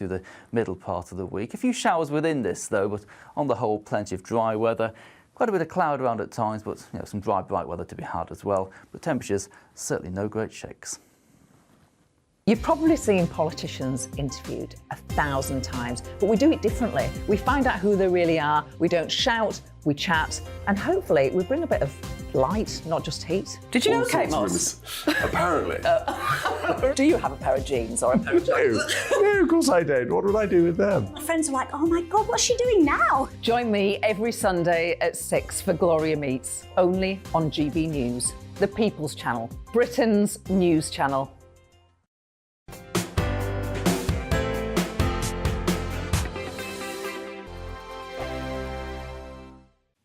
through the middle part of the week. A few showers within this, though, but on the whole, plenty of dry weather. Quite a bit of cloud around at times, but some dry, bright weather to be had as well. But temperatures, certainly no great shakes. You've probably seen politicians interviewed 1,000 times, but we do it differently. We find out who they really are, we don't shout, we chat, and hopefully we bring a bit of light, not just heat. Did you know Kate Moss? Apparently. Do you have a pair of jeans or a pair of jeans? No, of course I don't. What would I do with them? My friends are like, oh my God, what's she doing now? Join me every Sunday at 6 for Gloria Meets, only on GB News, the People's Channel, Britain's news channel.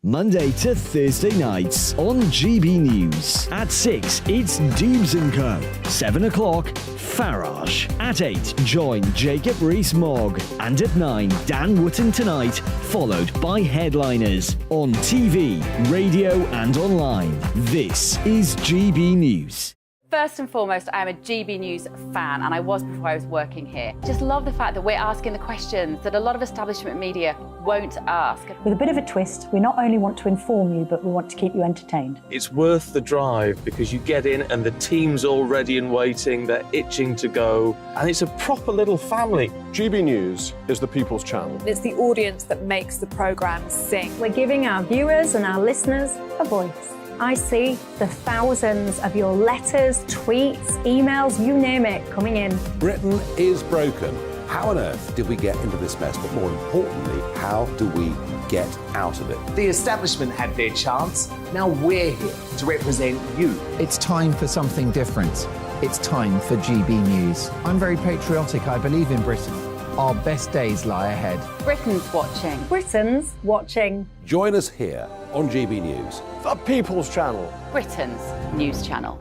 Monday to Thursday nights on GB News. At 6, it's Dubes & Co. 7 o'clock, Farage. At 8, join Jacob Rees-Mogg. And at 9, Dan Wootton Tonight, followed by Headliners. On TV, radio and online. This is GB News. First and foremost, I am a GB News fan, and I was before I was working here. Just love the fact that we're asking the questions that a lot of establishment media won't ask. With a bit of a twist, we not only want to inform you, but we want to keep you entertained. It's worth the drive because you get in and the team's all ready and waiting, they're itching to go, and it's a proper little family. GB News is the People's Channel. It's the audience that makes the programme sing. We're giving our viewers and our listeners a voice. I see the thousands of your letters, tweets, emails, you name it, coming in. Britain is broken. How on earth did we get into this mess? But more importantly, how do we get out of it? The establishment had their chance. Now we're here to represent you. It's time for something different. It's time for GB News. I'm very patriotic. I believe in Britain. Our best days lie ahead. Britain's watching. Britain's watching. Join us here on GB News. The People's Channel. Britain's news channel.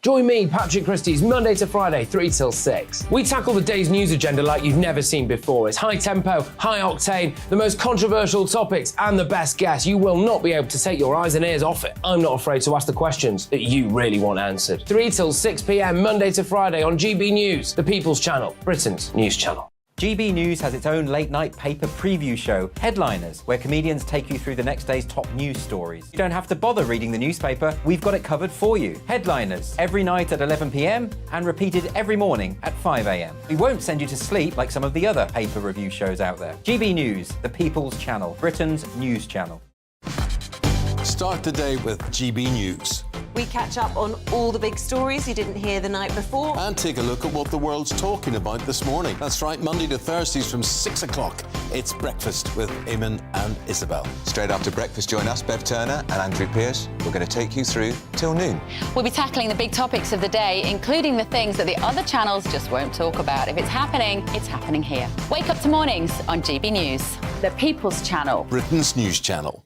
Join me, Patrick Christie's, Monday to Friday, 3 till 6. We tackle the day's news agenda like you've never seen before. It's high tempo, high octane, the most controversial topics, and the best guests. You will not be able to take your eyes and ears off it. I'm not afraid to ask the questions that you really want answered. 3 till 6 p.m, Monday to Friday on GB News, the People's Channel, Britain's news channel. GB News has its own late-night paper preview show, Headliners, where comedians take you through the next day's top news stories. You don't have to bother reading the newspaper, we've got it covered for you. Headliners, every night at 11 p.m, and repeated every morning at 5 a.m. We won't send you to sleep like some of the other paper review shows out there. GB News, the People's Channel, Britain's news channel. Start the day with GB News. We catch up on all the big stories you didn't hear the night before. And take a look at what the world's talking about this morning. That's right, Monday to Thursdays from 6 o'clock. It's Breakfast with Eamon and Isabel. Straight after breakfast, join us, Bev Turner and Andrew Pearce. We're going to take you through till noon. We'll be tackling the big topics of the day, including the things that the other channels just won't talk about. If it's happening here. Wake up to mornings on GB News, the People's Channel. Britain's news channel.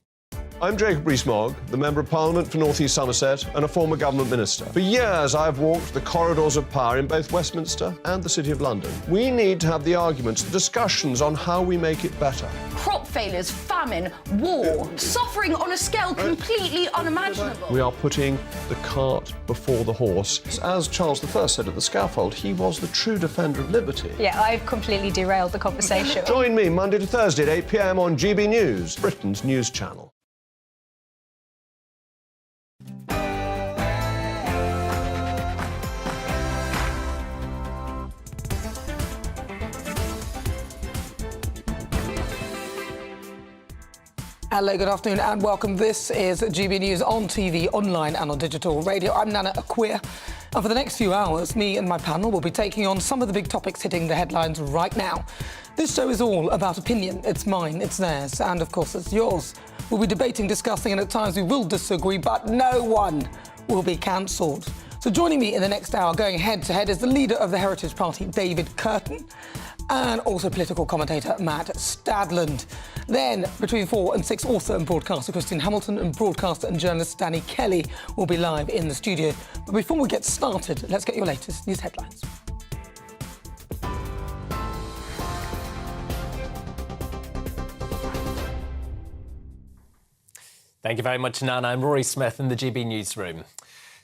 I'm Jacob Rees-Mogg, the Member of Parliament for North East Somerset and a former government minister. For years, I've walked the corridors of power in both Westminster and the City of London. We need to have the arguments, the discussions on how we make it better. Crop failures, famine, war, suffering on a scale completely unimaginable. We are putting the cart before the horse. As Charles I said at the scaffold, he was the true defender of liberty. Yeah, I've completely derailed the conversation. Join me Monday to Thursday at 8 p.m. on GB News, Britain's news channel. Hello, good afternoon and welcome. This is GB News on TV, online and on digital radio. I'm Nana Akua. And for the next few hours, me and my panel will be taking on some of the big topics hitting the headlines right now. This show is all about opinion. It's mine, it's theirs, and of course it's yours. We'll be debating, discussing, and at times we will disagree, but no one will be cancelled. So joining me in the next hour, going head-to-head, is the leader of the Heritage Party, David Curtin, and also political commentator Matt Stadland. Then, between 4 and 6, author and broadcaster Christine Hamilton and broadcaster and journalist Danny Kelly will be live in the studio. But before we get started, let's get your latest news headlines. Thank you very much, Nana. I'm Rory Smith in the GB Newsroom.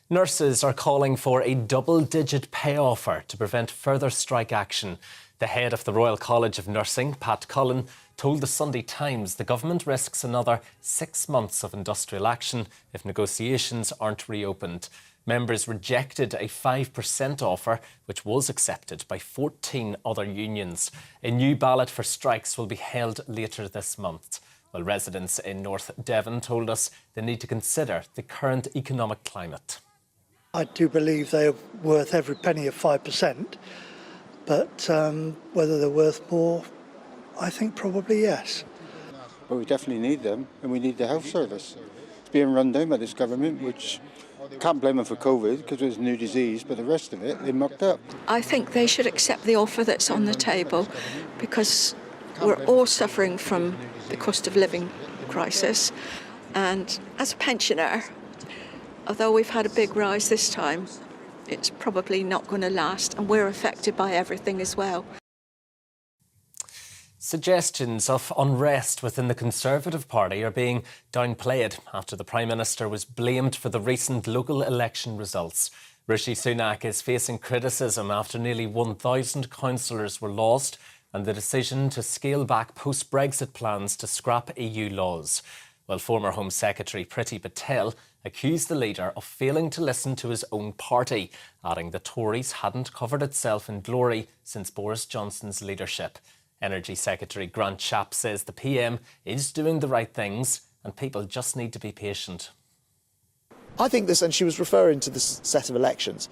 Nurses are calling for a double-digit pay offer to prevent further strike action. The head of the Royal College of Nursing, Pat Cullen, told the Sunday Times the government risks another 6 months of industrial action if negotiations aren't reopened. Members rejected a 5% offer, which was accepted by 14 other unions. A new ballot for strikes will be held later this month. Well, residents in North Devon told us they need to consider the current economic climate. I do believe they're worth every penny of 5%, but whether they're worth more, I think probably yes. But we definitely need them, and we need the health service. It's being run down by this government, which can't blame them for COVID because it was a new disease, but the rest of it, they mucked up. I think they should accept the offer that's on the table because we're all suffering from the cost of living crisis. And as a pensioner, although we've had a big rise this time, it's probably not going to last, and we're affected by everything as well. Suggestions of unrest within the Conservative Party are being downplayed after the Prime Minister was blamed for the recent local election results. Rishi Sunak is facing criticism after nearly 1,000 councillors were lost and the decision to scale back post-Brexit plans to scrap EU laws. Well, former Home Secretary Priti Patel accused the leader of failing to listen to his own party, adding the Tories hadn't covered itself in glory since Boris Johnson's leadership. Energy Secretary Grant Shapps says the PM is doing the right things and people just need to be patient. I think this, and she was referring to this set of elections,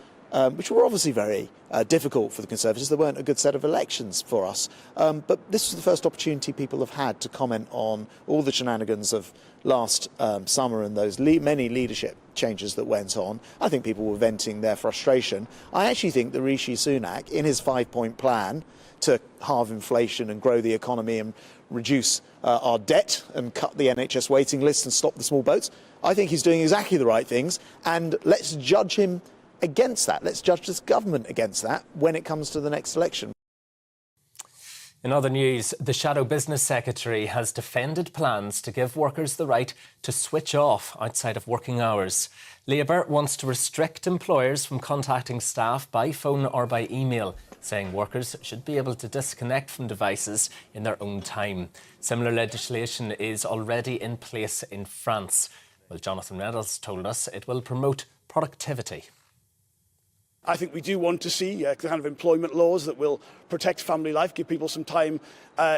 which were obviously very difficult for the Conservatives. They weren't a good set of elections for us. But this was the first opportunity people have had to comment on all the shenanigans of last summer and those many leadership changes that went on. I think people were venting their frustration. I actually think that Rishi Sunak, in his 5-point plan to halve inflation and grow the economy and reduce our debt and cut the NHS waiting list and stop the small boats, I think he's doing exactly the right things, and let's judge him against that. Let's judge this government against that when it comes to the next election. In other news, the Shadow Business Secretary has defended plans to give workers the right to switch off outside of working hours. Labour wants to restrict employers from contacting staff by phone or by email, saying workers should be able to disconnect from devices in their own time. Similar legislation is already in place in France. Well, Jonathan Reynolds told us it will promote productivity. I think we do want to see kind of employment laws that will protect family life, give people some time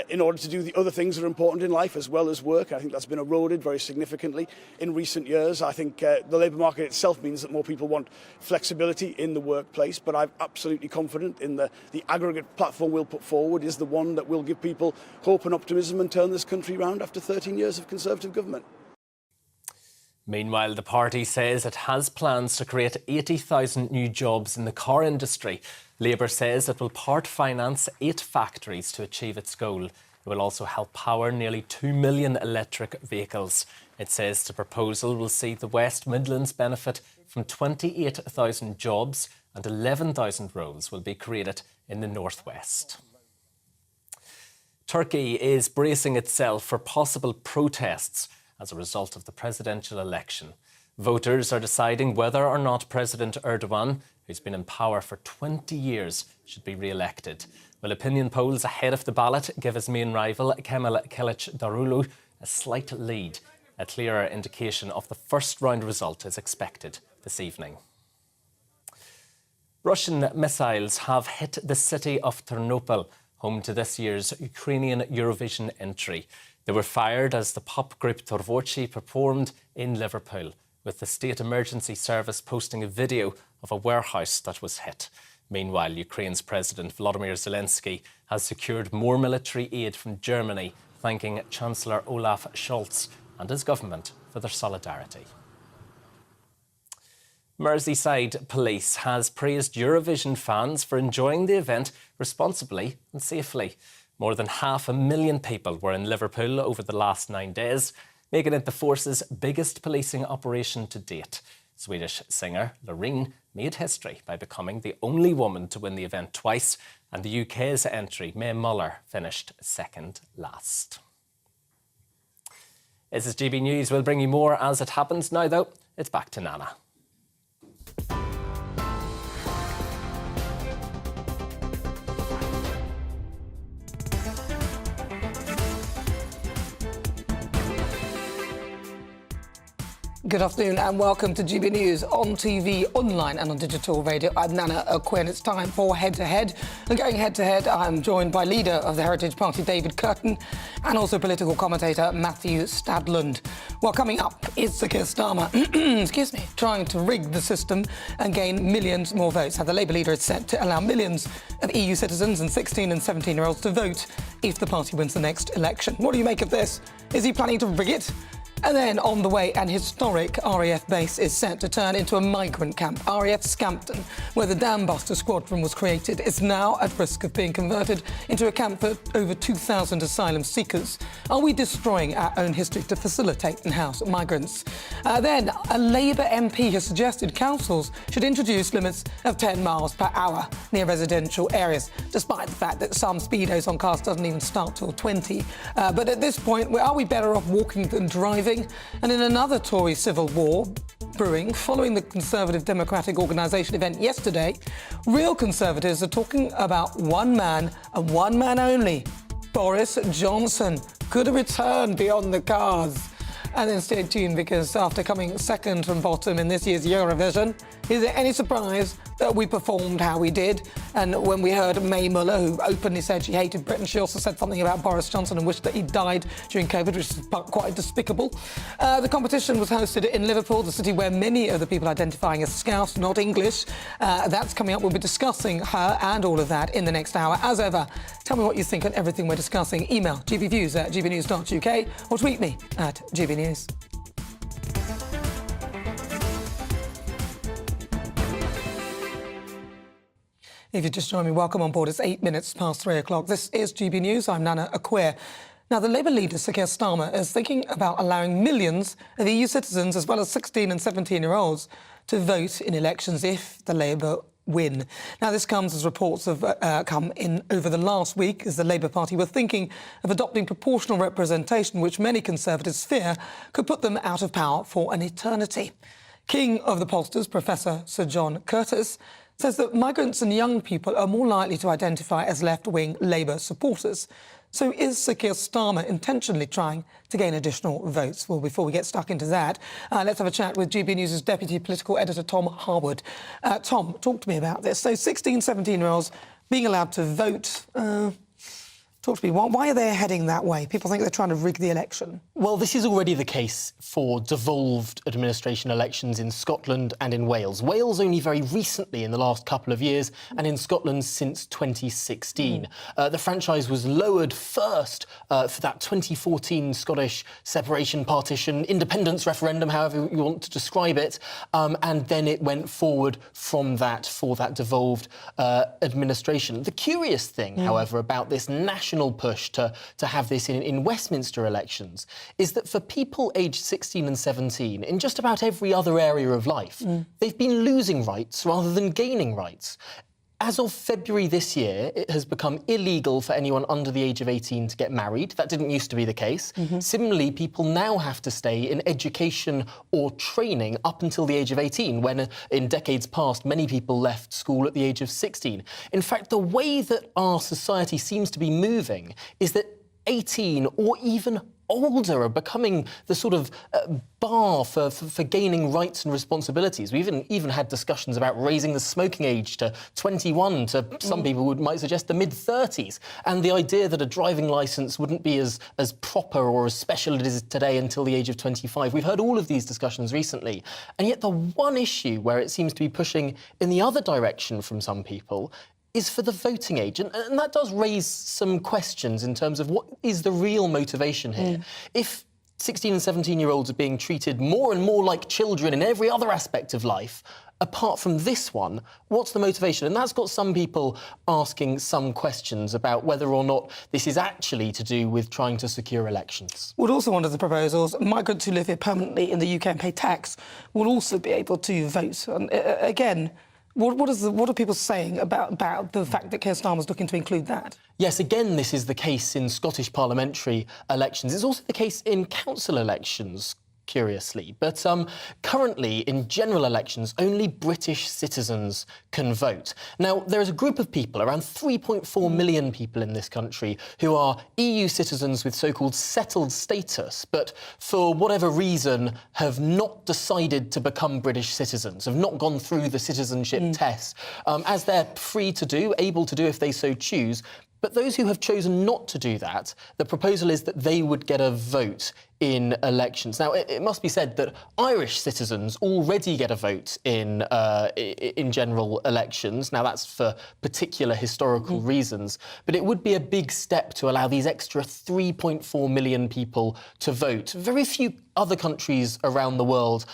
in order to do the other things that are important in life as well as work. I think that's been eroded very significantly in recent years. I think the labour market itself means that more people want flexibility in the workplace, but I'm absolutely confident in the aggregate platform we'll put forward is the one that will give people hope and optimism and turn this country round after 13 years of Conservative government. Meanwhile, the party says it has plans to create 80,000 new jobs in the car industry. Labour says it will part finance 8 factories to achieve its goal. It will also help power nearly 2 million electric vehicles. It says the proposal will see the West Midlands benefit from 28,000 jobs and 11,000 roles will be created in the northwest. Turkey is bracing itself for possible protests as a result of the presidential election. Voters are deciding whether or not President Erdogan, who's been in power for 20 years, should be re-elected. Well, opinion polls ahead of the ballot give his main rival, Kemal Kılıçdaroğlu, a slight lead. A clearer indication of the first round result is expected this evening. Russian missiles have hit the city of Ternopil, home to this year's Ukrainian Eurovision entry. They were fired as the pop group Tvorchi performed in Liverpool, with the State Emergency Service posting a video of a warehouse that was hit. Meanwhile, Ukraine's President Volodymyr Zelensky has secured more military aid from Germany, thanking Chancellor Olaf Scholz and his government for their solidarity. Merseyside Police has praised Eurovision fans for enjoying the event responsibly and safely. More than 500,000 people were in Liverpool over the last 9 days, making it the force's biggest policing operation to date. Swedish singer Loreen made history by becoming the only woman to win the event twice, and the UK's entry, Mae Muller, finished second last. This is GB News. We'll bring you more as it happens. Now, though, it's back to Nana. Good afternoon and welcome to GB News on TV, online and on digital radio. I'm Nana Akua and it's time for Head to Head. And going head to head, I'm joined by leader of the Heritage Party, David Curtin, and also political commentator Matthew Stadland. Well, coming up is Sir Keir Starmer, excuse me, trying to rig the system and gain millions more votes. Now, the Labour leader is set to allow millions of EU citizens and 16 and 17-year-olds to vote if the party wins the next election. What do you make of this? Is he planning to rig it? And then on the way, an historic RAF base is set to turn into a migrant camp. RAF Scampton, where the Dam Buster Squadron was created, is now at risk of being converted into a camp for over 2,000 asylum seekers. Are we destroying our own history to facilitate and house migrants? Then, a Labour MP has suggested councils should introduce limits of 10 miles per hour near residential areas, despite the fact that some speedos on cars doesn't even start till 20. But at this point, are we better off walking than driving? And in another Tory civil war brewing, following the Conservative Democratic Organisation event yesterday, real Conservatives are talking about one man and one man only. Boris Johnson could return beyond the cards. And then stay tuned, because after coming second from bottom in this year's Eurovision, is it any surprise that we performed how we did? And when we heard May Muller, who openly said she hated Britain, she also said something about Boris Johnson and wished that he died during COVID, which is quite despicable. The competition was hosted in Liverpool, the city where many of the people identifying as Scouse, not English. That's coming up. We'll be discussing her and all of that in the next hour. As ever, tell me what you think on everything we're discussing. Email gbviews@gbnews.uk or tweet me at GBNews. If you just joined me, welcome on board. It's 8 minutes past 3 o'clock. This is GB News. I'm Nana Akua. Now, the Labour leader, Sir Keir Starmer, is thinking about allowing millions of EU citizens, as well as 16 and 17-year-olds, to vote in elections if the Labour win. Now, this comes as reports have come in over the last week, as the Labour Party were thinking of adopting proportional representation, which many Conservatives fear could put them out of power for an eternity. King of the pollsters, Professor Sir John Curtis, says that migrants and young people are more likely to identify as left-wing Labour supporters. So is Sir Keir Starmer intentionally trying to gain additional votes? Well, before we get stuck into that, let's have a chat with GB News' Deputy Political Editor, Tom Harwood. Tom, talk to me about this. So 16, 17-year-olds being allowed to vote. Talk to me. Why are they heading that way? People think they're trying to rig the election. Well, this is already the case for devolved administration elections in Scotland and in Wales. Wales only very recently, in the last couple of years, and in Scotland since 2016. The franchise was lowered first for that 2014 Scottish separation, partition, independence referendum, however you want to describe it, and then it went forward from that for that devolved administration. The curious thing, however, about this national push to have this in Westminster elections is that for people aged 16 and 17, in just about every other area of life, they've been losing rights rather than gaining rights. As of February this year, it has become illegal for anyone under the age of 18 to get married. That didn't used to be the case. Similarly, people now have to stay in education or training up until the age of 18, when in decades past, many people left school at the age of 16. In fact, the way that our society seems to be moving is that 18 or even older are becoming the sort of bar for gaining rights and responsibilities. We've even had discussions about raising the smoking age to 21 to some people might suggest the mid-30s. And the idea that a driving licence wouldn't be as proper or as special as it is today until the age of 25. We've heard all of these discussions recently. And yet the one issue where it seems to be pushing in the other direction from some people is for the voting age. And that does raise some questions in terms of what is the real motivation here. If 16 and 17-year-olds are being treated more and more like children in every other aspect of life, apart from this one, what's the motivation? And that's got some people asking some questions about whether or not this is actually to do with trying to secure elections. Would also under the proposals, migrants who live here permanently in the UK and pay tax will also be able to vote. And again, what are people saying about the fact that Keir Starmer's looking to include that? Yes, again, this is the case in Scottish parliamentary elections. It's also the case in council elections. curiously. But currently, in general elections, only British citizens can vote. Now, there is a group of people, around 3.4 million people in this country, who are EU citizens with so-called settled status, but for whatever reason have not decided to become British citizens, have not gone through the citizenship test, as they're free to do, able to do if they so choose. But those who have chosen not to do that, the proposal is that they would get a vote in elections. Now, it must be said that Irish citizens already get a vote in general elections. Now, that's for particular historical reasons. But it would be a big step to allow these extra 3.4 million people to vote. Very few other countries around the world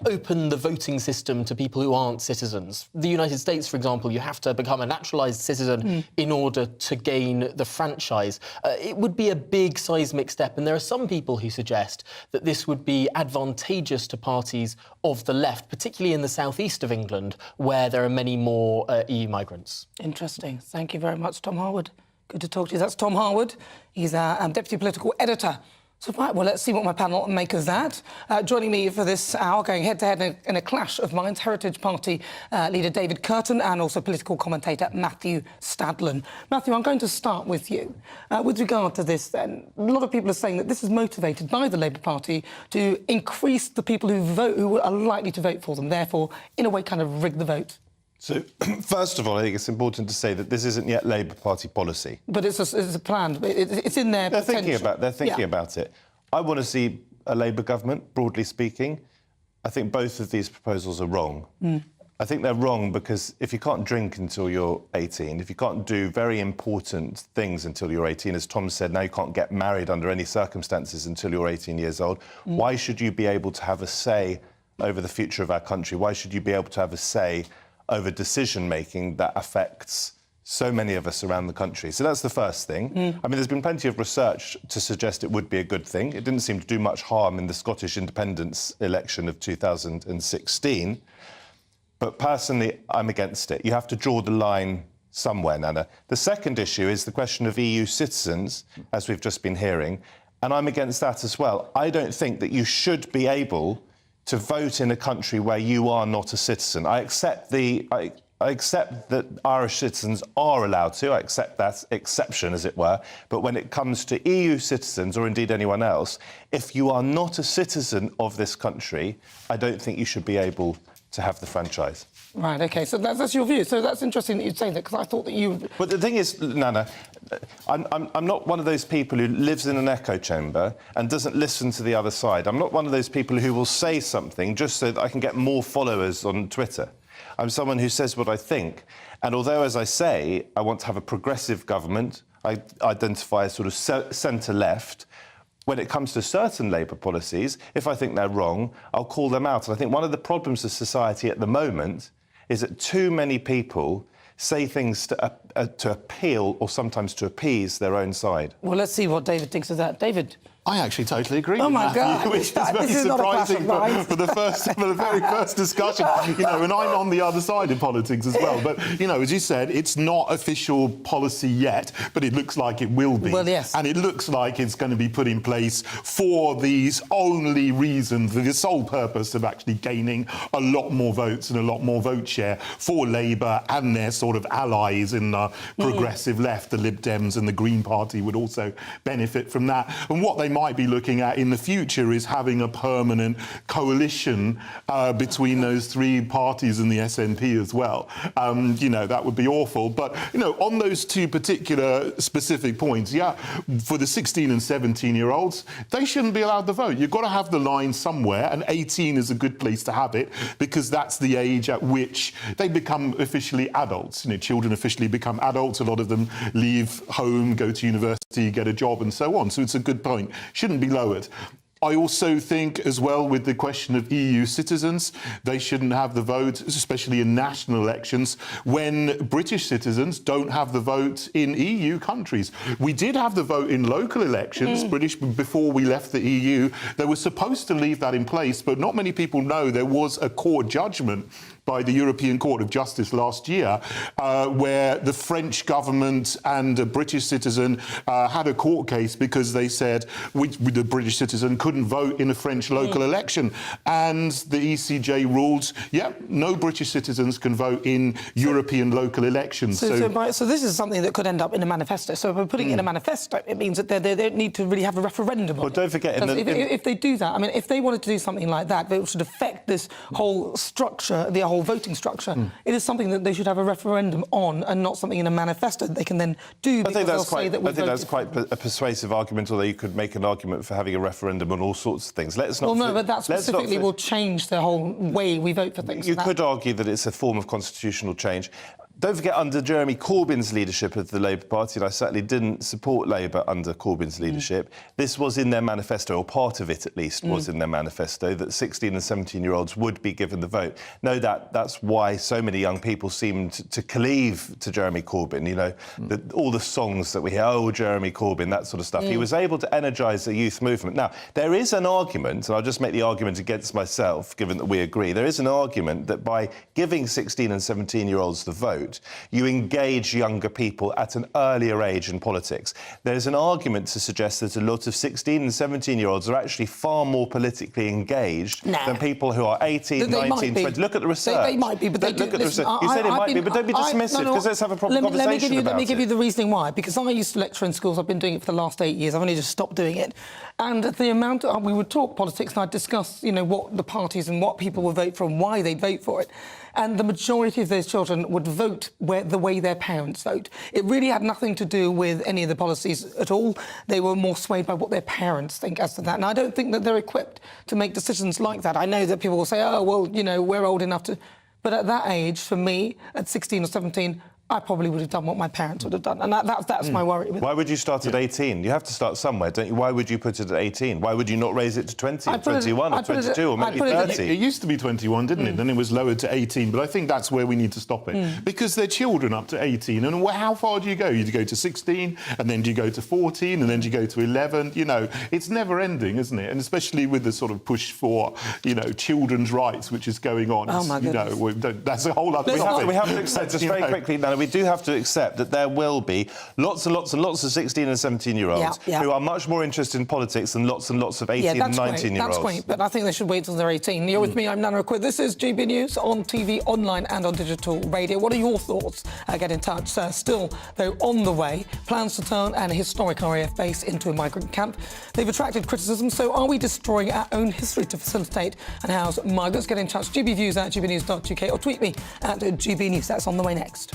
open the voting system to people who aren't citizens. The United States, for example, you have to become a naturalised citizen in order to gain the franchise. It would be a big seismic step, and there are some people who suggest that this would be advantageous to parties of the left, particularly in the southeast of England, where there are many more EU migrants. Interesting. Thank you very much, Tom Harwood. Good to talk to you. That's Tom Harwood. He's our Deputy Political Editor. So, right, well, let's see what my panel make of that. Joining me for this hour, going head-to-head in a clash of minds, Heritage Party leader David Curtin and also political commentator Matthew Stadlen. Matthew, I'm going to start with you. With regard to this, then, a lot of people are saying that this is motivated by the Labour Party to increase the people who are likely to vote for them, therefore, in a way, kind of rig the vote. So, first of all, I think it's important to say that this isn't yet Labour Party policy. But it's a plan. It's in their potential. They're thinking about it. I want to see a Labour government, broadly speaking. I think both of these proposals are wrong. I think they're wrong because if you can't drink until you're 18, if you can't do very important things until you're 18, as Tom said, now you can't get married under any circumstances until you're 18 years old, why should you be able to have a say over the future of our country? Why should you be able to have a say over decision-making that affects so many of us around the country? So that's the first thing. I mean, there's been plenty of research to suggest it would be a good thing. It didn't seem to do much harm in the Scottish independence election of 2016. But personally, I'm against it. You have to draw the line somewhere, Nana. The second issue is the question of EU citizens, as we've just been hearing, and I'm against that as well. I don't think that you should be able to vote in a country where you are not a citizen. I accept that Irish citizens are allowed to. I accept that exception, as it were. But when it comes to EU citizens, or indeed anyone else, if you are not a citizen of this country, I don't think you should be able to have the franchise. Right, OK, so that's your view. So that's interesting that you'd say that, because I thought that you... But the thing is, Nana, I'm not one of those people who lives in an echo chamber and doesn't listen to the other side. I'm not one of those people who will say something just so that I can get more followers on Twitter. I'm someone who says what I think. And although, as I say, I want to have a progressive government, I identify as sort of centre-left, when it comes to certain Labour policies, if I think they're wrong, I'll call them out. And I think one of the problems of society at the moment is that too many people say things to appeal or sometimes to appease their own side. Well, let's see what David thinks of that. David? I actually totally agree with Matthew, God. which is very surprising for the very first discussion. You know, and I'm on the other side in politics as well. But, you know, as you said, it's not official policy yet, but it looks like it will be. Well, yes. And it looks like it's going to be put in place for these only reasons, for the sole purpose of actually gaining a lot more votes and a lot more vote share for Labour and their sort of allies in the progressive left. The Lib Dems and the Green Party would also benefit from that. And what they might be looking at in the future is having a permanent coalition between those three parties and the SNP as well. You know, that would be awful. But, you know, on those two particular specific points, yeah, for the 16 and 17-year-olds, they shouldn't be allowed to vote. You've got to have the line somewhere, and 18 is a good place to have it, because that's the age at which they become officially adults. You know, children officially become adults. A lot of them leave home, go to university, get a job, and so on. So it's a good point. Shouldn't be lowered. I also think, as well, with the question of EU citizens, they shouldn't have the vote, especially in national elections, when British citizens don't have the vote in EU countries. We did have the vote in local elections, British, before we left the EU. They were supposed to leave that in place, but not many people know there was a court judgment by the European Court of Justice last year, where the French government and a British citizen had a court case because they said the British citizen couldn't vote in a French local election. And the ECJ ruled, no British citizens can vote in European local elections. So this is something that could end up in a manifesto. So if we're putting it in a manifesto, it means that they don't need to really have a referendum on it. Don't forget... If they do that, I mean, if they wanted to do something like that, it should affect this whole structure, the whole voting structure. It is something that they should have a referendum on and not something in a manifesto that they can then do. I think that's quite a persuasive argument, although you could make an argument for having a referendum on all sorts of things. Let's not... but that specifically will change the whole way we vote for things. You could argue that it's a form of constitutional change. Don't forget, under Jeremy Corbyn's leadership of the Labour Party, and I certainly didn't support Labour under Corbyn's leadership, this was in their manifesto, or part of it at least was in their manifesto, that 16 and 17-year-olds would be given the vote. No, that's why so many young people seemed to cleave to Jeremy Corbyn, you know, all the songs that we hear, oh, Jeremy Corbyn, that sort of stuff. He was able to energise the youth movement. Now, there is an argument, and I'll just make the argument against myself, given that we agree, there is an argument that by giving 16 and 17-year-olds the vote, you engage younger people at an earlier age in politics. There's an argument to suggest that a lot of 16 and 17-year-olds are actually far more politically engaged than people who are 18, 19, 20. Look at the research. They might be, but look at the research. You said it might be, but don't be dismissive, because let's have a proper conversation about it. Let me give you the reasoning why. Because I used to lecture in schools. I've been doing it for the last 8 years. I've only just stopped doing it. And the amount we would talk politics, and I'd discuss, you know, what the parties and what people would vote for and why they'd vote for it. And the majority of those children would vote the way their parents vote. It really had nothing to do with any of the policies at all. They were more swayed by what their parents think as to that. And I don't think that they're equipped to make decisions like that. I know that people will say, oh, well, you know, we're old enough to... But at that age, for me, at 16 or 17... I probably would have done what my parents would have done. And that's my worry. Why would you start at 18? You have to start somewhere, don't you? Why would you put it at 18? Why would you not raise it to 20 or 21 or 22 or maybe 30? It used to be 21, didn't it? Then it was lowered to 18. But I think that's where we need to stop it. Because they're children up to 18. And how far do you go? You go to 16, and then do you go to 14, and then do you go to 11? You know, it's never ending, isn't it? And especially with the sort of push for, you know, children's rights, which is going on. Oh, my goodness. You know, that's a whole other topic. We have to accept, just very quickly, Nana, we do have to accept that there will be lots and lots and lots of 16 and 17-year-olds who are much more interested in politics than lots and lots of 18 and 19-year-olds. That's great, but I think they should wait till they're 18. You're with me, I'm Nana Akua. This is GB News on TV, online and on digital radio. What are your thoughts? Get in touch. Still, though, on the way, plans to turn an historic RAF base into a migrant camp. They've attracted criticism, so are we destroying our own history to facilitate and house migrants? Get in touch, gbviews at gbnews.uk, or tweet me at GBNews. That's on the way next.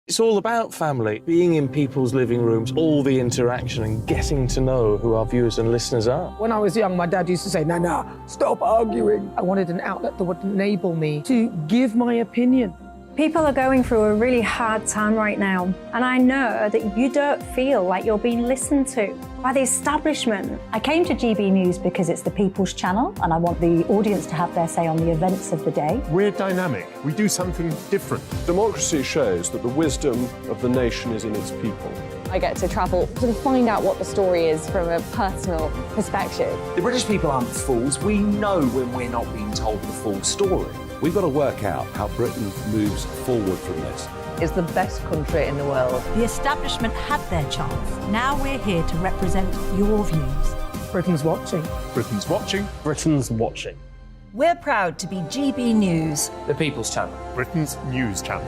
It's all about family, being in people's living rooms, all the interaction and getting to know who our viewers and listeners are. When I was young, my dad used to say, Nana, stop arguing. I wanted an outlet that would enable me to give my opinion. People are going through a really hard time right now, and I know that you don't feel like you're being listened to by the establishment. I came to GB News because it's the People's Channel, and I want the audience to have their say on the events of the day. We're dynamic. We do something different. Democracy shows that the wisdom of the nation is in its people. I get to travel to find out what the story is from a personal perspective. The British people aren't fools. We know when we're not being told the full story. We've got to work out how Britain moves forward from this. It's the best country in the world. The establishment had their chance. Now we're here to represent your views. Britain's watching. Britain's watching. Britain's watching. We're proud to be GB News. The People's Channel. Britain's news channel.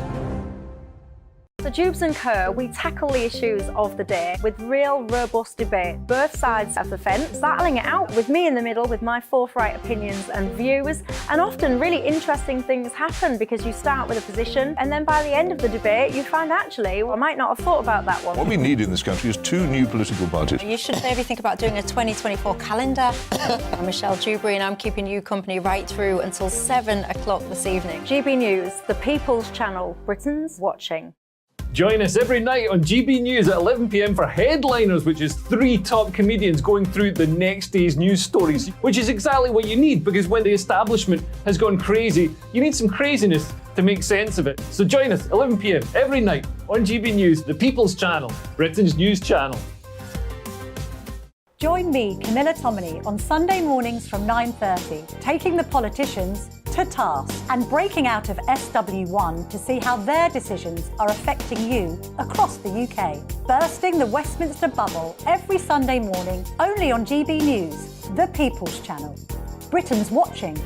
So Jubes and Co, we tackle the issues of the day with real, robust debate. Both sides of the fence, battling it out with me in the middle with my forthright opinions and views. And often really interesting things happen because you start with a position and then by the end of the debate you find actually, well, I might not have thought about that one. What we need in this country is 2 new political parties. You should maybe think about doing a 2024 calendar. I'm Michelle Dewberry and I'm keeping you company right through until 7 o'clock this evening. GB News, the People's Channel, Britain's watching. Join us every night on GB News at 11 p.m. for Headliners, which is 3 top comedians going through the next day's news stories, which is exactly what you need, because when the establishment has gone crazy, you need some craziness to make sense of it. So join us 11 p.m. every night on GB News, the People's Channel, Britain's news channel. Join me, Camilla Tominey, on Sunday mornings from 9:30, taking the politicians to task and breaking out of SW1 to see how their decisions are affecting you across the UK. Bursting the Westminster bubble every Sunday morning, only on GB News, the People's Channel. Britain's watching.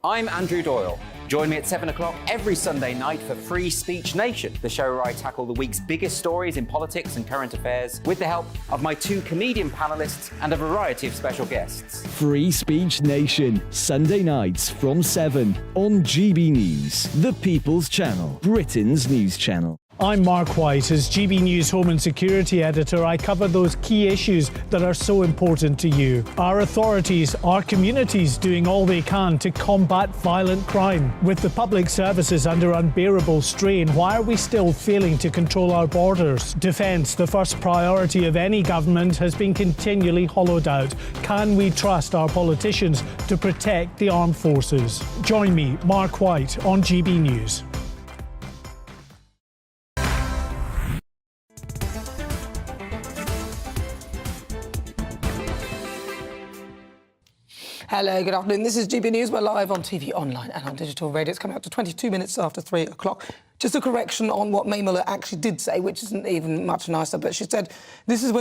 I'm Andrew Doyle. Join me at 7 o'clock every Sunday night for Free Speech Nation, the show where I tackle the week's biggest stories in politics and current affairs with the help of my 2 comedian panellists and a variety of special guests. Free Speech Nation, Sunday nights from 7 on GB News, the People's Channel, Britain's news channel. I'm Mark White. As GB News Home and Security Editor, I cover those key issues that are so important to you. Our authorities, our communities doing all they can to combat violent crime. With the public services under unbearable strain, why are we still failing to control our borders? Defence, the first priority of any government, has been continually hollowed out. Can we trust our politicians to protect the armed forces? Join me, Mark White, on GB News. Hello, good afternoon. This is GB News. We're live on TV, online and on digital radio. It's coming up to 22 minutes after 3 o'clock. Just a correction on what May Muller actually did say, which isn't even much nicer, but she said, this is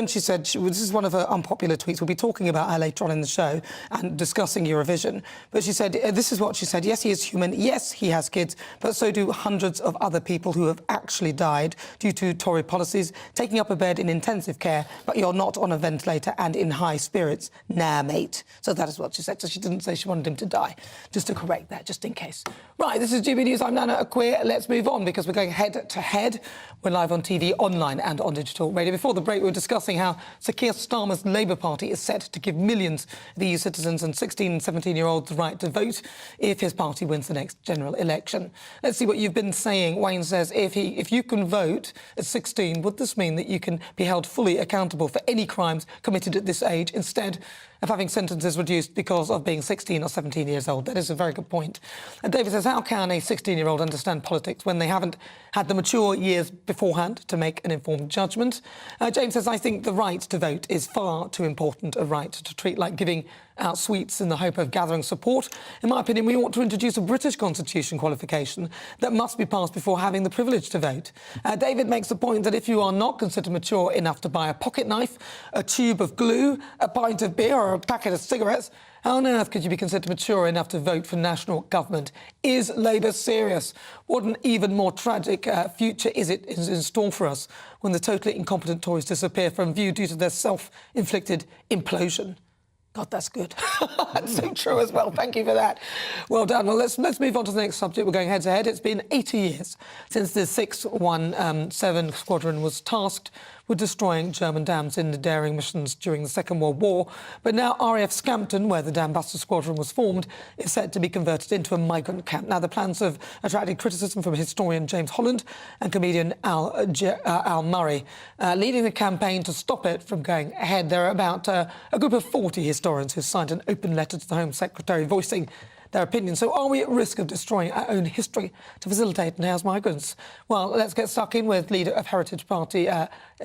one of her unpopular tweets. We'll be talking about her later on in the show and discussing Eurovision. But she said, this is what she said. Yes, he is human. Yes, he has kids, but so do hundreds of other people who have actually died due to Tory policies, taking up a bed in intensive care, but you're not on a ventilator and in high spirits. Nah, mate. So that is what she said. So she didn't say she wanted him to die. Just to correct that, just in case. Right, this is GB News. I'm Nana Akua. Let's move on, because we're going head-to-head. We're live on TV, online and on digital radio. Before the break, we were discussing how Sir Keir Starmer's Labour Party is set to give millions of EU citizens and 16 and 17-year-olds the right to vote if his party wins the next general election. Let's see what you've been saying. Wayne says, if you can vote at 16, would this mean that you can be held fully accountable for any crimes committed at this age instead of having sentences reduced because of being 16 or 17 years old? That is a very good point. And David says, how can a 16-year-old understand politics when they haven't had the mature years beforehand to make an informed judgment? James says, I think the right to vote is far too important a right to treat like giving out sweets in the hope of gathering support. In my opinion, we ought to introduce a British constitution qualification that must be passed before having the privilege to vote. David makes the point that if you are not considered mature enough to buy a pocket knife, a tube of glue, a pint of beer or a packet of cigarettes, how on earth could you be considered mature enough to vote for national government? Is Labour serious? What an even more tragic future is in store for us when the totally incompetent Tories disappear from view due to their self-inflicted implosion? God, that's good. That's so true as well. Thank you for that. Well done. Well, let's move on to the next subject. We're going head-to-head. It's been 80 years since the 617 Squadron was tasked with destroying German dams in the daring missions during the Second World War. But now RAF Scampton, where the Dam Buster Squadron was formed, is set to be converted into a migrant camp. Now, the plans have attracted criticism from historian James Holland and comedian Al Murray, leading the campaign to stop it from going ahead. There are about a group of 40 historians who signed an open letter to the Home Secretary voicing their opinion. So are we at risk of destroying our own history to facilitate and house migrants? Well, let's get stuck in with leader of Heritage Party,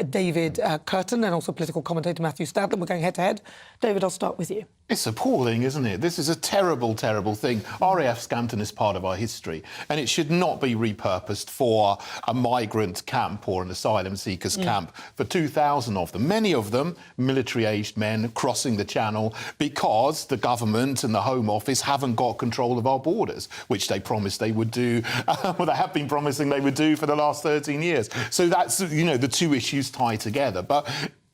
David Curtin, and also political commentator Matthew Stadler. We're going head-to-head. David, I'll start with you. It's appalling, isn't it? This is a terrible, terrible thing. RAF Scampton is part of our history, and it should not be repurposed for a migrant camp or an asylum seekers camp for 2,000 of them. Many of them military-aged men crossing the Channel because the government and the Home Office haven't got control of our borders, which they promised they would do, well, they have been promising they would do for the last 13 years. So that's, you know, the two issues tie together. But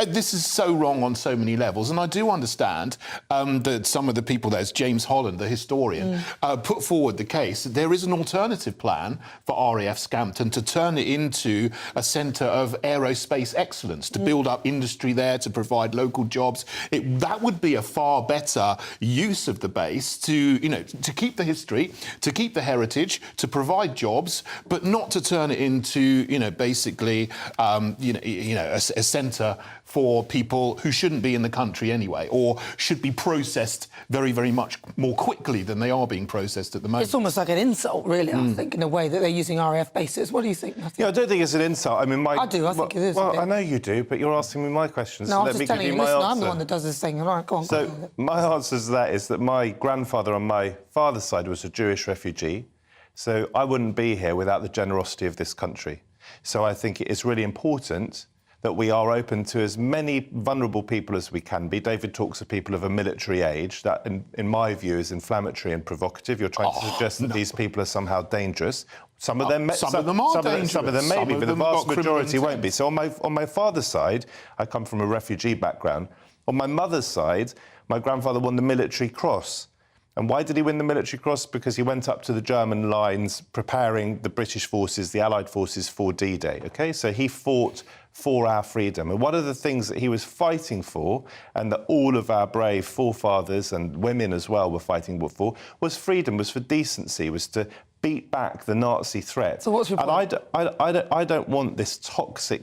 this is so wrong on so many levels. And I do understand that some of the people, there's James Holland, the historian, put forward the case that there is an alternative plan for RAF Scampton to turn it into a centre of aerospace excellence, to build up industry there, to provide local jobs. That would be a far better use of the base to, you know, to keep the history, to keep the heritage, to provide jobs, but not to turn it into, you know, basically, a centre for people who shouldn't be in the country anyway, or should be processed very, very much more quickly than they are being processed at the moment. It's almost like an insult, really, I think, in a way that they're using RAF bases. What do you think, Matthew? Yeah, I don't think it's an insult. I mean, I do. I think it is. Well, I know you do, but you're asking me my questions. No, so I'm let me just telling give you. my Listen, answer. I'm the one that does this thing. All right, go on. So go on. my answer to that is that my grandfather on my father's side was a Jewish refugee, so I wouldn't be here without the generosity of this country. So I think it is really important that we are open to as many vulnerable people as we can be. David talks of people of a military age. That, in my view, is inflammatory and provocative. You're trying to suggest that these people are somehow dangerous. Some of them, some of them are dangerous. Some of them may be, but the vast majority won't be. intent. So on my father's side, I come from a refugee background. On my mother's side, my grandfather won the Military Cross. And why did he win the Military Cross? Because he went up to the German lines preparing the British forces, the Allied forces, for D-Day, OK? So he fought for our freedom. And one of the things that he was fighting for, and that all of our brave forefathers and women as well were fighting for, was freedom, was for decency, was to beat back the Nazi threat. So what's your point? And I don't want this toxic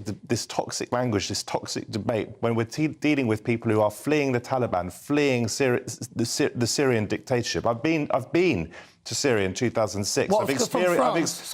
language, this toxic debate when we're dealing with people who are fleeing the Taliban, fleeing the Syrian dictatorship. I've been to Syria in 2006. What, I've experienced.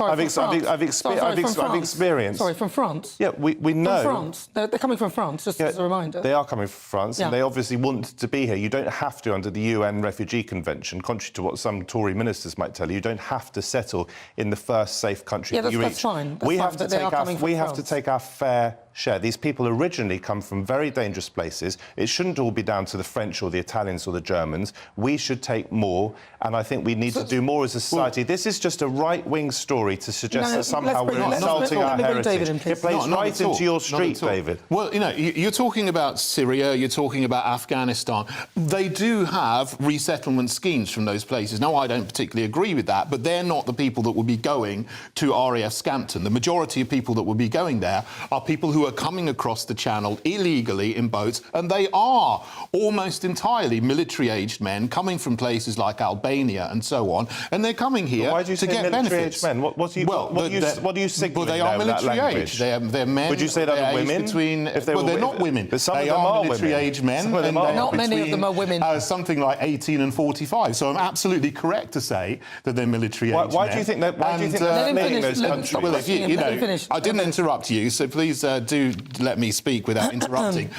Sorry, from France? Yeah, we know. From France? They're coming from France, just as a reminder. They are coming from France, Yeah. and they obviously want to be here. You don't have to under the UN Refugee Convention, contrary to what some Tory ministers might tell you. You don't have to settle in the first safe country that you reach. That's fine. We have to take our fair share. These people originally come from very dangerous places. It shouldn't all be down to the French or the Italians or the Germans. We should take more, and I think we need to do more as a society. This is just a right-wing story to suggest that somehow we're insulting our heritage. It plays right into your street, David. Well, you know, you're talking about Syria, you're talking about Afghanistan. They do have resettlement schemes from those places. No, I don't particularly agree with that, but they're not the people that will be going to RAF Scampton. The majority of people that will be going there are people who are coming across the channel illegally in boats, and they are almost entirely military-aged men coming from places like Albania and so on, and they're coming here to get benefits. Men? What do you signaling? Well, they are military-aged. They're men. Would you say that are women? They're not women. But some they of them are are military-aged men. Not many of them are women. Something like 18 and 45. So I'm absolutely correct to say that they're military-aged men. Why do you think that? Why do you think they're fleeing those countries? Well, if you know, I didn't interrupt you, so please do let me speak without interrupting.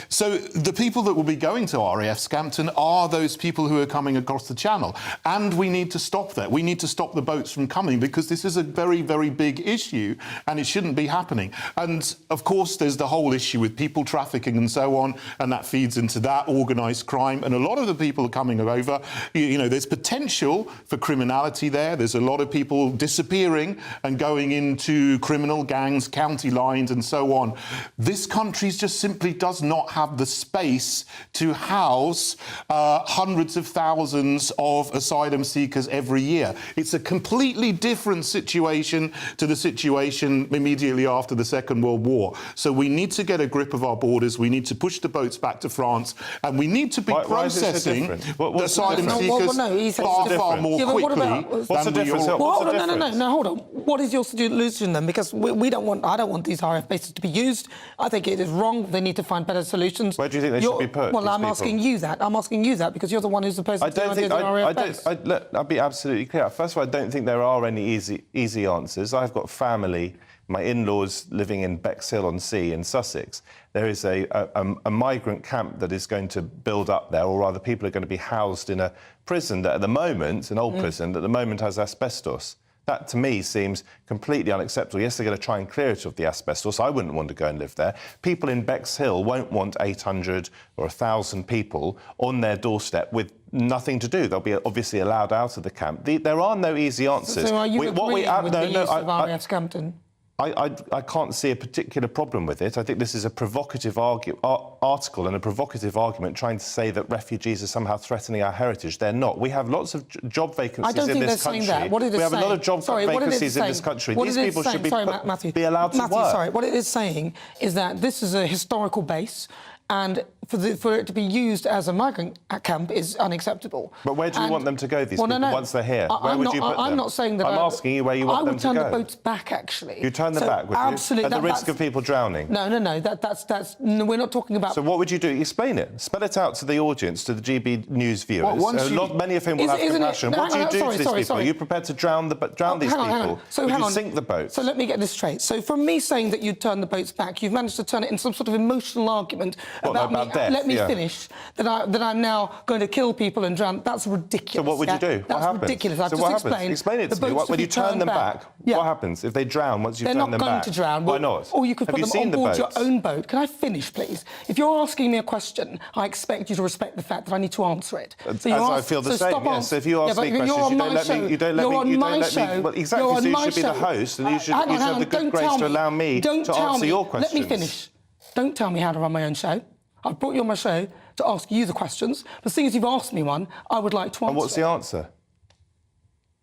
So the people that will be going to RAF Scampton are those people who are coming across the channel, and we need to stop that. We need to stop the boats from coming, because this is a very, very big issue, and it shouldn't be happening. And of course, there's the whole issue with people trafficking and so on, and that feeds into that organised crime. And a lot of the people are coming over. You know, there's potential for criminality there. There's a lot of people disappearing and going into criminal gangs, county lines, and so on. This country just simply does not have the space to house hundreds of thousands of asylum seekers every year. It's a completely different situation to the situation immediately after the Second World War. So we need to get a grip of our borders. We need to push the boats back to France, and we need to be processing asylum seekers far more quickly than we are. No, hold on. What is your solution then? Because I don't want these RF bases to be used. I think it is wrong. They need to find better solutions. Where do you think they should be put? Well, I'm asking you that because you're the one who's supposed to do RF base. I'll be absolutely clear. First of all, I don't think there are any easy answers. I've got family, my in-laws living in Bexhill-on-Sea in Sussex. There is a migrant camp that is going to build up there, or rather people are going to be housed in a prison that at the moment, an old prison, that at the moment has asbestos. That, to me, seems completely unacceptable. Yes, they're going to try and clear it of the asbestos. I wouldn't want to go and live there. People in Bexhill won't want 800 or 1,000 people on their doorstep with nothing to do. They'll be obviously allowed out of the camp. There are no easy answers. So are you agreeing with the use of RAF Scampton? I can't see a particular problem with it. I think this is a provocative article and a provocative argument trying to say that refugees are somehow threatening our heritage. They're not. We have lots of job vacancies in this country. We have a lot of job vacancies in this country. These people should be allowed to work. What it is saying is that this is a historical base, and for it to be used as a migrant camp is unacceptable. But where do you want them to go, these people, once they're here? Where would you put them? I'm not saying that. I'm asking you where you want them to go. I would turn the boats back, actually. You turn them back, would you? Absolutely. At the risk of people drowning? No. No, we're not talking about... So what would you do? Explain it. Spell it out to the audience, to the GB News viewers. Many of whom will have compassion. What do you do to these people? Are you prepared to drown these people? So would you sink the boats? So let me get this straight. So from me saying that you'd turn the boats back, you've managed to turn it into some sort of emotional argument about me. Death, let me finish. That I'm now going to kill people and drown. That's ridiculous. So what would you do? That's ridiculous. I've just explained. Explain it to me. When you turn them back, what happens if they drown once you've turned them back? They're not going to drown. Why not? Or you could put them on board your own boat. Can I finish, please? If you're asking me a question, I expect you to respect the fact that I need to answer it. I feel the same. Yes. So if you ask me questions, you don't let me. Well, exactly. So you should be the host, and you should have the good grace to allow me to answer your questions. Let me finish. Don't tell me how to run my own show. I've brought you on my show to ask you the questions, but seeing as you've asked me one, I would like to answer. And what's the answer?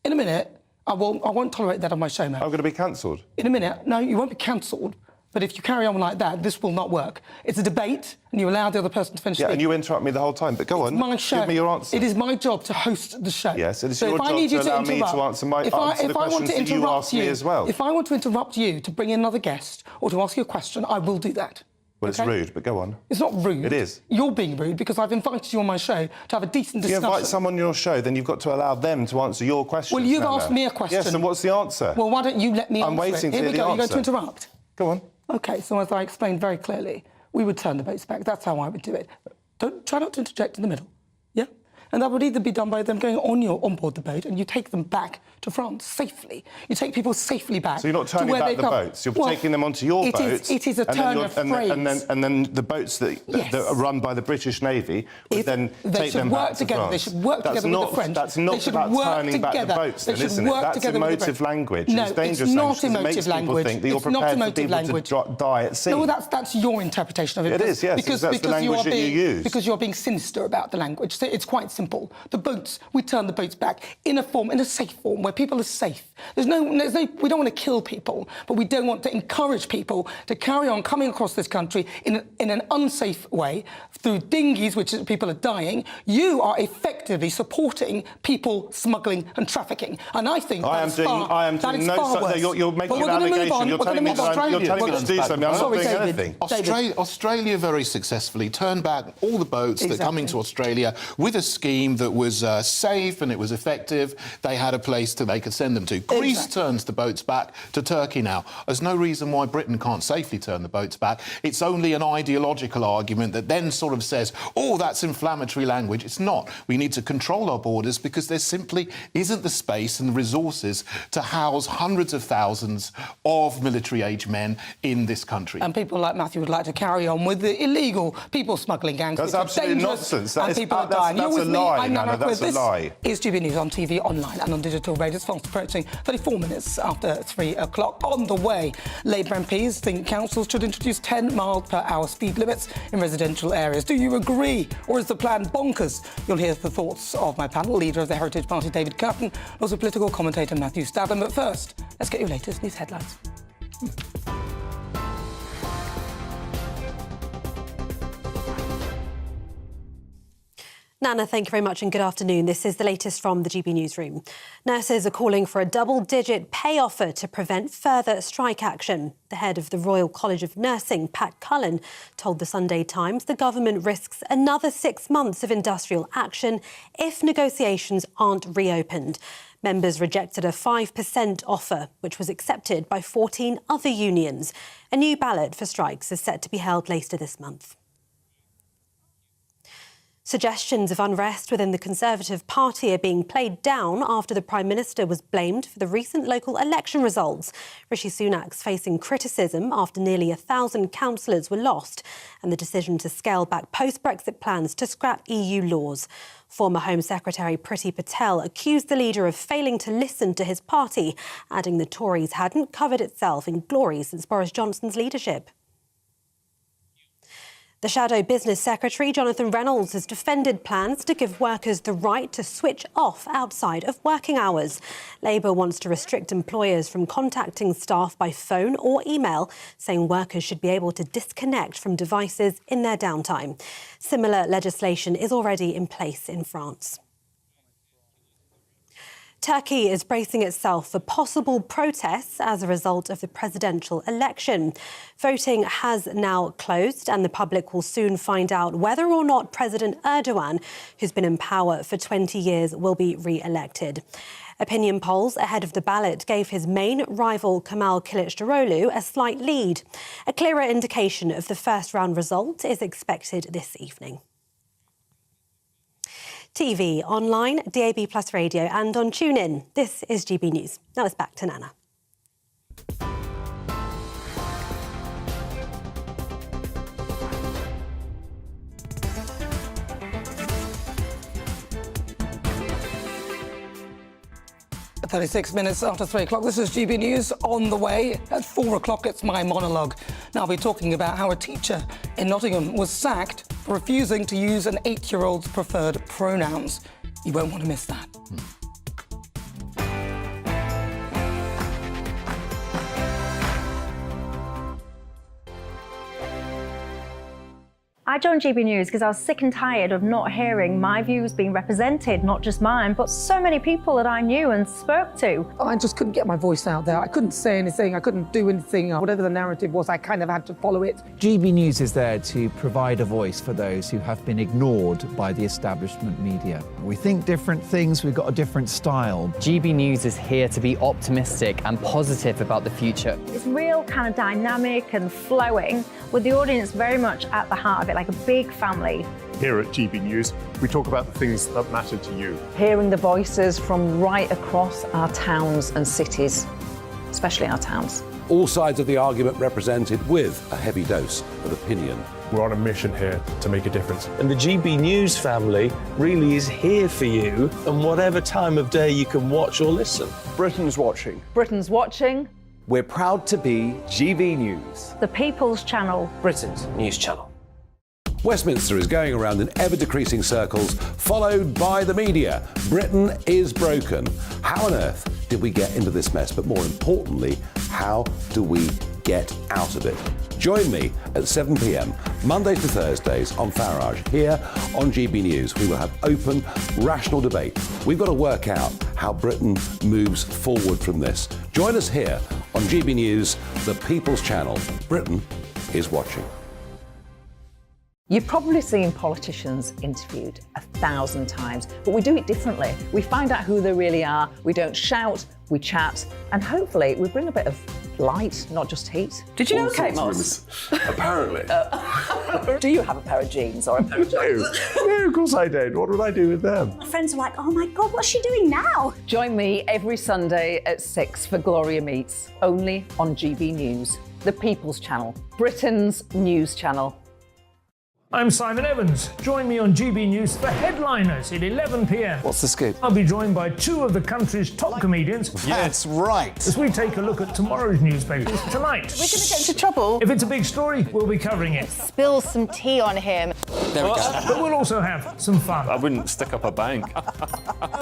In a minute. I won't tolerate that on my show, mate. I'm going to be cancelled. In a minute. No, you won't be cancelled. But if you carry on like that, this will not work. It's a debate, and you allow the other person to finish speaking. And you interrupt me the whole time. But go on, my show. Give me your answer. It is my job to host the show. Yes, it is your job to allow me to answer the questions that you ask me as well. If I want to interrupt you to bring in another guest or to ask you a question, I will do that. Well, it's rude, but go on. It's not rude. It is. You're being rude because I've invited you on my show to have a decent discussion. If you invite someone on your show, then you've got to allow them to answer your questions. Well, you've asked me a question. Yes, and what's the answer? Well, why don't you let me answer it? I'm waiting to hear the answer. Here we go. You're going to interrupt. Go on. OK, so as I explained very clearly, we would turn the boats back. That's how I would do it. Try not to interject in the middle. Yeah? And that would either be done by them going on board the boat and you take them back to France safely. You take people safely back. So you're not turning back the boats. You're taking them onto your boats. It is a turn of phrase. And then the boats that are run by the British Navy would then take them back to France. They should work together with the French. That's not about turning back the boats, then, isn't it? That's emotive language. No, it's dangerous. It's not emotive It makes people language. think that you're prepared for people to die at sea. No, that's your interpretation of it. It is, yes. Because that's the language that you use. Because you're being sinister about the language. So it's quite simple. The boats, we turn the boats back in a safe form, where people are safe. We don't want to kill people, but we don't want to encourage people to carry on coming across this country in an unsafe way through dinghies, which people are dying. You are effectively supporting people smuggling and trafficking, and I think you're making an allegation. You're telling me to do something. I'm not doing anything. Australia very successfully turned back all the boats that come into Australia with a scheme that was safe and it was effective. They had a place they could send them to. Greece turns the boats back to Turkey now. There's no reason why Britain can't safely turn the boats back. It's only an ideological argument that then sort of says, oh, that's inflammatory language. It's not. We need to control our borders because there simply isn't the space and the resources to house hundreds of thousands of military-age men in this country. And people like Matthew would like to carry on with the illegal people smuggling gangs. That's absolutely nonsense. And people are dying. That's a lie, Nana. That's a lie. This is GB News on TV, online and on digital radio. It's fast approaching 34 minutes after 3 o'clock. On the way, Labour MPs think councils should introduce 10 mile-per-hour speed limits in residential areas. Do you agree, or is the plan bonkers? You'll hear the thoughts of my panel, leader of the Heritage Party, David Curtin, also political commentator Matthew Statham. But first, let's get your latest news headlines. Nana, thank you very much and good afternoon. This is the latest from the GB Newsroom. Nurses are calling for a double-digit pay offer to prevent further strike action. The head of the Royal College of Nursing, Pat Cullen, told the Sunday Times the government risks another 6 months of industrial action if negotiations aren't reopened. Members rejected a 5% offer, which was accepted by 14 other unions. A new ballot for strikes is set to be held later this month. Suggestions of unrest within the Conservative Party are being played down after the Prime Minister was blamed for the recent local election results. Rishi Sunak's facing criticism after nearly 1,000 councillors were lost and the decision to scale back post-Brexit plans to scrap EU laws. Former Home Secretary Priti Patel accused the leader of failing to listen to his party, adding the Tories hadn't covered itself in glory since Boris Johnson's leadership. The Shadow Business Secretary, Jonathan Reynolds, has defended plans to give workers the right to switch off outside of working hours. Labour wants to restrict employers from contacting staff by phone or email, saying workers should be able to disconnect from devices in their downtime. Similar legislation is already in place in France. Turkey is bracing itself for possible protests as a result of the presidential election. Voting has now closed and the public will soon find out whether or not President Erdogan, who's been in power for 20 years, will be re-elected. Opinion polls ahead of the ballot gave his main rival Kemal Kılıçdaroğlu a slight lead. A clearer indication of the first-round result is expected this evening. TV, online, DAB+ radio and on TuneIn. This is GB News. Now it's back to Nana. At 36 minutes after 3 o'clock, this is GB News. On the way, at 4 o'clock, it's my monologue. Now I'll be talking about how a teacher in Nottingham was sacked for refusing to use an 8-year-old's preferred pronouns. You won't want to miss that. I joined GB News because I was sick and tired of not hearing my views being represented, not just mine, but so many people that I knew and spoke to. I just couldn't get my voice out there. I couldn't say anything. I couldn't do anything. Whatever the narrative was, I kind of had to follow it. GB News is there to provide a voice for those who have been ignored by the establishment media. We think different things, we've got a different style. GB News is here to be optimistic and positive about the future. It's real kind of dynamic and flowing, with the audience very much at the heart of it, like a big family. Here at GB News, we talk about the things that matter to you. Hearing the voices from right across our towns and cities, especially our towns. All sides of the argument represented with a heavy dose of opinion. We're on a mission here to make a difference. And the GB News family really is here for you, and whatever time of day you can watch or listen. Britain's watching. Britain's watching. We're proud to be GB News. The People's Channel. Britain's news channel. Westminster is going around in ever-decreasing circles, followed by the media. Britain is broken. How on earth did we get into this mess? But more importantly, how do we get out of it? Join me at 7 p.m, Mondays to Thursdays on Farage. Here on GB News, we will have open, rational debate. We've got to work out how Britain moves forward from this. Join us here on GB News, the People's Channel. Britain is watching. You've probably seen politicians interviewed 1,000 times, but we do it differently. We find out who they really are, we don't shout, we chat, and hopefully we bring a bit of light, not just heat. Did you know Kate Moss? Apparently. Do you have a pair of jeans or a pair of jeans? No, of course I don't. What would I do with them? My friends are like, oh my God, what's she doing now? Join me every Sunday at 6 for Gloria Meets, only on GB News, the People's Channel, Britain's news channel. I'm Simon Evans. Join me on GB News for Headliners at 11 p.m. What's the scoop? I'll be joined by two of the country's top comedians. That's right. As we take a look at tomorrow's newspapers tonight. We're going to get into trouble. If it's a big story, we'll be covering it. Spill some tea on him. There we go. But we'll also have some fun. I wouldn't stick up a bank.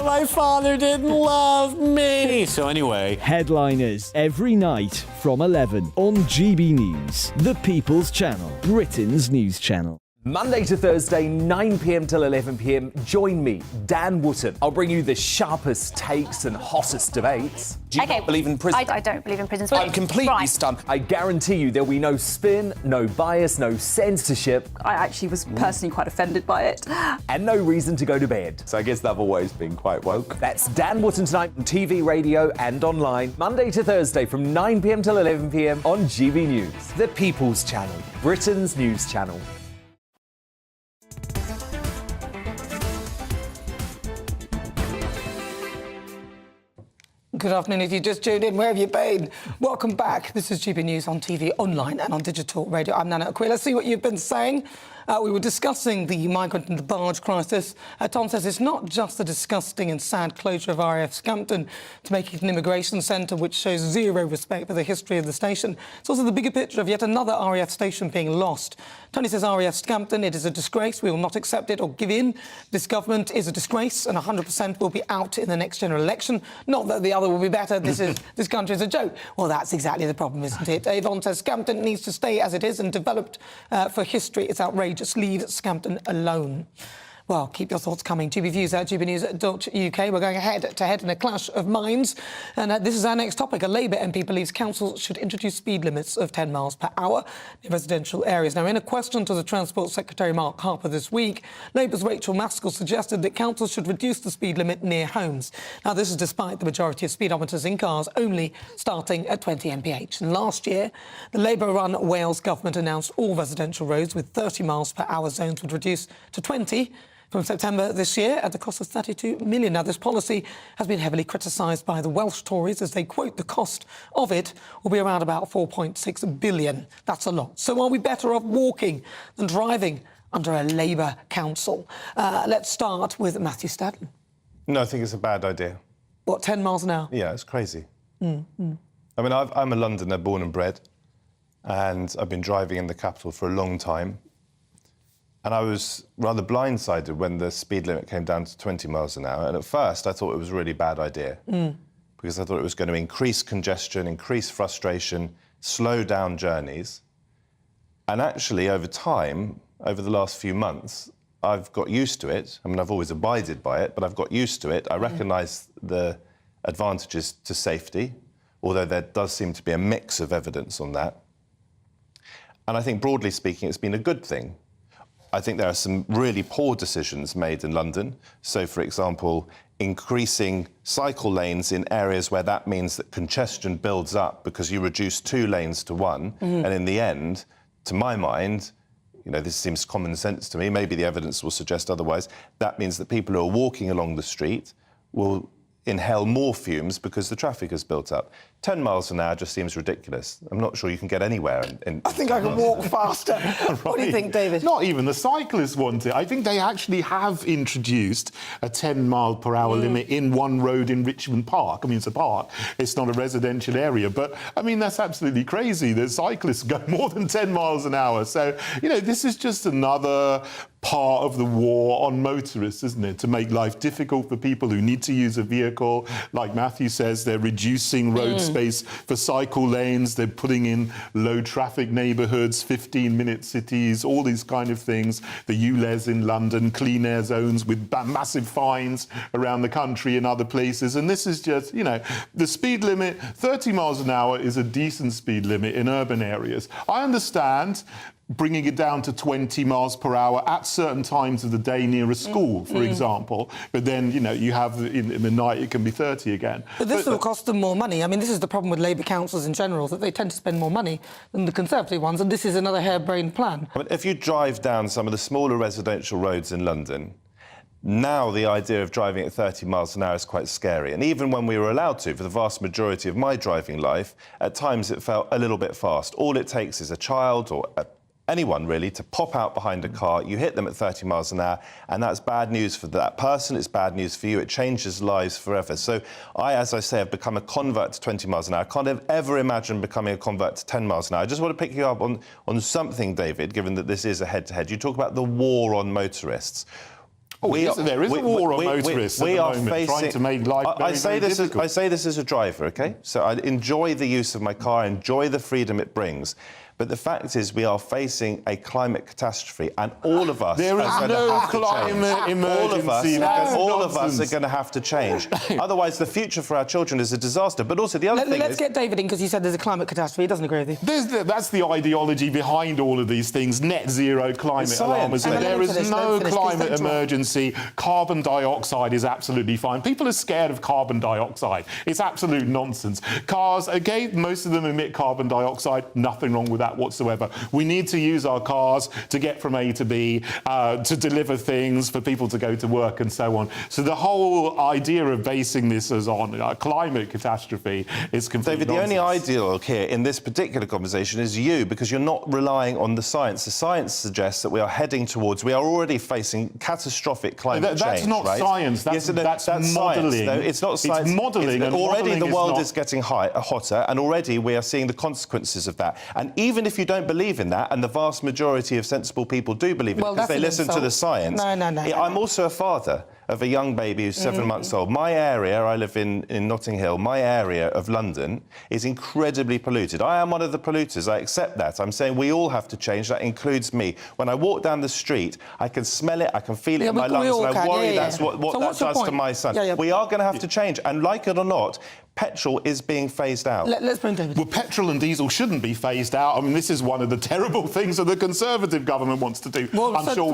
My father didn't love me. So anyway. Headliners every night from 11 on GB News, the People's Channel, Britain's news channel. Monday to Thursday, 9 p.m. till 11 p.m. Join me, Dan Wootton. I'll bring you the sharpest takes and hottest debates. Do you not believe in prison? I don't believe in prisons. I'm completely stunned. I guarantee you there'll be no spin, no bias, no censorship. I actually was personally quite offended by it. And no reason to go to bed. So I guess they've always been quite woke. That's Dan Wootton tonight on TV, radio and online. Monday to Thursday from 9 p.m. till 11 p.m. on GB News. The People's Channel, Britain's news channel. Good afternoon. If you just tuned in, where have you been? Welcome back. This is GB News on TV, online and on digital radio. I'm Nana Akua. Let's see what you've been saying. We were discussing the migrant and the barge crisis. Tom says it's not just the disgusting and sad closure of RAF Scampton to make it an immigration centre, which shows zero respect for the history of the station. It's also the bigger picture of yet another RAF station being lost. Tony says RAF Scampton, it is a disgrace. We will not accept it or give in. This government is a disgrace and 100% will be out in the next general election. Not that the other will be better. This country is a joke. Well, that's exactly the problem, isn't it? Yvonne says Scampton needs to stay as it is and developed for history. It's outrageous. Just leave Scampton alone. Well, keep your thoughts coming. GB Views at gbnews.uk. We're going head-to-head in a clash of minds. And this is our next topic. A Labour MP believes councils should introduce speed limits of 10 miles per hour in residential areas. Now, in a question to the Transport Secretary Mark Harper this week, Labour's Rachel Maskell suggested that councils should reduce the speed limit near homes. Now, this is despite the majority of speedometers in cars only starting at 20 mph. And last year, the Labour-run Wales government announced all residential roads with 30 miles per hour zones would reduce to 20 from September this year at the cost of £32 million. Now, this policy has been heavily criticised by the Welsh Tories as they quote the cost of it will be around about £4.6 billion. That's a lot. So are we better off walking than driving under a Labour council? Let's start with Matthew Stadden. No, I think it's a bad idea. What, 10 miles an hour? Yeah, it's crazy. I mean, I'm a Londoner, born and bred, and I've been driving in the capital for a long time. And I was rather blindsided when the speed limit came down to 20 miles an hour. And at first, I thought it was a really bad idea because I thought it was going to increase congestion, increase frustration, slow down journeys. And actually, over time, over the last few months, I've got used to it. I mean, I've always abided by it, but I've got used to it. I recognise the advantages to safety, although there does seem to be a mix of evidence on that. And I think, broadly speaking, it's been a good thing. I think there are some really poor decisions made in London. So, for example, increasing cycle lanes in areas where that means that congestion builds up because you reduce 2 lanes to 1. And in the end, to my mind, you know, this seems common sense to me, maybe the evidence will suggest otherwise, that means that people who are walking along the street will inhale more fumes because the traffic has built up. 10 miles an hour just seems ridiculous. I'm not sure you can get anywhere. I think I can walk faster. Right. What do you think, David? Not even the cyclists want it. I think they actually have introduced a 10-mile-per-hour limit in one road in Richmond Park. I mean, it's a park. It's not a residential area. But, I mean, that's absolutely crazy. The cyclists go more than 10 miles an hour. So, you know, this is just another part of the war on motorists, isn't it? To make life difficult for people who need to use a vehicle. Like Matthew says, they're reducing road space for cycle lanes. They're putting in low traffic neighbourhoods, 15-minute cities, all these kind of things. The ULEZ in London, clean air zones with massive fines around the country and other places. And this is just, you know, the speed limit, 30 miles an hour is a decent speed limit in urban areas. I understand bringing it down to 20 miles per hour at certain times of the day near a school, for example. But then, you know, you have in the night, it can be 30 again. But this will cost them more money. I mean, this is the problem with Labour councils in general, that they tend to spend more money than the Conservative ones, and this is another harebrained plan. I mean, if you drive down some of the smaller residential roads in London, now the idea of driving at 30 miles an hour is quite scary. And even when we were allowed to, for the vast majority of my driving life, at times it felt a little bit fast. All it takes is a child or anyone, really, to pop out behind a car, you hit them at 30 miles an hour, and that's bad news for that person, it's bad news for you, it changes lives forever. So I, as I say, have become a convert to 20 miles an hour. I can't ever imagine becoming a convert to 10 miles an hour. I just want to pick you up on something, David, given that this is a head-to-head. You talk about the war on motorists. Oh, there is a war on motorists at the moment, trying to make life very difficult. I say this as a driver, OK? So I enjoy the use of my car, enjoy the freedom it brings. But the fact is, we are facing a climate catastrophe, and all of us are going to have to change. There is no climate emergency. All of us are going to have to change. Otherwise, the future for our children is a disaster. But also, the other thing is... Let's get David in, because he said there's a climate catastrophe. He doesn't agree with you. That's the ideology behind all of these things, net zero climate alarmism. There is no climate emergency. Carbon dioxide is absolutely fine. People are scared of carbon dioxide. It's absolute nonsense. Cars, again, most of them emit carbon dioxide. Nothing wrong with that that whatsoever. We need to use our cars to get from A to B, to deliver things, for people to go to work and so on. So the whole idea of basing this as on a climate catastrophe is completely David, nonsense. the only ideologue here in this particular conversation is you, because you're not relying on the science. The science suggests that we are already facing catastrophic climate change. That's not right? science. That's modelling. No, it's not science. It's modelling. And already modelling the world not... is getting hotter, and already we are seeing the consequences of that. And even if you don't believe in that, and the vast majority of sensible people do believe in it because they listen to the science. I'm also a father of a young baby who's 7 months old. My area, I live in Notting Hill, my area of London is incredibly polluted. I am one of the polluters, I accept that. I'm saying we all have to change, that includes me. When I walk down the street, I can smell it, I can feel it in my lungs, and I worry that's what that does to my son. We are going to have to change, and like it or not, petrol is being phased out. Let's bring David. Well, petrol and diesel shouldn't be phased out. I mean, this is one of the terrible things that the Conservative government wants to do. Well, they all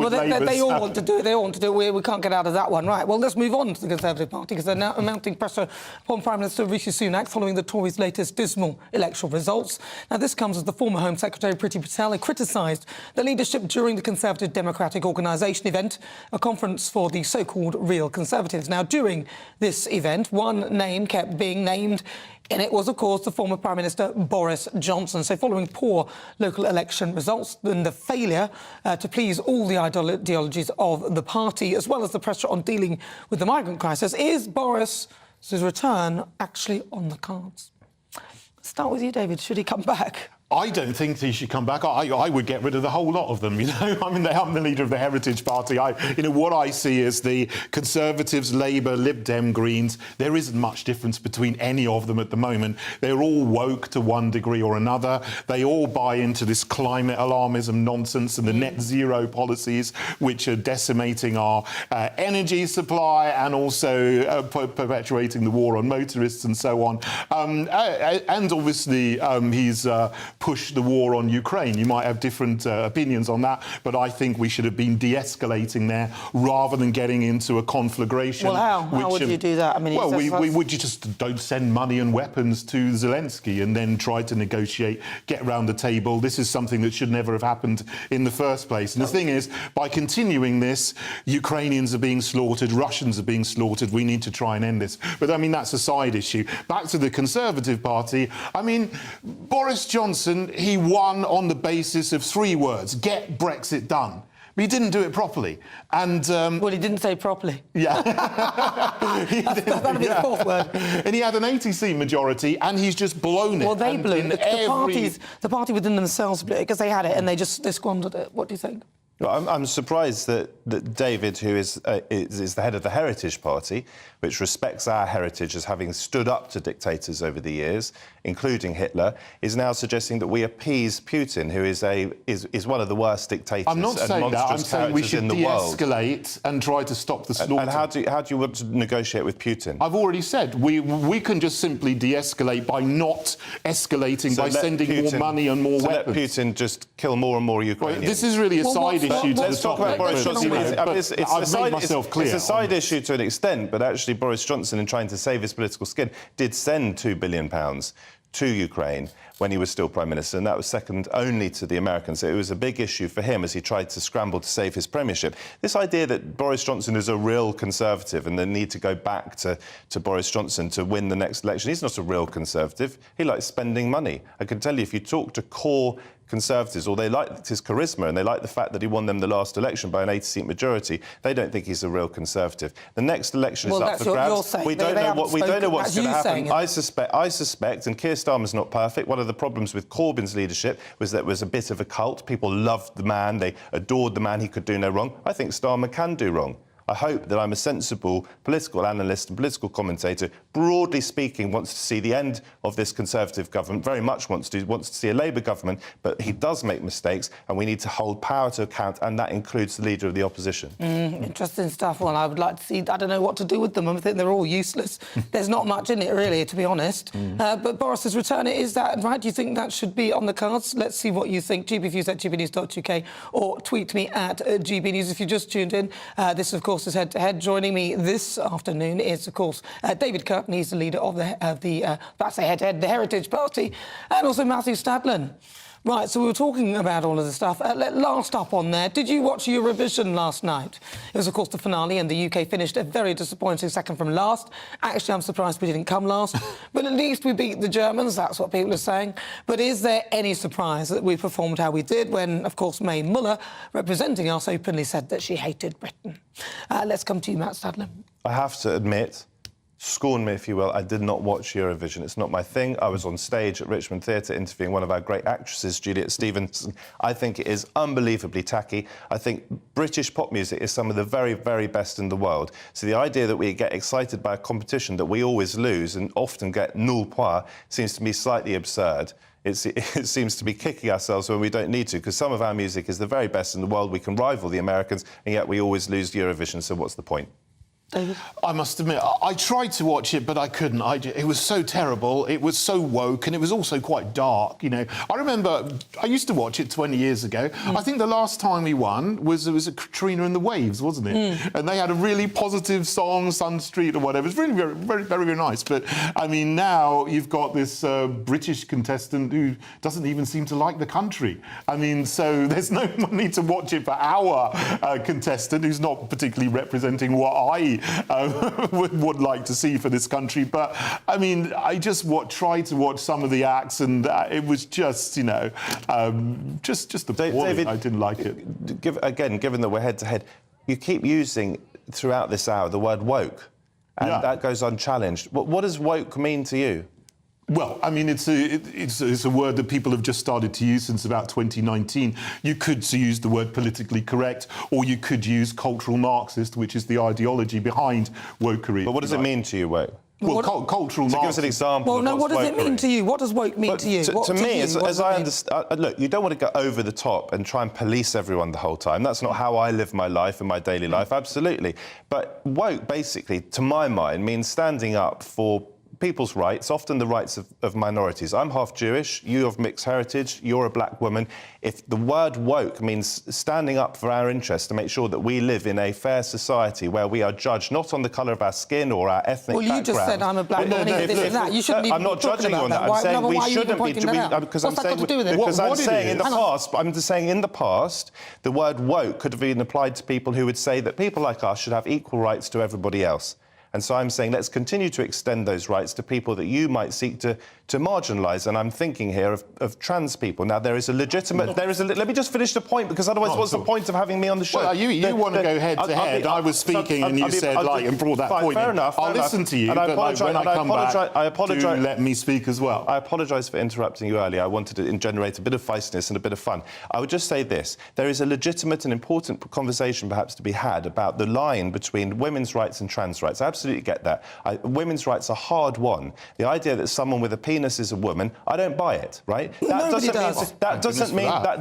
want to do it. They all want to do it. We can't get out of that one, right? Well, let's move on to the Conservative Party, because they're now mounting pressure upon Prime Minister Rishi Sunak following the Tories' latest dismal electoral results. Now, this comes as the former Home Secretary Priti Patel criticised the leadership during the Conservative Democratic Organisation event, a conference for the so-called real Conservatives. Now, during this event, one name kept being named, and it was, of course, the former Prime Minister Boris Johnson. So following poor local election results and the failure to please all the ideologies of the party, as well as the pressure on dealing with the migrant crisis, is Boris's return actually on the cards? Start with you, David. Should he come back? I don't think he should come back. I would get rid of the whole lot of them. You know, I mean, I'm the leader of the Heritage Party. What I see is the Conservatives, Labour, Lib Dem, Greens. There isn't much difference between any of them at the moment. They're all woke to one degree or another. They all buy into this climate alarmism nonsense and the net zero policies, which are decimating our energy supply and also perpetuating the war on motorists and so on. And obviously, he's push the war on Ukraine. You might have different opinions on that, but I think we should have been de-escalating there rather than getting into a conflagration. Well, how would you do that? I mean, we just don't send money and weapons to Zelensky and then try to negotiate, get around the table. This is something that should never have happened in the first place. And the thing is, by continuing this, Ukrainians are being slaughtered, Russians are being slaughtered. We need to try and end this. But I mean, that's a side issue. Back to the Conservative Party. I mean, Boris Johnson, he won on the basis of 3 words: get Brexit done. But he didn't do it properly. And well, he didn't say properly. Yeah. That'll be the 4th word. And he had an 80-seat majority, and he's just blown it. Well, they blew it. The party within themselves blew it because they had it and they squandered it. What do you think? Well, I'm surprised that David, who is the head of the Heritage Party, which respects our heritage as having stood up to dictators over the years, including Hitler, is now suggesting that we appease Putin, who is one of the worst dictators I'm not saying that. I'm saying we should de-escalate and try to stop the slaughter. And how do you want to negotiate with Putin? I've already said we can just simply de-escalate by not escalating, by sending more money and more weapons. Let Putin just kill more and more Ukrainians. Well, this is really a side issue to the topic. Boris Johnson. I've made myself clear. It's a side issue to an extent, but actually Boris Johnson, in trying to save his political skin, did send £2 billion to Ukraine when he was still Prime Minister, and that was second only to the Americans. So it was a big issue for him as he tried to scramble to save his premiership. This idea that Boris Johnson is a real Conservative and the need to go back to Boris Johnson to win the next election, he's not a real Conservative. He likes spending money. I can tell you, if you talk to core Conservatives, or they liked his charisma and they like the fact that he won them the last election by an 80-seat majority, they don't think he's a real Conservative. The next election is up for grabs. We don't know what's going to happen. I suspect, and Keir Starmer's not perfect. One of the problems with Corbyn's leadership was that it was a bit of a cult. People loved the man, they adored the man. He could do no wrong. I think Starmer can do wrong. I hope that I'm a sensible political analyst and political commentator, broadly speaking, wants to see the end of this Conservative government, very much wants to see a Labour government, but he does make mistakes, and we need to hold power to account, and that includes the leader of the opposition. Interesting stuff. Well, I would like to see... I don't know what to do with them. I think they're all useless. There's not much in it, really, to be honest. But Boris's return, is that right? Do you think that should be on the cards? Let's see what you think. gbviews@gbnews.uk, or tweet me at GBNews if you just tuned in. This, of course, is Head to Head. Joining me this afternoon is, of course, David Curtin. He's the leader of the Head to Head, the Heritage Party, and also Matthew Stadlen. Right, so we were talking about all of this stuff. Last up on there, did you watch Eurovision last night? It was, of course, the finale, and the UK finished a very disappointing second from last. Actually, I'm surprised we didn't come last, but at least we beat the Germans, that's what people are saying. But is there any surprise that we performed how we did when, of course, May Muller, representing us, openly said that she hated Britain? Let's come to you, Matt Stadler. I have to admit, scorn me if you will, I did not watch Eurovision. It's not my thing. I was on stage at Richmond Theatre interviewing one of our great actresses, Juliet Stevenson. I think it is unbelievably tacky. I think British pop music is some of the very, very best in the world. So the idea that we get excited by a competition that we always lose and often get null point seems to me slightly absurd. It seems to be kicking ourselves when we don't need to, because some of our music is the very best in the world. We can rival the Americans, and yet we always lose Eurovision, so what's the point? David? I must admit, I tried to watch it, but I couldn't. It was so terrible, it was so woke, and it was also quite dark, you know. I remember, I used to watch it 20 years ago. I think the last time we won was a Katrina and the Waves, wasn't it? And they had a really positive song, Sun Street or whatever. It's really very nice. But, I mean, now you've got this British contestant who doesn't even seem to like the country. I mean, so there's no need to watch it for our contestant, who's not particularly representing what I would like to see for this country. But, I mean, I just tried to watch some of the acts, and it was just, you know, just appalling. David, I didn't like it. Given that we're head-to-head, you keep using, throughout this hour, the word woke, and that goes unchallenged. What does woke mean to you? Well, I mean, it's a word that people have just started to use since about 2019. You could use the word politically correct, or you could use cultural Marxist, which is the ideology behind wokery. But what does it mean to you, woke? Well, cultural Marxist. Give us an example. Well, no, what does it mean to you? What does woke mean to you? To me, as I understand, look, you don't want to go over the top and try and police everyone the whole time. That's not how I live my life and my daily life, absolutely. But woke, basically, to my mind, means standing up for people's rights, often the rights of minorities. I'm half Jewish, you have mixed heritage, you're a black woman. If the word woke means standing up for our interests to make sure that we live in a fair society where we are judged not on the colour of our skin or our ethnic background. Well, you just said I'm a black woman, this and that. You shouldn't even I'm not be talking judging you about on that. that. I'm saying we shouldn't be... Because I'm saying in the past, the word woke could have been applied to people who would say that people like us should have equal rights to everybody else. And so I'm saying let's continue to extend those rights to people that you might seek to marginalise. And I'm thinking here of trans people. Now, there is a legitimate... let me just finish the point, because otherwise what's the point of having me on the show? Well, you want to go head-to-head. I was speaking and you said, and brought that point fair in. enough. I'll listen to you, but when I come back, do let me speak as well. I apologise for interrupting you earlier. I wanted to generate a bit of feistiness and a bit of fun. I would just say this. There is a legitimate and important conversation perhaps to be had about the line between women's rights and trans rights. I absolutely get that. Women's rights are hard won. The idea that someone with a penis is a woman, I don't buy it, right? That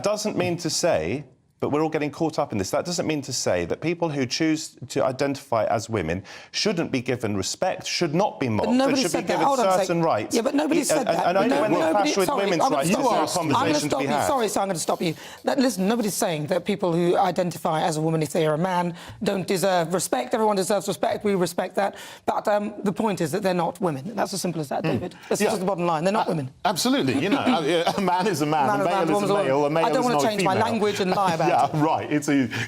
doesn't mean to say... But we're all getting caught up in this. That doesn't mean to say that people who choose to identify as women shouldn't be given respect, should not be mocked, and should be given certain rights. Yeah, but nobody said that. And only when they clash with women's rights is there a conversation to be had. Sorry, I'm going to stop you. Listen, nobody's saying that people who identify as a woman, if they are a man, don't deserve respect. Everyone deserves respect. We respect that. But the point is that they're not women. That's as simple as that, David. That's just the bottom line. They're not women. Absolutely. You know, a man is a man, a male is a male, a male is not a female. I don't want to change my language and lie about it. Yeah, right.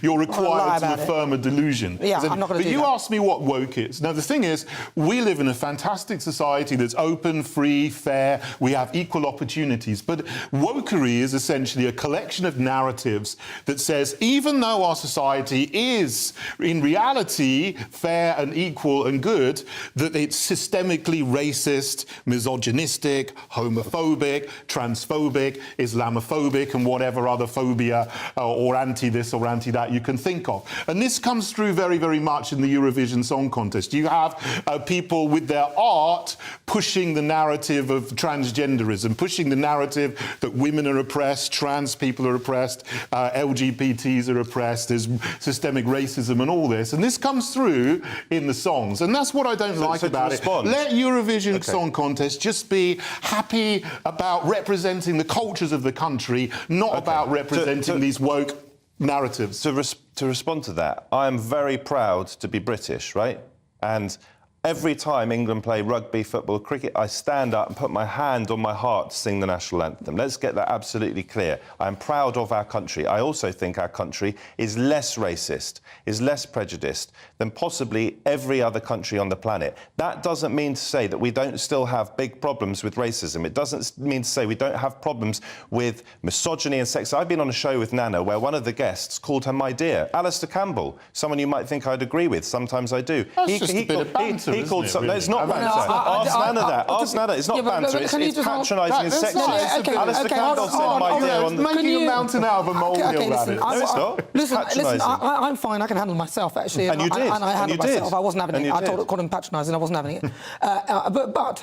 You're required to affirm a delusion. Yeah, I'm not going to do that. But you asked me what woke is. Now, the thing is, we live in a fantastic society that's open, free, fair. We have equal opportunities. But wokery is essentially a collection of narratives that says, even though our society is, in reality, fair and equal and good, that it's systemically racist, misogynistic, homophobic, transphobic, Islamophobic, and whatever other phobia or anti-this or anti-that you can think of. And this comes through very, very much in the Eurovision Song Contest. You have people with their art pushing the narrative of transgenderism, pushing the narrative that women are oppressed, trans people are oppressed, LGBTs are oppressed, there's systemic racism and all this. And this comes through in the songs. And that's what I don't like about it. Let Eurovision Song Contest just be happy about representing the cultures of the country, not about representing these woke narratives. To respond to that, I am very proud to be British, right? And Every time England play rugby, football, cricket, I stand up and put my hand on my heart to sing the national anthem. Let's get that absolutely clear. I am proud of our country. I also think our country is less racist, is less prejudiced than possibly every other country on the planet. That doesn't mean to say that we don't still have big problems with racism. It doesn't mean to say we don't have problems with misogyny and sex. I've been on a show with Nana where one of the guests called her my dear. Alistair Campbell, someone you might think I'd agree with. Sometimes I do. That's just a bit of banter, he called isn't it, no, it's not really? banter. Ask Nana that. Ask Nana. It's not banter. It's patronising and sexist. Alistair Campbell said my dear on the... Making a mountain out of a molehill, rabbit. No, it's not. Listen, I'm fine. I can handle myself, actually. And you did. And I handled myself. I wasn't having it. I did. called him patronising. I wasn't having it. But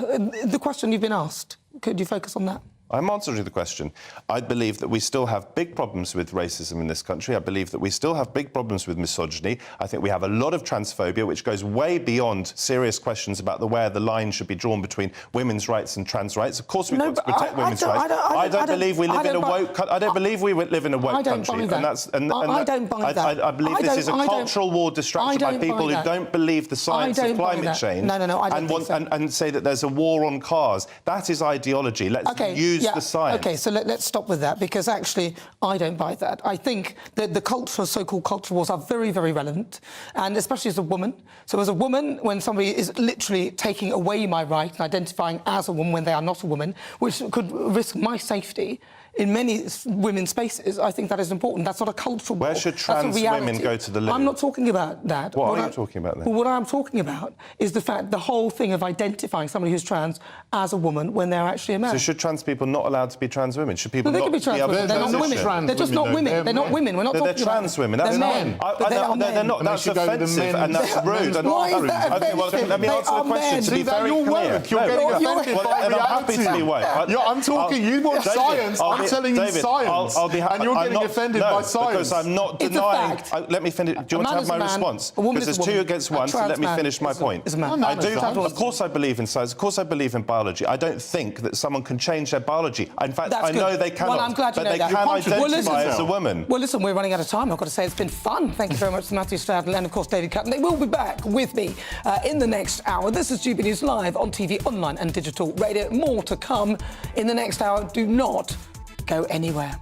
the question you've been asked, could you focus on that? I'm answering the question. I believe that we still have big problems with racism in this country. I believe that we still have big problems with misogyny. I think we have a lot of transphobia, which goes way beyond serious questions about where the line should be drawn between women's rights and trans rights. Of course, we've got to protect women's rights. I don't believe we live in a woke country. I don't believe we live in a woke country. I don't buy that. I believe this is a cultural war distracted by people who don't believe the science of climate change and say that there's a war on cars. That is ideology. Let's use the science. OK, so let's stop with that, because actually I don't buy that. I think that the so-called culture wars are very, very relevant, and especially as a woman. So as a woman, when somebody is literally taking away my right and identifying as a woman when they are not a woman, which could risk my safety in many women's spaces, I think that is important. That's not a cultural war. Where should trans women go to the limit? I'm not talking about that. What are you talking about then? Well, what I'm talking about is the whole thing of identifying somebody who's trans as a woman when they're actually a man. So should trans people not allowed to be trans women? Should people they not can be trans women. They're not women. They're just not women. They're not women. We're not talking about... They're trans women. That's men. They're not. That's offensive and that's rude. Why is that offensive? Well, let me answer the question to be very clear. You're getting offended by reality. I'm happy to be woke. I'm talking, you want science, I'm telling you science. And you're getting offended by science. Because I'm not denying... Let me finish. Do you want to have my response? Because there's 2 against 1, so let me finish my point. I do. Of course I believe in science. Of course I believe in biology. I don't think that someone can change their biology. In fact, I know they cannot. Well, I'm glad you know that. But they can identify as a woman. Well, listen, we're running out of time. I've got to say it's been fun. Thank you very much to Matthew Stradlin and, of course, David Cutton. They will be back with me in the next hour. This is GB News Live on TV, online and digital radio. More to come in the next hour. Do not go anywhere.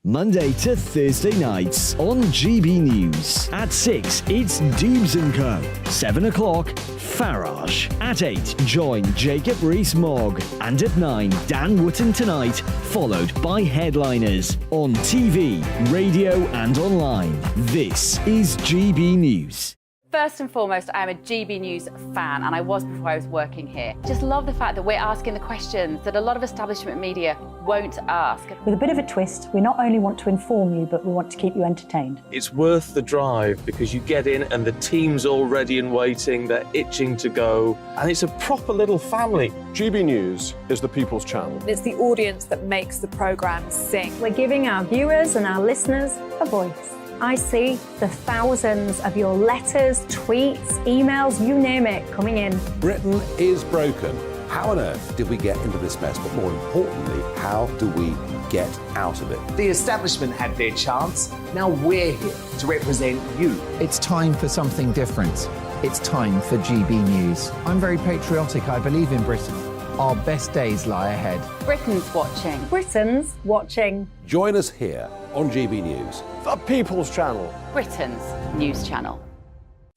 Monday to Thursday nights on GB News. At 6, it's Dubes & Co. 7 o'clock, Farage. At 8, join Jacob Rees-Mogg. And at 9, Dan Wootton Tonight, followed by Headliners. On TV, radio and online. This is GB News. First and foremost, I'm a GB News fan, and I was before I was working here. Just love the fact that we're asking the questions that a lot of establishment media won't ask. With a bit of a twist, we not only want to inform you, but we want to keep you entertained. It's worth the drive because you get in and the team's all ready and waiting, they're itching to go, and it's a proper little family. GB News is the People's Channel. It's the audience that makes the programme sing. We're giving our viewers and our listeners a voice. I see the thousands of your letters, tweets, emails, you name it, coming in. Britain is broken. How on earth did we get into this mess? But more importantly, how do we get out of it? The establishment had their chance. Now we're here to represent you. It's time for something different. It's time for GB News. I'm very patriotic. I believe in Britain. Our best days lie ahead. Britain's watching. Britain's watching. Join us here on GB News. The People's Channel. Britain's news channel.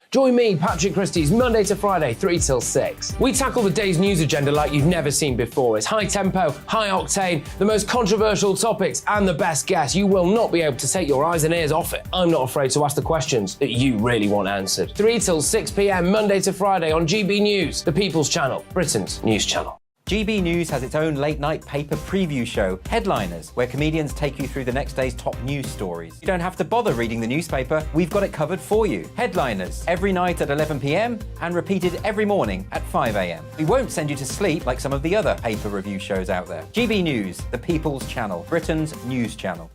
Join me, Patrick Christie's, Monday to Friday, 3 till 6. We tackle the day's news agenda like you've never seen before. It's high tempo, high octane, the most controversial topics, and the best guests. You will not be able to take your eyes and ears off it. I'm not afraid to ask the questions that you really want answered. 3 till 6 p.m, Monday to Friday on GB News, the People's Channel, Britain's news channel. GB News has its own late-night paper preview show, Headliners, where comedians take you through the next day's top news stories. You don't have to bother reading the newspaper, we've got it covered for you. Headliners, every night at 11 p.m, and repeated every morning at 5 a.m. We won't send you to sleep like some of the other paper review shows out there. GB News, the People's Channel, Britain's news channel.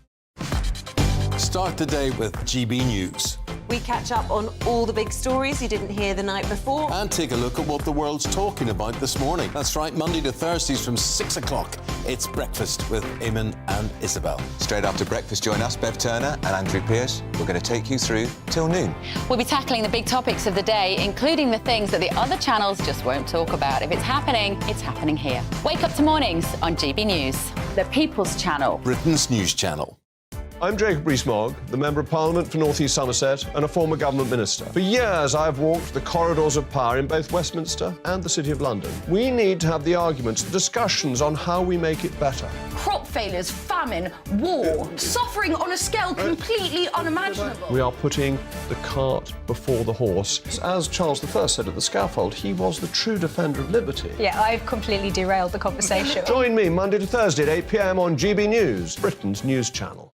Start the day with GB News. We catch up on all the big stories you didn't hear the night before. And take a look at what the world's talking about this morning. That's right, Monday to Thursdays from 6 o'clock. It's Breakfast with Eamon and Isabel. Straight after breakfast, join us, Bev Turner and Andrew Pearce. We're going to take you through till noon. We'll be tackling the big topics of the day, including the things that the other channels just won't talk about. If it's happening here. Wake up to mornings on GB News, the People's Channel. Britain's news channel. I'm Jacob Rees-Mogg, the Member of Parliament for North East Somerset and a former government minister. For years, I've walked the corridors of power in both Westminster and the City of London. We need to have the arguments, the discussions on how we make it better. Crop failures, famine, war, suffering on a scale completely unimaginable. We are putting the cart before the horse. As Charles I said at the scaffold, he was the true defender of liberty. Yeah, I've completely derailed the conversation. Join me Monday to Thursday at 8 p.m. on GB News, Britain's news channel.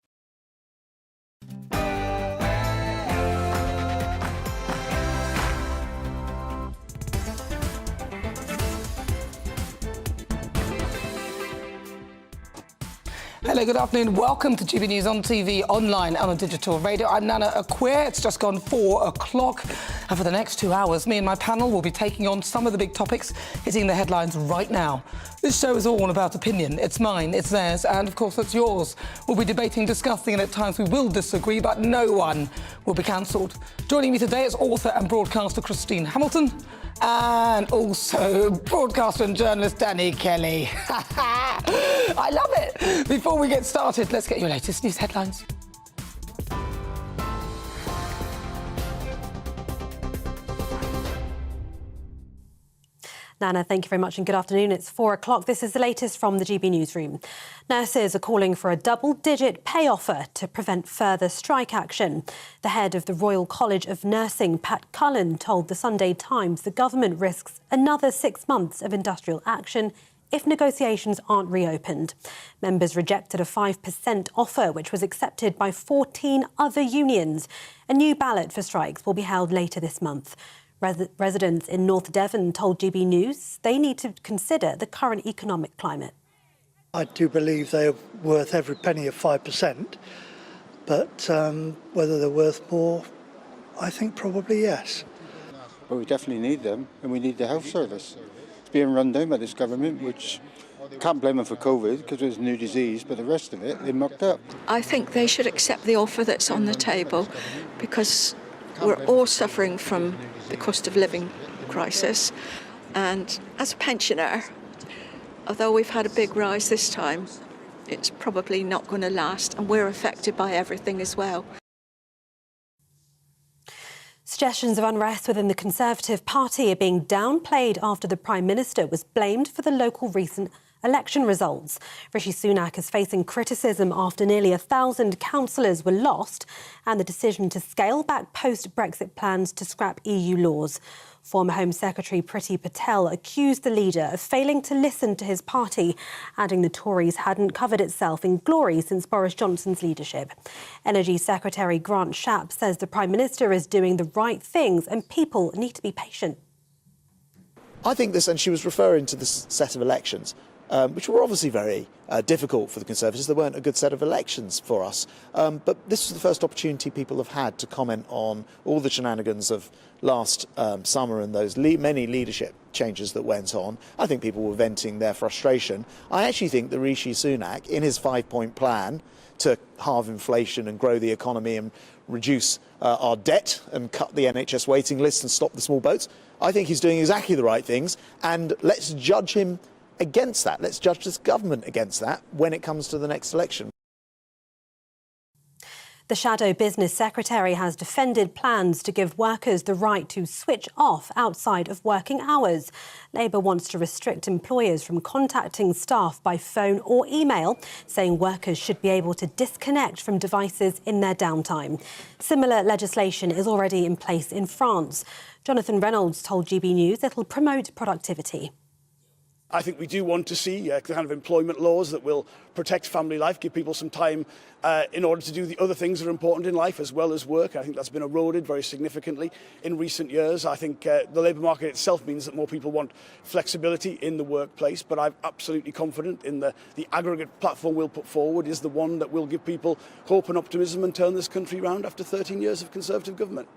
Hello, good afternoon. Welcome to GB News on TV, online and on digital radio. I'm Nana Akua. It's just gone 4 o'clock. And for the next 2 hours, me and my panel will be taking on some of the big topics hitting the headlines right now. This show is all about opinion. It's mine, it's theirs, and of course it's yours. We'll be debating, discussing, and at times we will disagree, but no one will be cancelled. Joining me today is author and broadcaster Christine Hamilton, and also broadcaster and journalist Danny Kelly. I love it. Before we get started, let's get your latest news headlines. Nana, thank you very much and good afternoon. It's 4 o'clock. This is the latest from the GB Newsroom. Nurses are calling for a double-digit pay offer to prevent further strike action. The head of the Royal College of Nursing, Pat Cullen, told the Sunday Times the government risks another 6 months of industrial action if negotiations aren't reopened. Members rejected a 5% offer, which was accepted by 14 other unions. A new ballot for strikes will be held later this month. Residents in North Devon told GB News they need to consider the current economic climate. I do believe they are worth every penny of 5%, but whether they're worth more, I think probably yes. Well, we definitely need them, and we need the health service. It's being run down by this government, which can't blame them for COVID because it's a new disease, but the rest of it, they mucked up. I think they should accept the offer that's on the table because we're all suffering from the cost of living crisis. And as a pensioner, although we've had a big rise this time, it's probably not going to last, and we're affected by everything as well. Suggestions of unrest within the Conservative Party are being downplayed after the Prime Minister was blamed for the local recent election results. Rishi Sunak is facing criticism after nearly 1,000 councillors were lost and the decision to scale back post-Brexit plans to scrap EU laws. Former Home Secretary Priti Patel accused the leader of failing to listen to his party, adding the Tories hadn't covered itself in glory since Boris Johnson's leadership. Energy Secretary Grant Shapps says the Prime Minister is doing the right things and people need to be patient. I think this, and she was referring to this set of elections, which were obviously very difficult for the Conservatives. There weren't a good set of elections for us. But this was the first opportunity people have had to comment on all the shenanigans of last summer and those many leadership changes that went on. I think people were venting their frustration. I actually think that Rishi Sunak, in his 5-point plan to halve inflation and grow the economy and reduce our debt and cut the NHS waiting list and stop the small boats, I think he's doing exactly the right things. And let's judge him against that. Let's judge this government against that when it comes to the next election. The Shadow Business Secretary has defended plans to give workers the right to switch off outside of working hours. Labour wants to restrict employers from contacting staff by phone or email, saying workers should be able to disconnect from devices in their downtime. Similar legislation is already in place in France. Jonathan Reynolds told GB News it'll promote productivity. I think we do want to see kind of employment laws that will protect family life, give people some time in order to do the other things that are important in life as well as work. I think that's been eroded very significantly in recent years. I think the labour market itself means that more people want flexibility in the workplace, but I'm absolutely confident in the aggregate platform we'll put forward is the one that will give people hope and optimism and turn this country round after 13 years of Conservative government.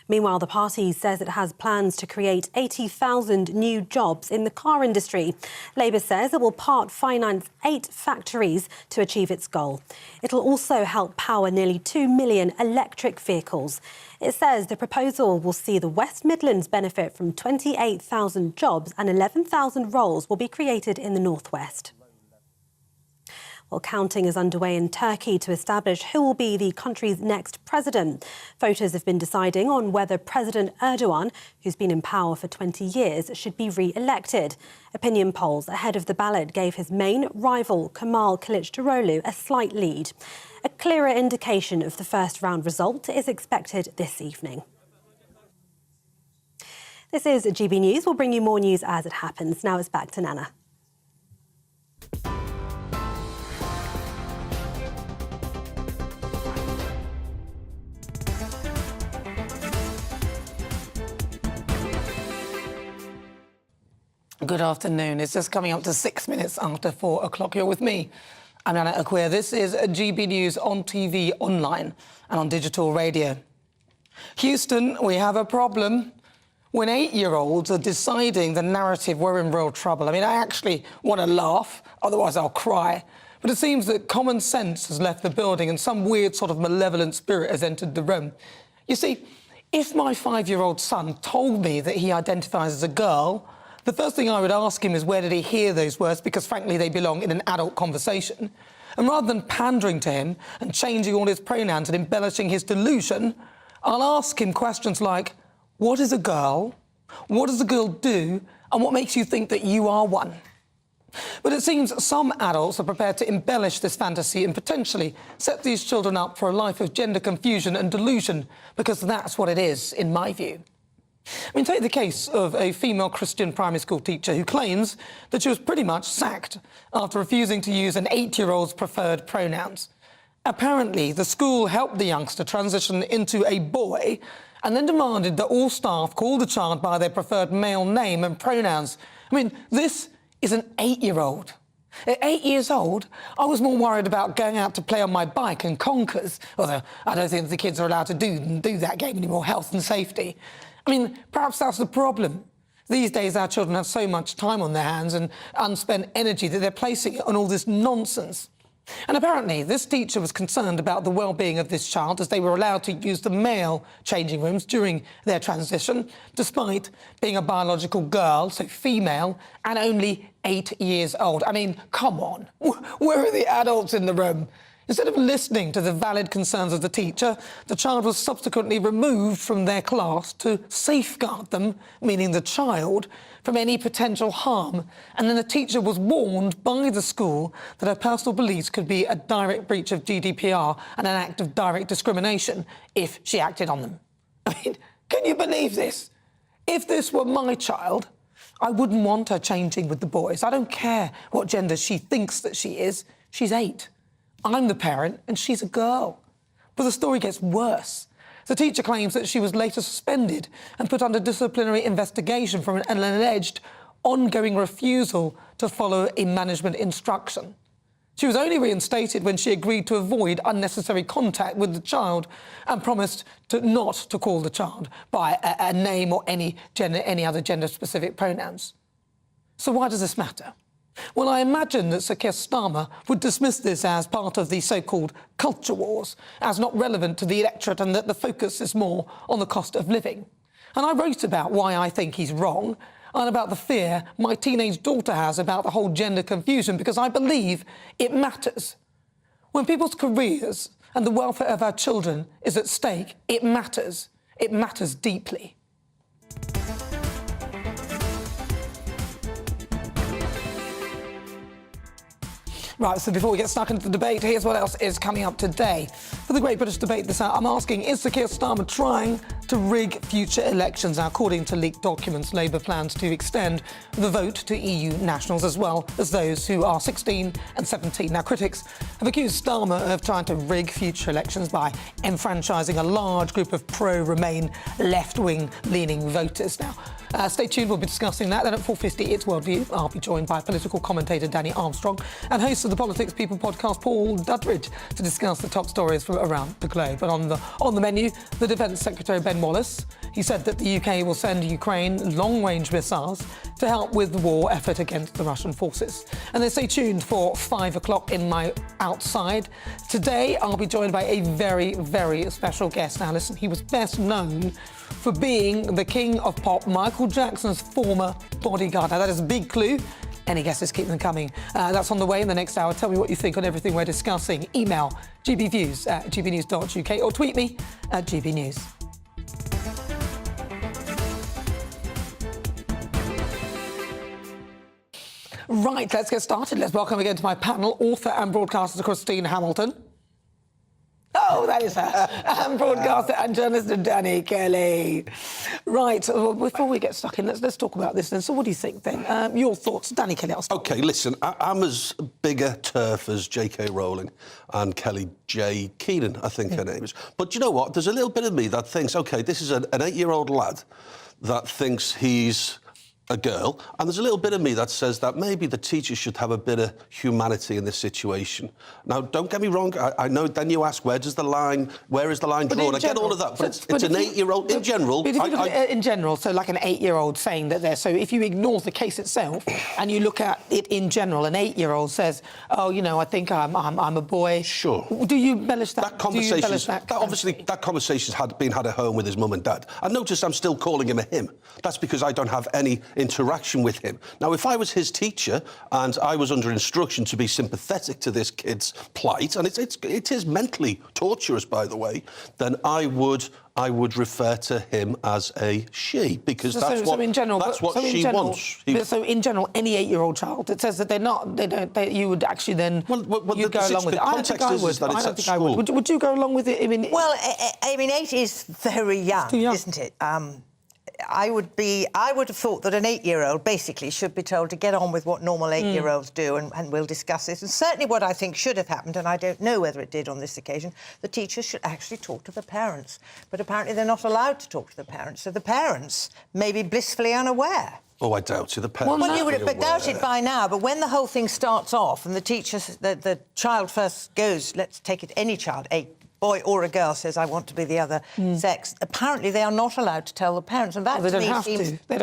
Meanwhile, the party says it has plans to create 80,000 new jobs in the car industry. Labour says it will part finance 8 factories to achieve its goal. It'll also help power nearly 2 million electric vehicles. It says the proposal will see the West Midlands benefit from 28,000 jobs and 11,000 roles will be created in the North West. Well, counting is underway in Turkey to establish who will be the country's next president. Voters have been deciding on whether President Erdogan, who's been in power for 20 years, should be re-elected. Opinion polls ahead of the ballot gave his main rival, Kemal Kılıçdaroğlu, a slight lead. A clearer indication of the first round result is expected this evening. This is GB News. We'll bring you more news as it happens. Now it's back to Nana. Good afternoon. It's just coming up to 6 minutes after 4 o'clock. You're with me. I'm Nana Akua. This is GB News on TV, online and on digital radio. Houston, we have a problem. When 8-year-olds are deciding the narrative, we're in real trouble. I mean, I actually want to laugh, otherwise I'll cry. But it seems that common sense has left the building and some weird sort of malevolent spirit has entered the room. You see, if my 5-year-old son told me that he identifies as a girl, the first thing I would ask him is where did he hear those words, because frankly they belong in an adult conversation. And rather than pandering to him and changing all his pronouns and embellishing his delusion, I'll ask him questions like, what is a girl? What does a girl do? And what makes you think that you are one? But it seems some adults are prepared to embellish this fantasy and potentially set these children up for a life of gender confusion and delusion, because that's what it is, in my view. I mean, take the case of a female Christian primary school teacher who claims that she was pretty much sacked after refusing to use an 8-year-old's preferred pronouns. Apparently, the school helped the youngster transition into a boy and then demanded that all staff call the child by their preferred male name and pronouns. I mean, this is an 8-year-old. At 8 years old, I was more worried about going out to play on my bike and conkers, although I don't think the kids are allowed to do that game anymore, health and safety. I mean, perhaps that's the problem. These days, our children have so much time on their hands and unspent energy that they're placing it on all this nonsense. And apparently, this teacher was concerned about the well-being of this child as they were allowed to use the male changing rooms during their transition, despite being a biological girl, so female, and only 8 years old. I mean, come on. Where are the adults in the room? Instead of listening to the valid concerns of the teacher, the child was subsequently removed from their class to safeguard them, meaning the child, from any potential harm. And then the teacher was warned by the school that her personal beliefs could be a direct breach of GDPR and an act of direct discrimination if she acted on them. I mean, can you believe this? If this were my child, I wouldn't want her changing with the boys. I don't care what gender she thinks that she is. She's 8. I'm the parent and she's a girl. But the story gets worse. The teacher claims that she was later suspended and put under disciplinary investigation for an alleged ongoing refusal to follow a management instruction. She was only reinstated when she agreed to avoid unnecessary contact with the child and promised not to call the child by a name or any other gender-specific pronouns. So why does this matter? Well, I imagine that Sir Keir Starmer would dismiss this as part of the so-called culture wars, as not relevant to the electorate, and that the focus is more on the cost of living. And I wrote about why I think he's wrong and about the fear my teenage daughter has about the whole gender confusion, because I believe it matters. When people's careers and the welfare of our children is at stake, it matters. It matters deeply. Right, so before we get stuck into the debate, here's what else is coming up today. For the Great British Debate this hour, I'm asking, is Sir Keir Starmer trying to rig future elections. Now, according to leaked documents, Labour plans to extend the vote to EU nationals as well as those who are 16 and 17. Now, critics have accused Starmer of trying to rig future elections by enfranchising a large group of pro-Remain left-wing leaning voters. Now, stay tuned, we'll be discussing that. Then at 4:50, it's Worldview. I'll be joined by political commentator Danny Armstrong and host of the Politics People podcast, Paul Dudridge, to discuss the top stories from around the globe. And on the menu, the Defence Secretary Ben Wallace. He said that the UK will send Ukraine long-range missiles to help with the war effort against the Russian forces. And then stay tuned for 5 o'clock in my outside. Today, I'll be joined by a very, very special guest. Now, listen, he was best known for being the king of pop, Michael Jackson's former bodyguard. Now, that is a big clue. Any guesses, keep them coming. That's on the way in the next hour. Tell me what you think on everything we're discussing. Email gbviews@gbnews.uk or tweet me at gbnews. Right, let's get started. Let's welcome again to my panel, author and broadcaster Christine Hamilton. Oh, that is her. And broadcaster and journalist Danny Kelly. Right, well, before we get stuck in, let's talk about this then. So what do you think then? Your thoughts, Danny Kelly, I'll start. OK, listen, I'm as big a turf as J.K. Rowling and Kelly J. Keenan, I think her name is. But you know what? There's a little bit of me that thinks, OK, this is an 8-year-old lad that thinks he's a girl, and there's a little bit of me that says that maybe the teachers should have a bit of humanity in this situation. Now, don't get me wrong, I know then you ask, where is the line drawn? I get all of that, but it's an 8-year-old in general. But if you look at it in general, so like an 8-year-old saying that they're... So if you ignore the case itself and you look at it in general, an 8-year-old says, oh, you know, I think I'm a boy. Sure. Do you embellish that? Obviously, that conversation's been had at home with his mum and dad. And notice I'm still calling him a him. That's because I don't have any interaction with him. Now, if I was his teacher and I was under instruction to be sympathetic to this kid's plight, and it is mentally torturous, by the way, then I would refer to him as a she, because that's what she wants. So in general, any 8-year-old child that says that you would actually then you go along with it. I don't think I would. I don't think I would. Would you go along with it? I mean, well, I mean, 8 is very young, isn't it? I would have thought that an 8-year-old basically should be told to get on with what normal 8-year-olds do, and we'll discuss this. And certainly what I think should have happened, and I don't know whether it did on this occasion, the teachers should actually talk to the parents. But apparently they're not allowed to talk to the parents, so the parents may be blissfully unaware. Oh, I doubt it. The parents you would have doubted by now, but when the whole thing starts off and the child first goes, let's take it, any child, a boy or a girl says, I want to be the other sex, apparently they are not allowed to tell the parents. And that, they don't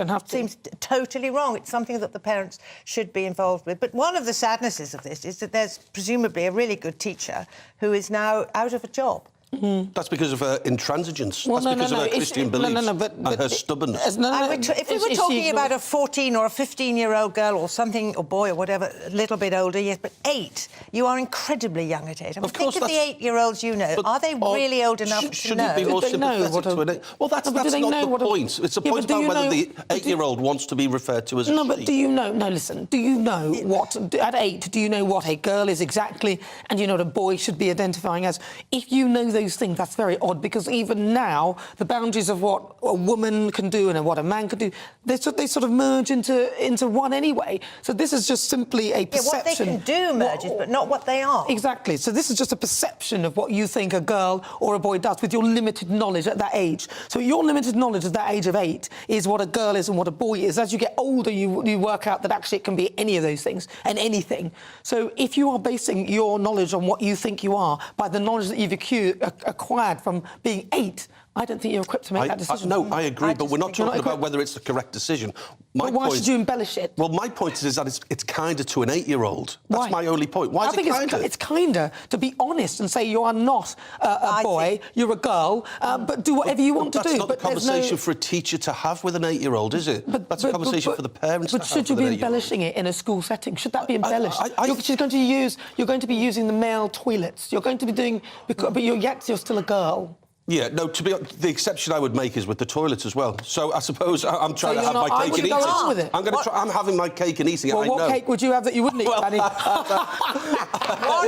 have to. Seems totally wrong. It's something that the parents should be involved with. But one of the sadnesses of this is that there's presumably a really good teacher who is now out of a job. That's because of her intransigence. That's because of her Christian beliefs and her stubbornness. If we were talking about a 14 or a 15-year-old girl or something, or boy or whatever, a little bit older, yes, but 8, you are incredibly young at 8. I mean, think of the 8-year-olds you know. Are they really old enough to know? Shouldn't be more sympathetic to an 8? Well, that's not the point. It's a point about whether the 8-year-old wants to be referred to as a she. No, but do you know... No, listen. Do you know what... At 8, do you know what a girl is exactly and you know what a boy should be identifying as? If you know those things, that's very odd, because even now the boundaries of what a woman can do and what a man can do, they sort of merge into one anyway. So this is just simply a perception. What they can do merges, but not what they are. Exactly. So this is just a perception of what you think a girl or a boy does with your limited knowledge at that age. So your limited knowledge at that age of 8 is what a girl is and what a boy is. As you get older, you work out that actually it can be any of those things and anything. So if you are basing your knowledge on what you think you are by the knowledge that you've acquired from being 8, I don't think you're equipped to make that decision. No, I agree, but we're not talking about whether it's the correct decision. Why should you embellish it? Well, my point is that it's kinder to an 8-year-old. That's my only point. Why is it kinder? It's kinder to be honest and say you are not a boy, you're a girl, but do whatever you want to do. That's not the conversation for a teacher to have with an 8-year-old, is it? That's a conversation for the parents to have with an 8-year-old. But should you be embellishing it in a school setting? Should that be embellished? You're going to be using the male toilets. You're going to be doing... But you're still a girl. Yeah, no, the exception I would make is with the toilets as well. So I suppose I'm trying to have my cake and eat it. With it. I'm having my cake and eating it. Well, what cake would you have that you wouldn't eat, Danny?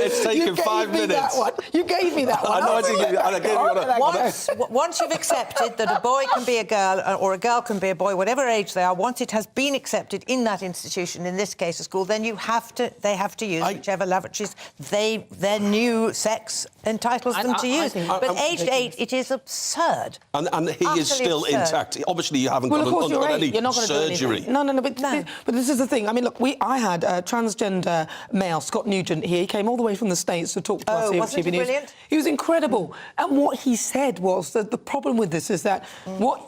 It's taken 5 minutes. You gave me that one. I know I did give you that. I gave you one. Once you've accepted that a boy can be a girl or a girl can be a boy, whatever age they are, once it has been accepted in that institution, in this case a school, then they have to use whichever lavatories their new sex entitles them to use. But aged 8, it is absurd. And he is still intact. Obviously, you haven't got any surgery. No, but this is the thing. I mean, look, I had a transgender male, Scott Nugent, here. He came all the way from the States to talk to us here at GBNews. Brilliant? He was incredible. And what he said was that the problem with this is that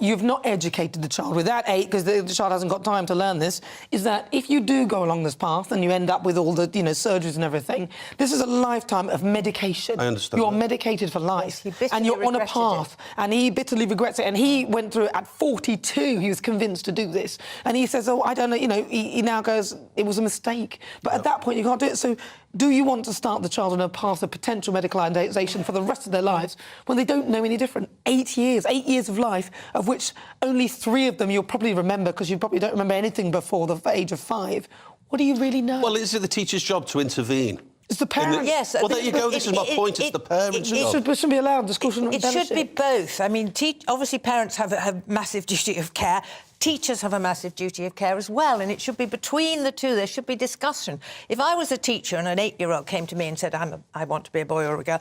you've not educated the child with that 8, because the child hasn't got time to learn this, is that if you do go along this path and you end up with all the, surgeries and everything, this is a lifetime of medication. I understand. You're medicated for life. And you're on a path. And he bitterly regrets it. And he went through it at 42. He was convinced to do this. And he says, I don't know, he now goes, it was a mistake. But at that point, you can't do it. So do you want to start the child on a path of potential medicalisation for the rest of their lives when they don't know any different? 8 years of life, of which only 3 of them you'll probably remember, because you probably don't remember anything before the age of 5. What do you really know? Well, is it the teacher's job to intervene? It's the parents. Yes. Well, there you go. This is my point. It's the parents' job. It should be allowed. The school shouldn't It should be both. I mean, obviously parents have a massive duty of care. Teachers have a massive duty of care as well, and it should be between the two. There should be discussion. If I was a teacher and an 8-year-old came to me and said, I want to be a boy or a girl,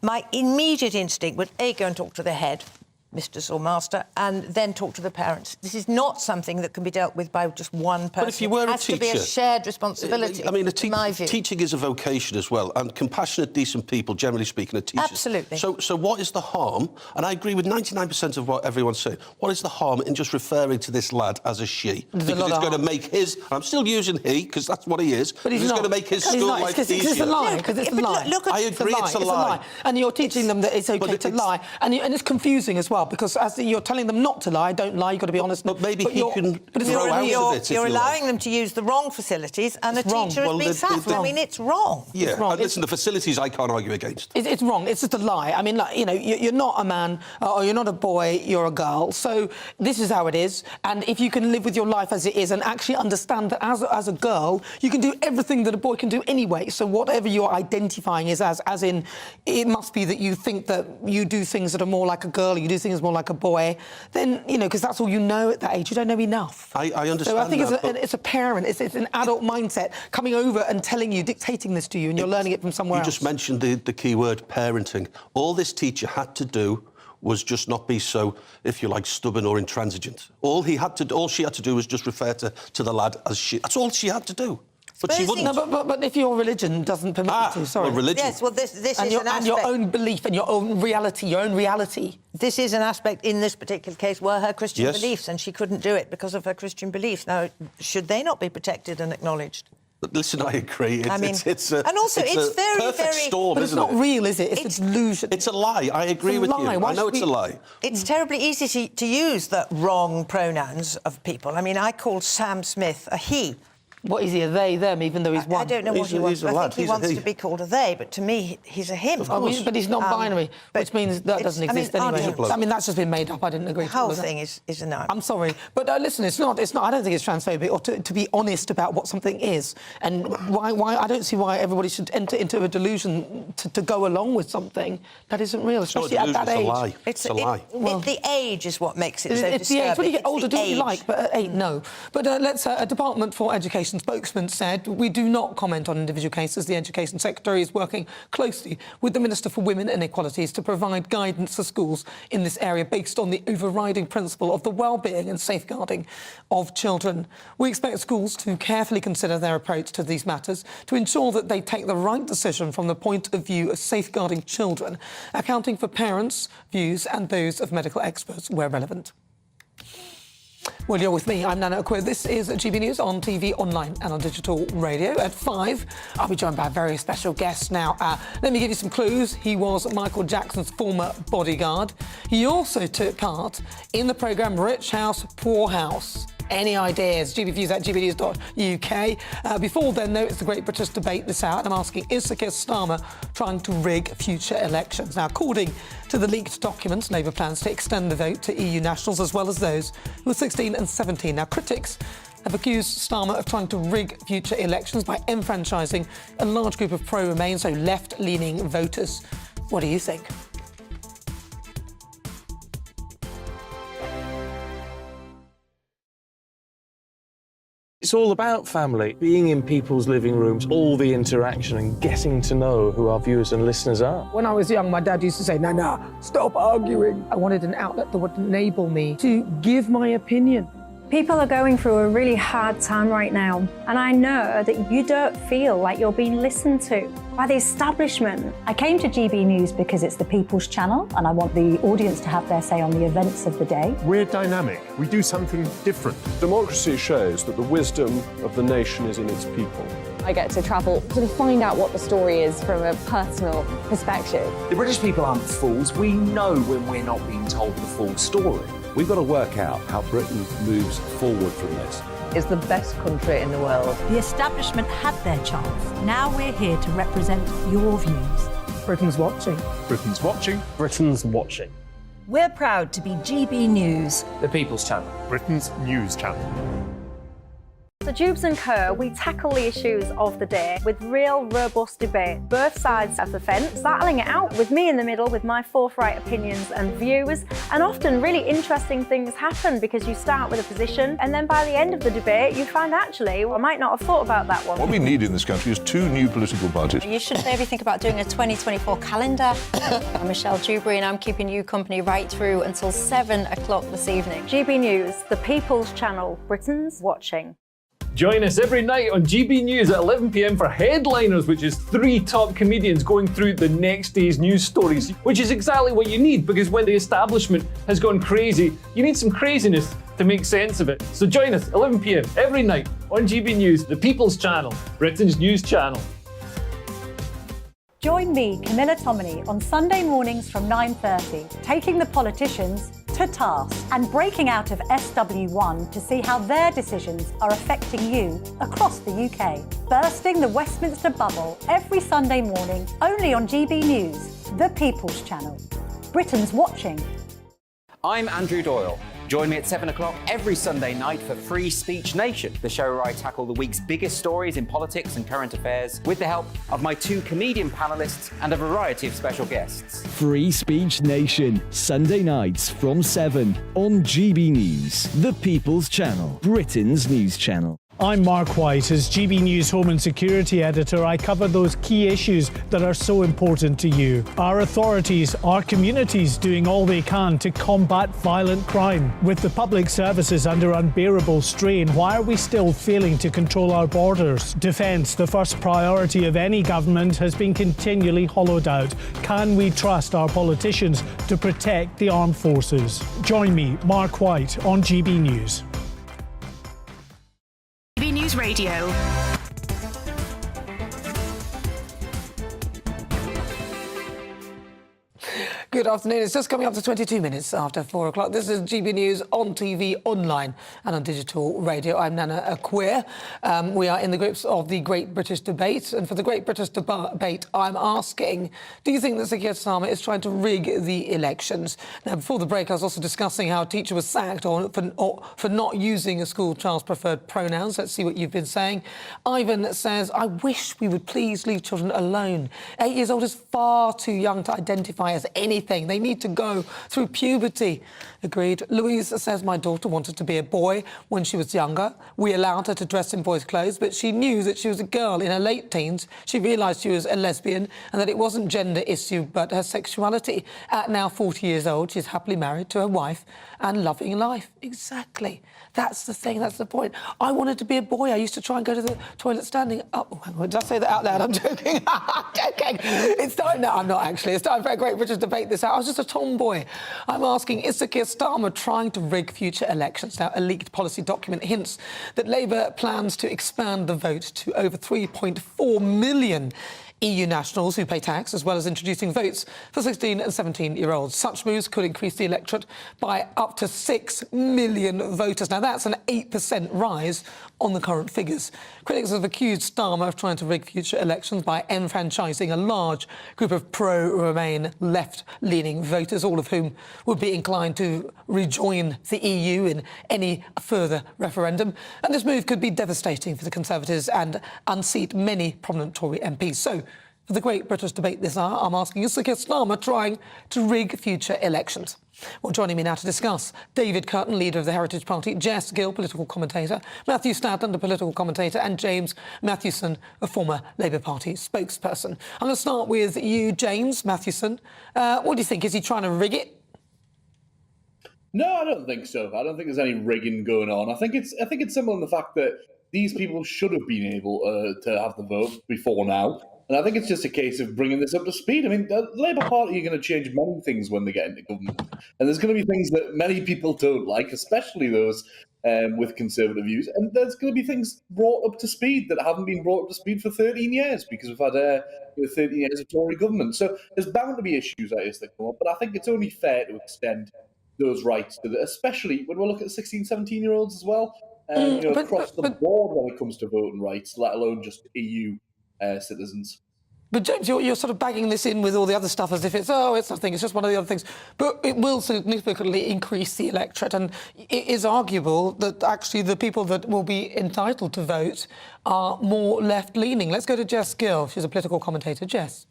my immediate instinct would, go and talk to the head, mistress or master, and then talk to the parents. This is not something that can be dealt with by just one person. But if you were it has a teacher, to be a shared responsibility. I mean, in my view. Teaching is a vocation as well, and compassionate, decent people, generally speaking, are teachers. Absolutely. So what is the harm? And I agree with 99% of what everyone's saying. What is the harm in just referring to this lad as a she? Because it's going to make his... I'm still using he, because that's what he is. But he's going to make his school life easier. Because it's a lie. Because it's a lie. I agree, it's a lie. And you're teaching them that it's OK to lie. And it's confusing as well, because as you're telling them not to lie, don't lie, you've got to be honest. But maybe he can grow out of it, You're allowing them to use the wrong facilities, and a teacher has been sacked. I mean, it's wrong. Yeah, and listen, the facilities I can't argue against. It's wrong. It's just a lie. I mean, you're not a man, or you're not a boy, you're a girl. So this is how it is. And if you can live with your life as it is and actually understand that as a girl, you can do everything that a boy can do anyway. So whatever you're identifying is as in, it must be that you think that you do things that are more like a girl, you do things more like a boy, then, because that's all you know at that age. You don't know enough. I understand. So I think it's a parent, it's an adult mindset coming over and telling you, dictating this to you, and you're learning it from somewhere else. You just mentioned the key word, parenting. All this teacher had to do was just not be so, if you like, stubborn or intransigent. All she had to do was just refer to the lad as she. That's all she had to do. But she wouldn't. No, but if your religion doesn't permit you to, sorry. Well, religion. Yes, well, this is an aspect... And your own belief and your own reality. This is an aspect in this particular case were her Christian beliefs, and she couldn't do it because of her Christian beliefs. Now, should they not be protected and acknowledged? But listen, I agree. And also, it's very, perfect very... storm, but it's not real, is it? It's a delusion. It's a lie. I agree with you. I know it's a lie. It's terribly easy to use the wrong pronouns of people. I mean, I called Sam Smith a he. What is he, a they, them, even though he's one? I don't know what he wants. I think he wants to be called a they, but to me, he's a him. But he's not binary, which means that doesn't exist anyway. I mean, that's just been made up. I didn't agree. The whole thing is a no. I'm sorry, but listen, it's not. I don't think it's transphobic, or to be honest about what something is, and why. I don't see why everybody should enter into a delusion to go along with something that isn't real, especially at that age. It's a lie. The age is what makes it so disturbing. It's the age. When you get older, do what you like, but at 8, no. But a Department for Education spokesman said, we do not comment on individual cases. The Education Secretary is working closely with the Minister for Women and Equalities to provide guidance for schools in this area based on the overriding principle of the well-being and safeguarding of children. We expect schools to carefully consider their approach to these matters to ensure that they take the right decision from the point of view of safeguarding children, accounting for parents' views and those of medical experts where relevant. Well, you're with me. I'm Nana Akua. This is GB News on TV, online and on digital radio. At 5, I'll be joined by a very special guest. Now, let me give you some clues. He was Michael Jackson's former bodyguard. He also took part in the programme Rich House, Poor House. Any ideas? gbviews@gbnews.uk. Before then, though, it's the Great British Debate this hour, and I'm asking, is Sir Keir Starmer trying to rig future elections? Now, according to the leaked documents, Labour plans to extend the vote to EU nationals as well as those who are 16 and 17. Now, critics have accused Starmer of trying to rig future elections by enfranchising a large group of pro-Remain, so left-leaning voters. What do you think? It's all about family, being in people's living rooms, all the interaction and getting to know who our viewers and listeners are. When I was young, my dad used to say, Nana, stop arguing. I wanted an outlet that would enable me to give my opinion. People are going through a really hard time right now, and I know that you don't feel like you're being listened to by the establishment. I came to GB News because it's the People's Channel, and I want the audience to have their say on the events of the day. We're dynamic. We do something different. Democracy shows that the wisdom of the nation is in its people. I get to travel to find out what the story is from a personal perspective. The British people aren't fools. We know when we're not being told the full story. We've got to work out how Britain moves forward from this. It's the best country in the world. The establishment had their chance. Now we're here to represent your views. Britain's watching. Britain's watching. Britain's watching. We're proud to be GB News. The People's Channel. Britain's news channel. So Jubes and Co, we tackle the issues of the day with real, robust debate, both sides of the fence, battling it out with me in the middle with my forthright opinions and views. And often really interesting things happen because you start with a position and then by the end of the debate you find actually, well, I might not have thought about that one. What we need in this country is 2 new political parties. You should maybe think about doing a 2024 calendar. I'm Michelle Dewberry and I'm keeping you company right through until 7 o'clock this evening. GB News, the People's Channel, Britain's watching. Join us every night on GB News at 11 p.m. for Headliners, which is 3 top comedians going through the next day's news stories, which is exactly what you need, because when the establishment has gone crazy, you need some craziness to make sense of it. So join us 11 p.m. every night on GB News, the People's Channel, Britain's news channel. Join me, Camilla Tominey, on Sunday mornings from 9:30, taking the politicians to task and breaking out of SW1 to see how their decisions are affecting you across the UK. Bursting the Westminster bubble every Sunday morning, only on GB News, the People's Channel. Britain's watching. I'm Andrew Doyle. Join me at 7 o'clock every Sunday night for Free Speech Nation, the show where I tackle the week's biggest stories in politics and current affairs with the help of my 2 comedian panellists and a variety of special guests. Free Speech Nation, Sunday nights from 7 on GB News, the People's Channel, Britain's news channel. I'm Mark White. As GB News Home and Security Editor, I cover those key issues that are so important to you. Our authorities, our communities doing all they can to combat violent crime. With the public services under unbearable strain, why are we still failing to control our borders? Defence, the first priority of any government, has been continually hollowed out. Can we trust our politicians to protect the armed forces? Join me, Mark White, on GB News. GB News Radio. Good afternoon. It's just coming up to 22 minutes after 4 o'clock. This is GB News on TV, online and on digital radio. I'm Nana Akua. We are in the grips of the Great British Debate. And for the Great British Debate, I'm asking, do you think that Sir Keir Starmer is trying to rig the elections? Now, before the break, I was also discussing how a teacher was sacked for not using a school child's preferred pronouns. Let's see what you've been saying. Ivan says, I wish we would please leave children alone. 8 years old is far too young to identify as anything. They need to go through puberty. Agreed. Louise says, my daughter wanted to be a boy when she was younger. We allowed her to dress in boys' clothes, but she knew that she was a girl. In her late teens, she realised she was a lesbian and that it wasn't gender issue, but her sexuality. At now 40 years old, she's happily married to her wife and loving life. Exactly. That's the thing. That's the point. I wanted to be a boy. I used to try and go to the toilet standing up. Oh, hang on. Did I say that out loud? I'm joking. I'm joking. It's time. No, I'm not actually. It's time for a Great British Debate this hour. I was just a tomboy. I'm asking, is Sir Keir Starmer trying to rig future elections? Now, a leaked policy document hints that Labour plans to expand the vote to over 3.4 million EU nationals who pay tax, as well as introducing votes for 16 and 17-year-olds. Such moves could increase the electorate by up to 6 million voters. Now, that's an 8% rise on the current figures. Critics have accused Starmer of trying to rig future elections by enfranchising a large group of pro-Remain left-leaning voters, all of whom would be inclined to rejoin the EU in any further referendum. And this move could be devastating for the Conservatives and unseat many prominent Tory MPs. So, for the great British debate this hour, I'm asking, is Sir Keir Starmer trying to rig future elections? Well, joining me now to discuss, David Curtin, leader of the Heritage Party, Jess Gill, political commentator, Matthew Stadland, a political commentator, and James Mathewson, a former Labour Party spokesperson. I'm going to start with you, James Mathewson. What do you think? Is he trying to rig it? No, I don't think so. I don't think there's any rigging going on. I think it's simple in the fact that these people should have been able to have the vote before now. And I think it's just a case of bringing this up to speed. I mean, the Labour Party are going to change many things when they get into government. And there's going to be things that many people don't like, especially those with conservative views. And there's going to be things brought up to speed that haven't been brought up to speed for 13 years because we've had 13 years of Tory government. So there's bound to be issues like this that come up. But I think it's only fair to extend those rights to especially when we look at 16, 17-year-olds as well, across the board when it comes to voting rights, let alone just EU citizens. But James, you're sort of bagging this in with all the other stuff as if it's nothing, it's just one of the other things. But it will significantly increase the electorate, and it is arguable that actually the people that will be entitled to vote are more left-leaning. Let's go to Jess Gill. She's a political commentator. Jess.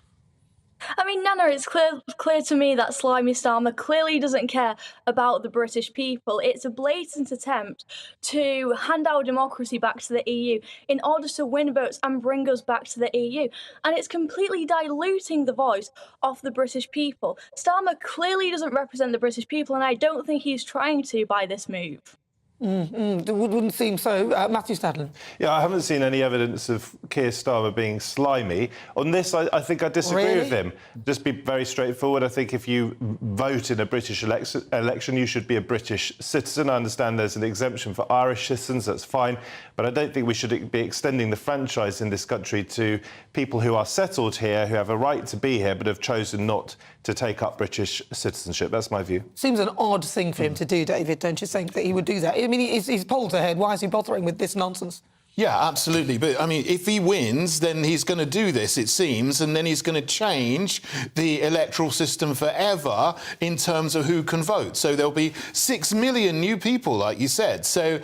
I mean, Nana, it's clear to me that slimy Starmer clearly doesn't care about the British people. It's a blatant attempt to hand our democracy back to the EU in order to win votes and bring us back to the EU. And it's completely diluting the voice of the British people. Starmer clearly doesn't represent the British people, and I don't think he's trying to by this move. It wouldn't seem so. Matthew Stadland. Yeah, I haven't seen any evidence of Keir Starmer being slimy. On this, I think I disagree with him. Just be very straightforward. I think if you vote in a British election, you should be a British citizen. I understand there's an exemption for Irish citizens, that's fine. But I don't think we should be extending the franchise in this country to people who are settled here, who have a right to be here, but have chosen not to take up British citizenship. That's my view. Seems an odd thing for him to do, David, don't you think, that he would do that? I mean, he's polled ahead. Why is he bothering with this nonsense? Yeah, absolutely. But, I mean, if he wins, then he's going to do this, it seems, and then he's going to change the electoral system forever in terms of who can vote. So there'll be 6 million new people, like you said. So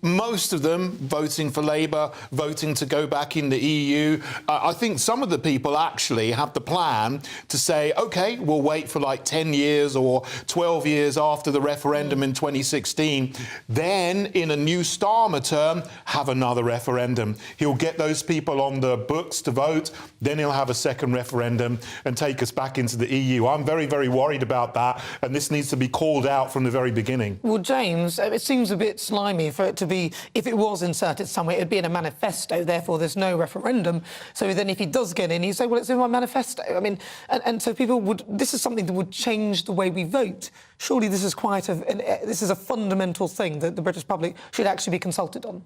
most of them voting for Labour, voting to go back in the EU. I think some of the people actually have the plan to say, OK, we'll wait for like 10 years or 12 years after the referendum in 2016. Then, in a new Starmer term, have another referendum. He'll get those people on the books to vote, then he'll have a second referendum and take us back into the EU. I'm very, very worried about that, and this needs to be called out from the very beginning. Well, James, it seems a bit slimy for it to be, if it was inserted somewhere, it'd be in a manifesto, therefore there's no referendum. So then if he does get in, he'd say, well, it's in my manifesto. I mean, and so people would, this is something that would change the way we vote. Surely this is this is a fundamental thing that the British public should actually be consulted on.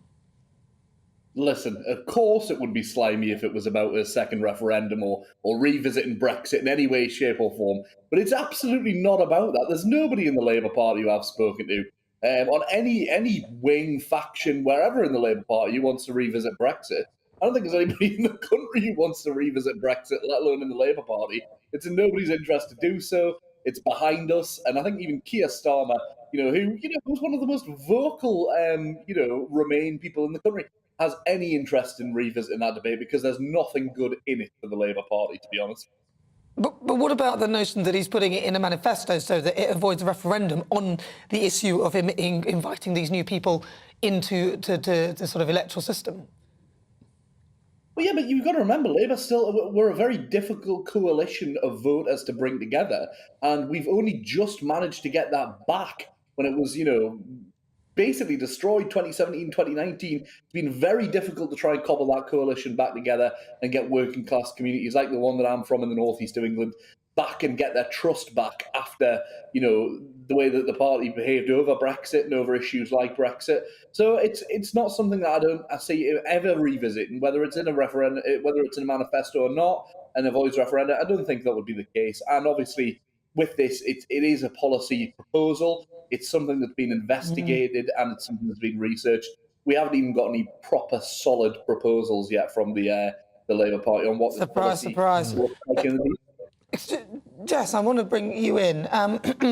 Listen, of course it would be slimy if it was about a second referendum or revisiting Brexit in any way, shape or form. But it's absolutely not about that. There's nobody in the Labour Party who I've spoken to on any wing, faction, wherever in the Labour Party who wants to revisit Brexit. I don't think there's anybody in the country who wants to revisit Brexit, let alone in the Labour Party. It's in nobody's interest to do so. It's behind us. And I think even Keir Starmer, who's one of the most vocal, Remain people in the country, has any interest in revisiting that debate because there's nothing good in it for the Labour Party, to be honest. But what about the notion that he's putting it in a manifesto so that it avoids a referendum on the issue of him inviting these new people into the sort of electoral system? Well, yeah, but you've got to remember, Labour we're a very difficult coalition of voters to bring together, and we've only just managed to get that back when it was, basically destroyed 2017, 2019. It's been very difficult to try and cobble that coalition back together and get working class communities like the one that I'm from in the northeast of England back and get their trust back after, the way that the party behaved over Brexit and over issues like Brexit. So it's not something that I see ever revisiting, whether it's in a referendum, whether it's in a manifesto or not, and avoids referenda. I don't think that would be the case. And obviously, with this, it is a policy proposal. It's something that's been investigated and it's something that's been researched. We haven't even got any proper solid proposals yet from the Labour Party on what surprise. looks like in the Jess, I want to bring you in.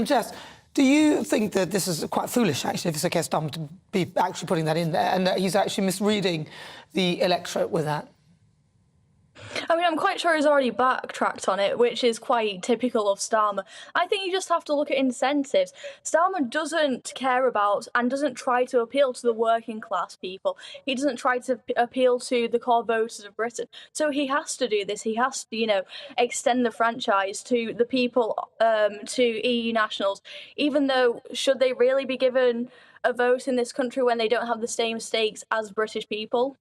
Jess, do you think that this is quite foolish, actually, for Sir Keir Starmer to be actually putting that in there and that he's actually misreading the electorate with that? I mean, I'm quite sure he's already backtracked on it, which is quite typical of Starmer. I think you just have to look at incentives. Starmer doesn't care about and doesn't try to appeal to the working class people. He doesn't try to appeal to the core voters of Britain. So he has to do this. He has to, extend the franchise to the people, to EU nationals, even though should they really be given a vote in this country when they don't have the same stakes as British people?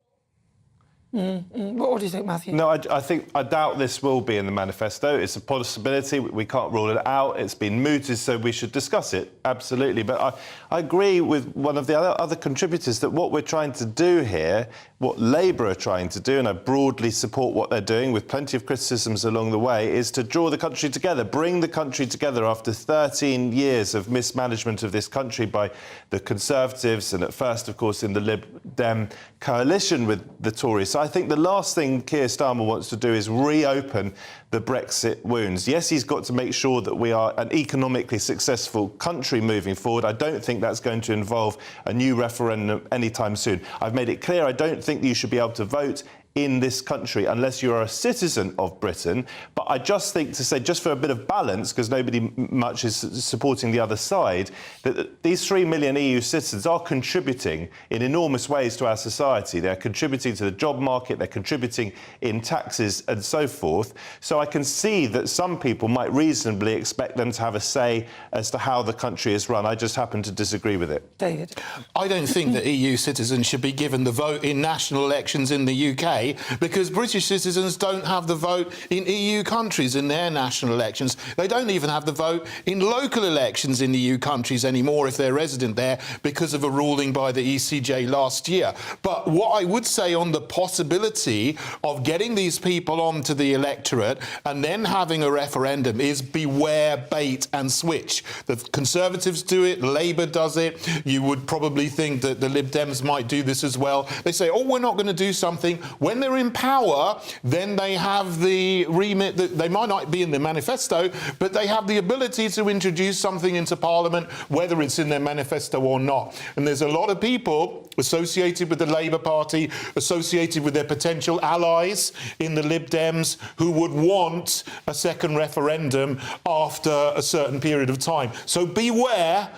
What do you think, Matthew? No, I doubt this will be in the manifesto. It's a possibility. We can't rule it out. It's been mooted, so we should discuss it, absolutely. But I agree with one of the other contributors that what we're trying to do here, what Labour are trying to do, and I broadly support what they're doing with plenty of criticisms along the way, is to draw the country together, bring the country together after 13 years of mismanagement of this country by the Conservatives and at first, of course, in the Lib Dem coalition with the Tories. So I think the last thing Keir Starmer wants to do is reopen the Brexit wounds. Yes, he's got to make sure that we are an economically successful country moving forward. I don't think that's going to involve a new referendum anytime soon. I've made it clear I don't think you should be able to vote in this country unless you are a citizen of Britain. But I just think to say, just for a bit of balance, because nobody much is supporting the other side, that these 3 million EU citizens are contributing in enormous ways to our society. They're contributing to the job market, they're contributing in taxes and so forth. So I can see that some people might reasonably expect them to have a say as to how the country is run. I just happen to disagree with it. David? I don't think that EU citizens should be given the vote in national elections in the UK because British citizens don't have the vote in EU countries in their national elections. They don't even have the vote in local elections in EU countries anymore if they're resident there because of a ruling by the ECJ last year. But what I would say on the possibility of getting these people onto the electorate and then having a referendum is beware bait and switch. The Conservatives do it, Labour does it. You would probably think that the Lib Dems might do this as well. They say, oh, we're not going to do something. When they're in power, then they have the remit that they might not be in the manifesto, but they have the ability to introduce something into Parliament, whether it's in their manifesto or not. And there's a lot of people associated with the Labour Party, associated with their potential allies in the Lib Dems, who would want a second referendum after a certain period of time. So beware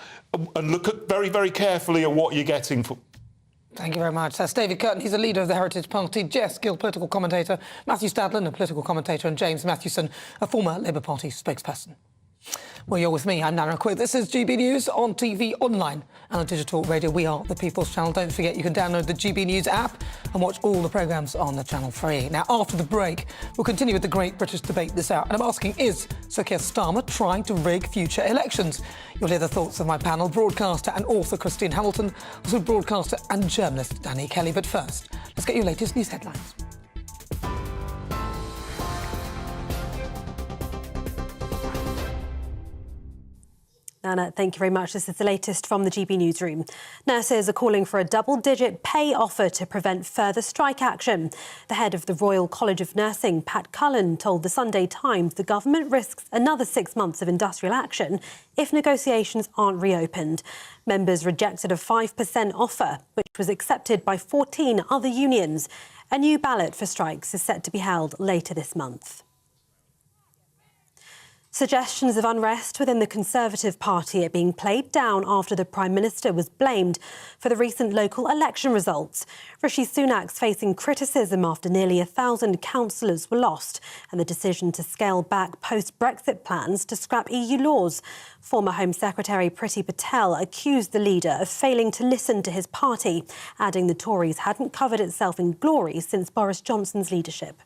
and look at very, very carefully at what you're getting for. Thank you very much. That's David Curtin. He's a leader of the Heritage Party. Jess Gill, political commentator. Matthew Stadlen, a political commentator. And James Mathewson, a former Labour Party spokesperson. Well, you're with me. I'm Nana Akua. This is GB News on TV, online and on digital radio. We are the People's Channel. Don't forget you can download the GB News app and watch all the programmes on the channel free. Now, after the break, we'll continue with the Great British Debate this hour. And I'm asking, is Sir Keir Starmer trying to rig future elections? You'll hear the thoughts of my panel, broadcaster and author Christine Hamilton, also broadcaster and journalist Danny Kelly. But first, let's get your latest news headlines. Nana, thank you very much. This is the latest from the GB Newsroom. Nurses are calling for a double-digit pay offer to prevent further strike action. The head of the Royal College of Nursing, Pat Cullen, told the Sunday Times the government risks another 6 months of industrial action if negotiations aren't reopened. Members rejected a 5% offer, which was accepted by 14 other unions. A new ballot for strikes is set to be held later this month. Suggestions of unrest within the Conservative Party are being played down after the Prime Minister was blamed for the recent local election results. Rishi Sunak's facing criticism after nearly 1,000 councillors were lost and the decision to scale back post-Brexit plans to scrap EU laws. Former Home Secretary Priti Patel accused the leader of failing to listen to his party, adding the Tories hadn't covered itself in glory since Boris Johnson's leadership.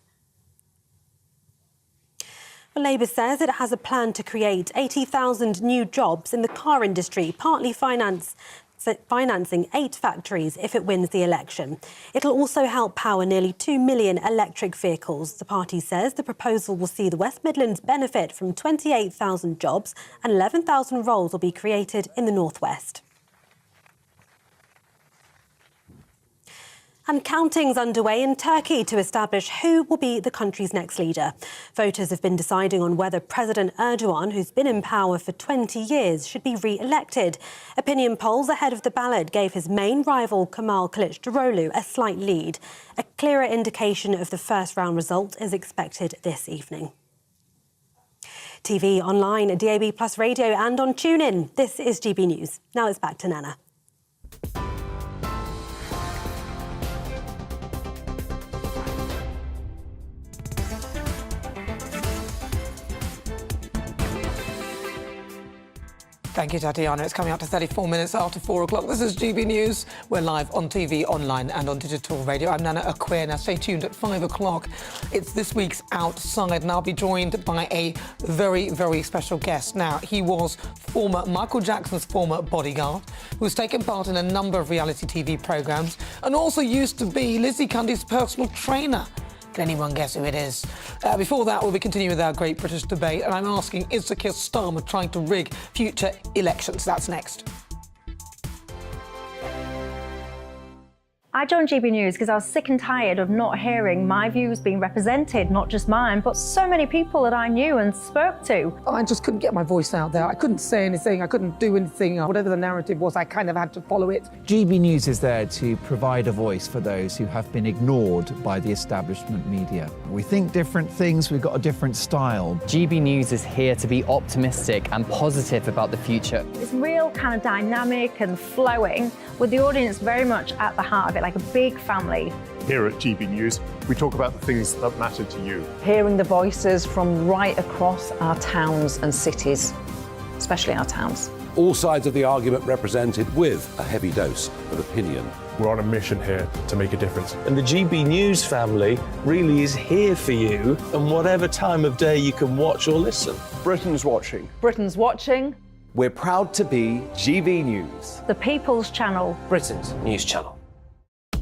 Well, Labour says it has a plan to create 80,000 new jobs in the car industry, partly financing 8 factories if it wins the election. It'll also help power nearly 2 million electric vehicles. The party says the proposal will see the West Midlands benefit from 28,000 jobs and 11,000 roles will be created in the North West. And counting's underway in Turkey to establish who will be the country's next leader. Voters have been deciding on whether President Erdogan, who's been in power for 20 years, should be re-elected. Opinion polls ahead of the ballot gave his main rival, Kemal Kılıçdaroğlu, a slight lead. A clearer indication of the first round result is expected this evening. TV, online, DAB+ radio and on TuneIn. This is GB News. Now it's back to Nana. Thank you, Tatiana. It's coming up to 34 minutes after 4 o'clock. This is GB News. We're live on TV, online and on digital radio. I'm Nana Akua. Now stay tuned at 5 o'clock. It's this week's Outside, and I'll be joined by a very, very special guest. Now, he was Michael Jackson's former bodyguard, who's taken part in a number of reality TV programmes, and also used to be Lizzie Cundy's personal trainer. Can anyone guess who it is? Before that, we'll be continuing with our Great British Debate, and I'm asking, is the Keir Starmer trying to rig future elections? That's next. I joined GB News because I was sick and tired of not hearing my views being represented, not just mine, but so many people that I knew and spoke to. I just couldn't get my voice out there. I couldn't say anything. I couldn't do anything. Whatever the narrative was, I kind of had to follow it. GB News is there to provide a voice for those who have been ignored by the establishment media. We think different things, we've got a different style. GB News is here to be optimistic and positive about the future. It's real kind of dynamic and flowing, with the audience very much at the heart of it, like a big family. Here at GB News, we talk about the things that matter to you. Hearing the voices from right across our towns and cities, especially our towns. All sides of the argument represented with a heavy dose of opinion. We're on a mission here to make a difference. And the GB News family really is here for you, and whatever time of day you can watch or listen. Britain's watching. Britain's watching. We're proud to be GB News. The People's Channel. Britain's news channel.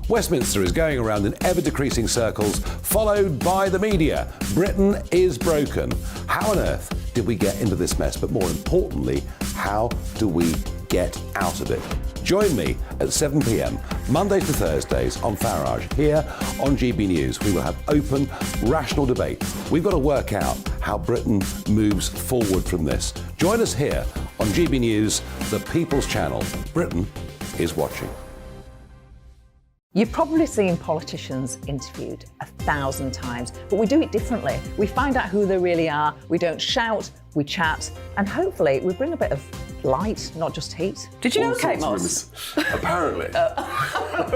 Westminster is going around in ever-decreasing circles, followed by the media. Britain is broken. How on earth did we get into this mess? But more importantly, how do we get out of it? Join me at 7 p.m, Mondays to Thursdays on Farage. Here on GB News, we will have open, rational debate. We've got to work out how Britain moves forward from this. Join us here on GB News, the People's Channel. Britain is watching. You've probably seen politicians interviewed 1,000 times, but we do it differently. We find out who they really are, we don't shout, we chat, and hopefully we bring a bit of light, not just heat. Did you know Kate Moss? Apparently.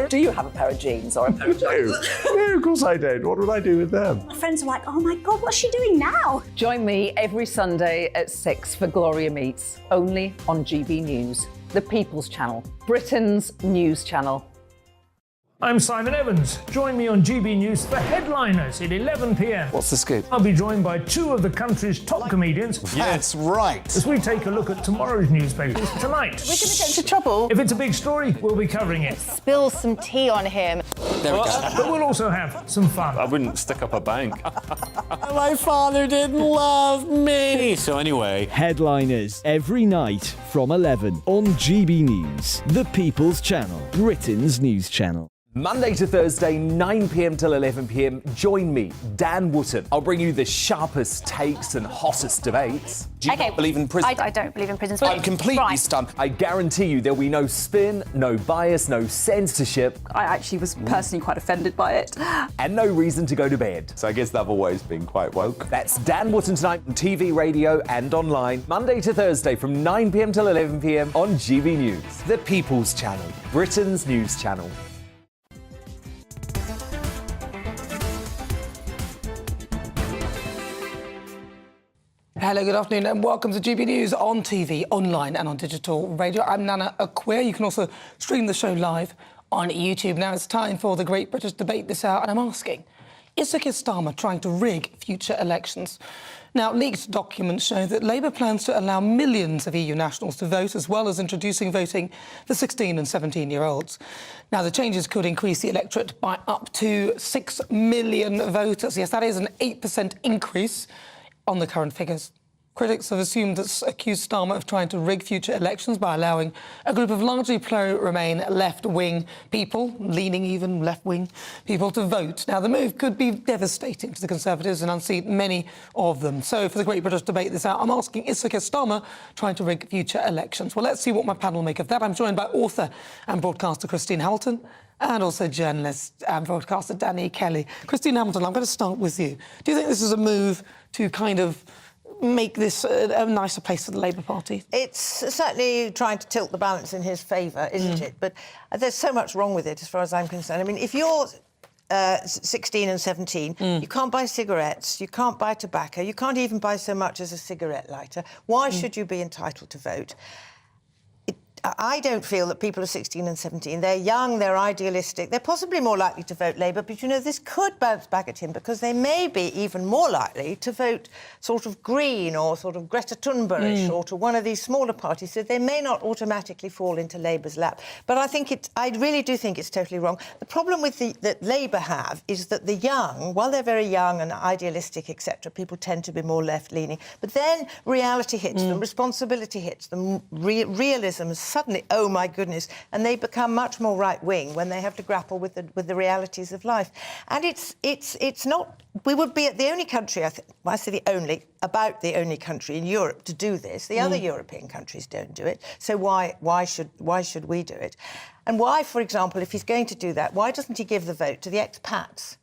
Do you have a pair of jeans or a pair of jeans? No, of course I don't. What would I do with them? My friends are like, oh my God, what's she doing now? Join me every Sunday at 6 for Gloria Meets, only on GB News, the People's Channel, Britain's news channel. I'm Simon Evans. Join me on GB News for Headliners at 11 p.m. What's the scoop? I'll be joined by 2 of the country's top comedians. That's right. As we take a look at tomorrow's newspapers tonight. We're going to get into trouble. If it's a big story, we'll be covering it. Spill some tea on him. There we go. But we'll also have some fun. I wouldn't stick up a bank. My father didn't love me. So anyway. Headliners every night from 11 on GB News, the People's Channel, Britain's news channel. Monday to Thursday, 9 p.m. till 11 p.m. Join me, Dan Wootton. I'll bring you the sharpest takes and hottest debates. Do you not believe in prison? I don't believe in prisons. I'm completely stunned. I guarantee you there'll be no spin, no bias, no censorship. I actually was personally quite offended by it. And no reason to go to bed. So I guess they've always been quite woke. That's Dan Wootton tonight on TV, radio and online. Monday to Thursday from 9 p.m. till 11 p.m. on GB News. The People's Channel, Britain's news channel. Hello, good afternoon, and welcome to GB News on TV, online and on digital radio. I'm Nana Akua. You can also stream the show live on YouTube. Now it's time for the Great British Debate this hour, and I'm asking, is Keir Starmer trying to rig future elections? Now, leaked documents show that Labour plans to allow millions of EU nationals to vote, as well as introducing voting for 16 and 17-year-olds. Now, the changes could increase the electorate by up to 6 million voters. Yes, that is an 8% increase on the current figures. Critics have assumed that accused Starmer of trying to rig future elections by allowing a group of largely pro-Remain left-wing people, leaning even left-wing people, to vote. Now, the move could be devastating to the Conservatives and unseat many of them. So, for the Great British Debate this hour, I'm asking, is Keir Starmer trying to rig future elections? Well, let's see what my panel make of that. I'm joined by author and broadcaster Christine Hamilton and also journalist and broadcaster Danny Kelly. Christine Hamilton, I'm going to start with you. Do you think this is a move to kind of make this a nicer place for the Labour Party? It's certainly trying to tilt the balance in his favour, isn't it? But there's so much wrong with it, as far as I'm concerned. I mean, if you're 16 and 17, you can't buy cigarettes, you can't buy tobacco, you can't even buy so much as a cigarette lighter. Why should you be entitled to vote? I don't feel that people are 16 and 17. They're young, they're idealistic, they're possibly more likely to vote Labour, but, you know, this could bounce back at him because they may be even more likely to vote sort of Green or sort of Greta Thunberg-ish or to one of these smaller parties, so they may not automatically fall into Labour's lap. But I really do think it's totally wrong. The problem with that Labour have is that the young, while they're very young and idealistic, etc., people tend to be more left-leaning, but then reality hits them, responsibility hits them, realism is suddenly, oh my goodness, and they become much more right-wing when they have to grapple with the realities of life. And it's not. We would be the only country, I say the only, about the only country in Europe to do this. The other European countries don't do it. So why should we do it? And why, for example, if he's going to do that, why doesn't he give the vote to the expats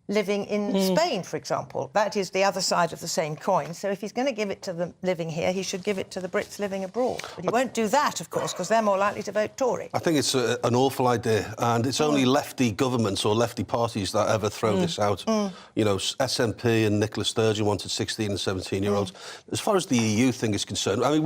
living in Spain, for example? That is the other side of the same coin. So if he's going to give it to them living here, he should give it to the Brits living abroad. But he won't do that, of course, because they're more likely to vote Tory. I think it's an awful idea, and it's only lefty governments or lefty parties that ever throw this out. You know, SNP and Nicola Sturgeon wanted 16 and 17-year-olds. As far as the EU thing is concerned, I mean,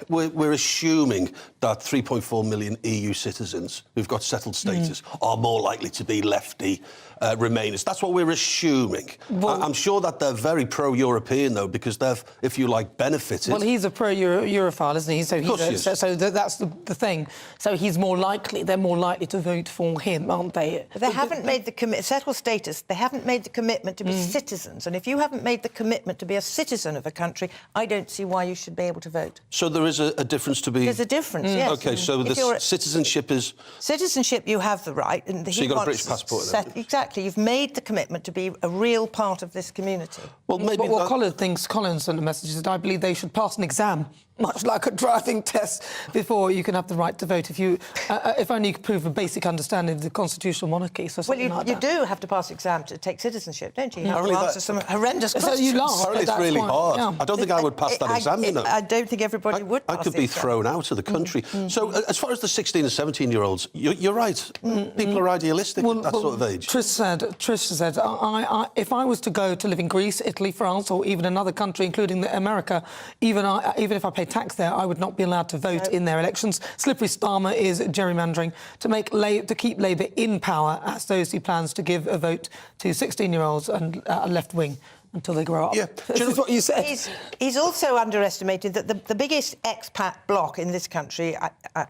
we're assuming that 3.4 million EU citizens who've got settled status are more likely to be lefty Remainers. That's what we're assuming. Well, I'm sure that they're very pro-European, though, because they've, if you like, benefited. Well, he's a pro-Europhile, isn't he? So that's the thing. So he's more likely, they're more likely to vote for him, aren't they? But they haven't made the settled status. They haven't made the commitment to be citizens. And if you haven't made the commitment to be a citizen of a country, I don't see why you should be able to vote. So there is a difference to be... There's a difference, yes. OK, so the citizenship is... Citizenship, you have the right. And so you've got a British passport, then? Exactly. You've made the commitment to be a real part of this community. Well, maybe what Colin sent a message is that I believe they should pass an exam, much like a driving test, before you can have the right to vote. If only you could prove a basic understanding of the constitutional monarchy. So you do have to pass an exam to take citizenship, don't you? You have to answer some horrendous questions. So you laugh. Apparently it's really hard. Yeah. I don't think I would pass that exam, you know. I don't think everybody would pass I could be thrown out of the country. So as far as the 16 and 17-year-olds, you're right. People are idealistic at that sort of age. Trish said, if I was to go to live in Greece, Italy, France, or even another country, including America, even if I pay tax there, I would not be allowed to vote in their elections. Slippery Starmer is gerrymandering to keep Labour in power as those who plans to give a vote to 16-year-olds and left-wing until they grow up. Yeah. This is what you said. He's also underestimated that the biggest expat bloc in this country,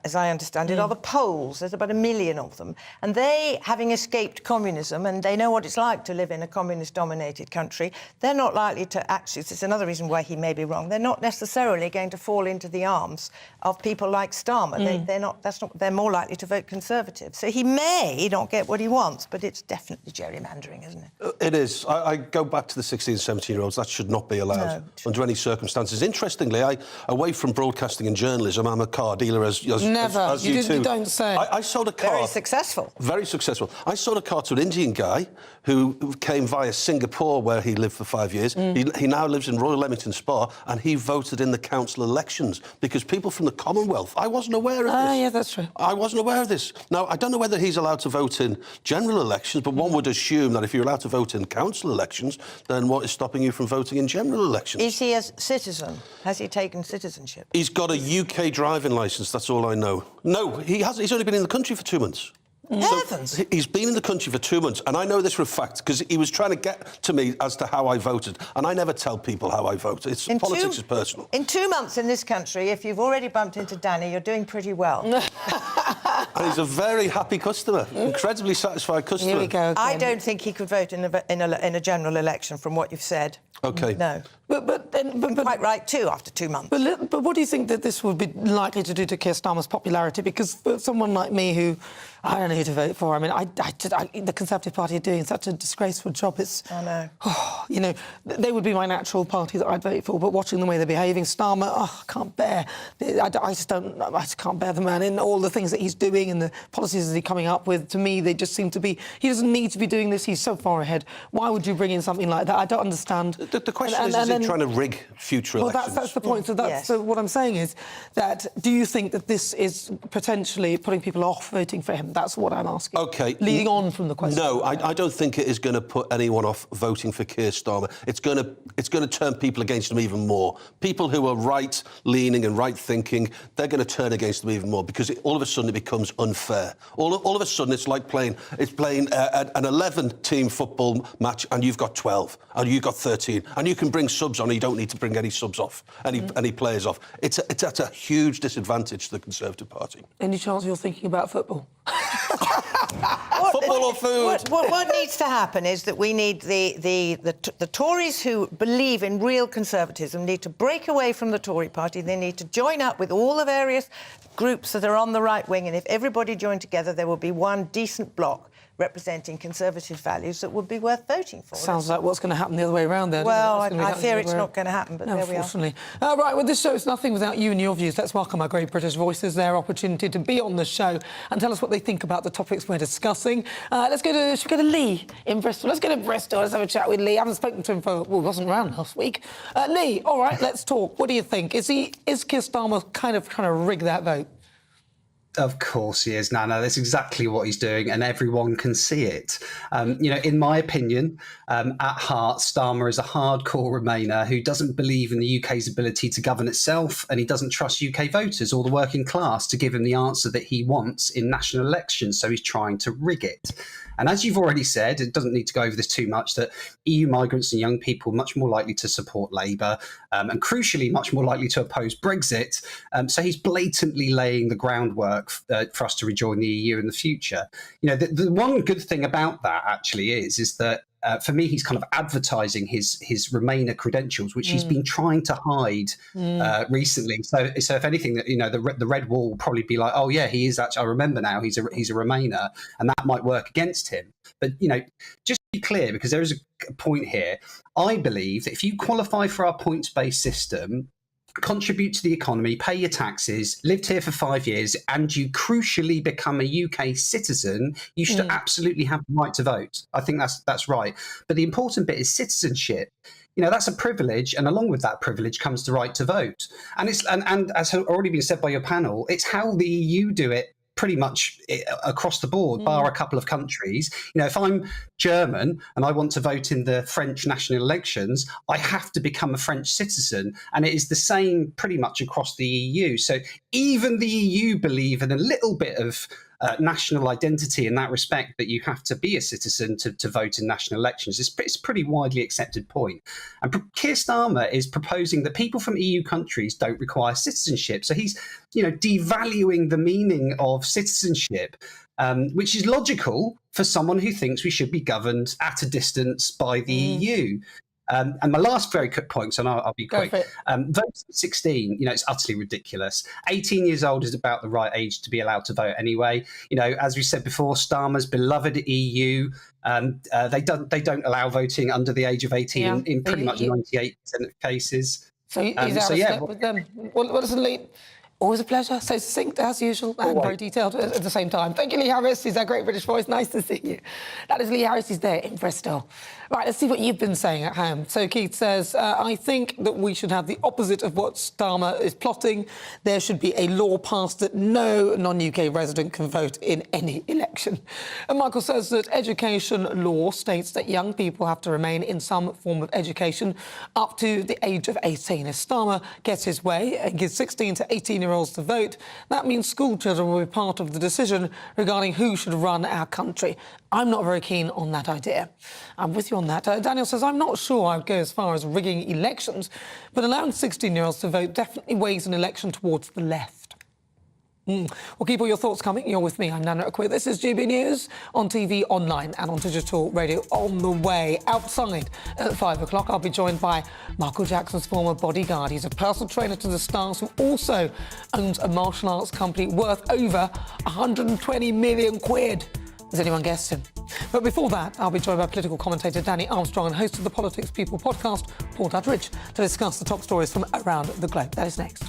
as I understand it, are the Poles. There's about 1 million of them. And they, having escaped communism, and they know what it's like to live in a communist-dominated country, they're not likely to actually... This is another reason why he may be wrong. They're not necessarily going to fall into the arms of people like Starmer. They're more likely to vote Conservative. So he may not get what he wants, but it's definitely gerrymandering, isn't it? It is. I go back to the 16 and 17-year-olds. That should not be allowed under any circumstances. Interestingly, away from broadcasting and journalism, I'm a car dealer, as you don't say. I sold a car... Very successful. Very successful. I sold a car to an Indian guy who came via Singapore, where he lived for 5 years. He now lives in Royal Leamington Spa, and he voted in the council elections because people from the Commonwealth... I wasn't aware of this. Yeah, that's true. I wasn't aware of this. Now, I don't know whether he's allowed to vote in general elections, but one would assume that if you're allowed to vote in council elections, then what is stopping you from voting in general elections? Is he a citizen? Has he taken citizenship? He's got a UK driving licence, that's all I know. No, he hasn't. He's only been in the country for 2 months. Heavens! He's been in the country for 2 months, and I know this for a fact because he was trying to get to me as to how I voted, and I never tell people how I vote. Politics is personal. In 2 months in this country, if you've already bumped into Danny, you're doing pretty well. And he's a very happy customer, incredibly satisfied customer. Here we go. I don't think he could vote in a general election, from what you've said. OK. No. But quite right, too, after 2 months. But what do you think that this would be likely to do to Keir Starmer's popularity? Because for someone like me who, I don't know who to vote for. I mean, the Conservative Party are doing such a disgraceful job. I know. Oh, you know, they would be my natural party that I'd vote for, but watching the way they're behaving, Starmer, I can't bear. I just can't bear the man in all the things that he's doing and the policies that he's coming up with. To me, they just seem to be... He doesn't need to be doing this. He's so far ahead. Why would you bring in something like that? I don't understand. The question is he trying to rig future elections? That's the point. So what I'm saying is that do you think that this is potentially putting people off voting for him? That's what I'm asking. OK. Leading on from the question. No, I don't think it is going to put anyone off voting for Keir Starmer. It's going to turn people against him even more. People who are right-leaning and right-thinking, they're going to turn against him even more because all of a sudden it becomes unfair. All of a sudden it's like playing an 11-team football match and you've got 12 and you've got 13 and you can bring subs on and you don't need to bring any subs off, any players off. It's at a huge disadvantage to the Conservative Party. Any chance you're thinking about football? Football or food? What needs to happen is that we need the Tories who believe in real conservatism need to break away from the Tory party. They need to join up with all the various groups that are on the right wing, and if everybody joined together, there will be one decent bloc representing conservative values that would be worth voting for. Sounds like what's going to happen the other way around there. Well, I fear it's not going to happen, but no, there we are. Unfortunately. Right, well, this show is nothing without you and your views. Let's welcome our great British voices, their opportunity to be on the show and tell us what they think about the topics we're discussing. Should we go to Lee in Bristol? Let's go to Bristol. Let's have a chat with Lee. I haven't spoken to him for, well, he wasn't around last week. Lee, all right, let's talk. What do you think? Is Keir Starmer kind of trying to rig that vote? Of course he is, Nana. That's exactly what he's doing, and everyone can see it. In my opinion, at heart, Starmer is a hardcore Remainer who doesn't believe in the UK's ability to govern itself, and he doesn't trust UK voters or the working class to give him the answer that he wants in national elections, so he's trying to rig it. And as you've already said, it doesn't need to go over this too much, that EU migrants and young people are much more likely to support Labour and crucially much more likely to oppose Brexit. So he's blatantly laying the groundwork for us to rejoin the EU in the future. The one good thing about that actually is that for me, he's kind of advertising his Remainer credentials, which he's been trying to hide recently. So if anything, the red wall will probably be like, oh yeah, he is actually. I remember now, he's a Remainer, and that might work against him. But just to be clear, because there is a point here. I believe that if you qualify for our points-based system, contribute to the economy, pay your taxes, lived here for 5 years, and you crucially become a UK citizen, you should absolutely have the right to vote. I think that's right. But the important bit is citizenship. That's a privilege, and along with that privilege comes the right to vote. And and as has already been said by your panel, it's how the EU do it pretty much across the board, bar a couple of countries. If I'm German and I want to vote in the French national elections, I have to become a French citizen. And it is the same pretty much across the EU. So even the EU believe in a little bit of national identity in that respect, that you have to be a citizen to vote in national elections. It's a pretty widely accepted point. And Keir Starmer is proposing that people from EU countries don't require citizenship. So he's, devaluing the meaning of citizenship, which is logical for someone who thinks we should be governed at a distance by the EU. And my last very quick point, and I'll be quick. Vote at 16, it's utterly ridiculous. 18 years old is about the right age to be allowed to vote anyway. As we said before, Starmer's beloved EU, they don't allow voting under the age of 18 in pretty much 98% of cases. So he's out of step with them. Well, listen, Lee, always a pleasure. So succinct as usual and very detailed at the same time. Thank you, Lee Harris. He's our great British voice. Nice to see you. That is Lee Harris. He's there in Bristol. Right, let's see what you've been saying at home. So Keith says, I think that we should have the opposite of what Starmer is plotting. There should be a law passed that no non-UK resident can vote in any election. And Michael says that education law states that young people have to remain in some form of education up to the age of 18. If Starmer gets his way and gives 16 to 18-year-olds 16-year-olds to vote, that means school children will be part of the decision regarding who should run our country. I'm not very keen on that idea. I'm with you on that. Daniel says, I'm not sure I'd go as far as rigging elections, but allowing 16-year-olds to vote definitely weighs an election towards the left. Well, keep all your thoughts coming. You're with me. I'm Nana Akua. This is GB News on TV, online and on digital radio. On the way outside at 5 o'clock, I'll be joined by Michael Jackson's former bodyguard. He's a personal trainer to the stars who also owns a martial arts company worth over 120 million quid. Has anyone guessed him? But before that, I'll be joined by political commentator Danny Armstrong and host of the Politics People podcast, Paul Dudridge, to discuss the top stories from around the globe. That is next.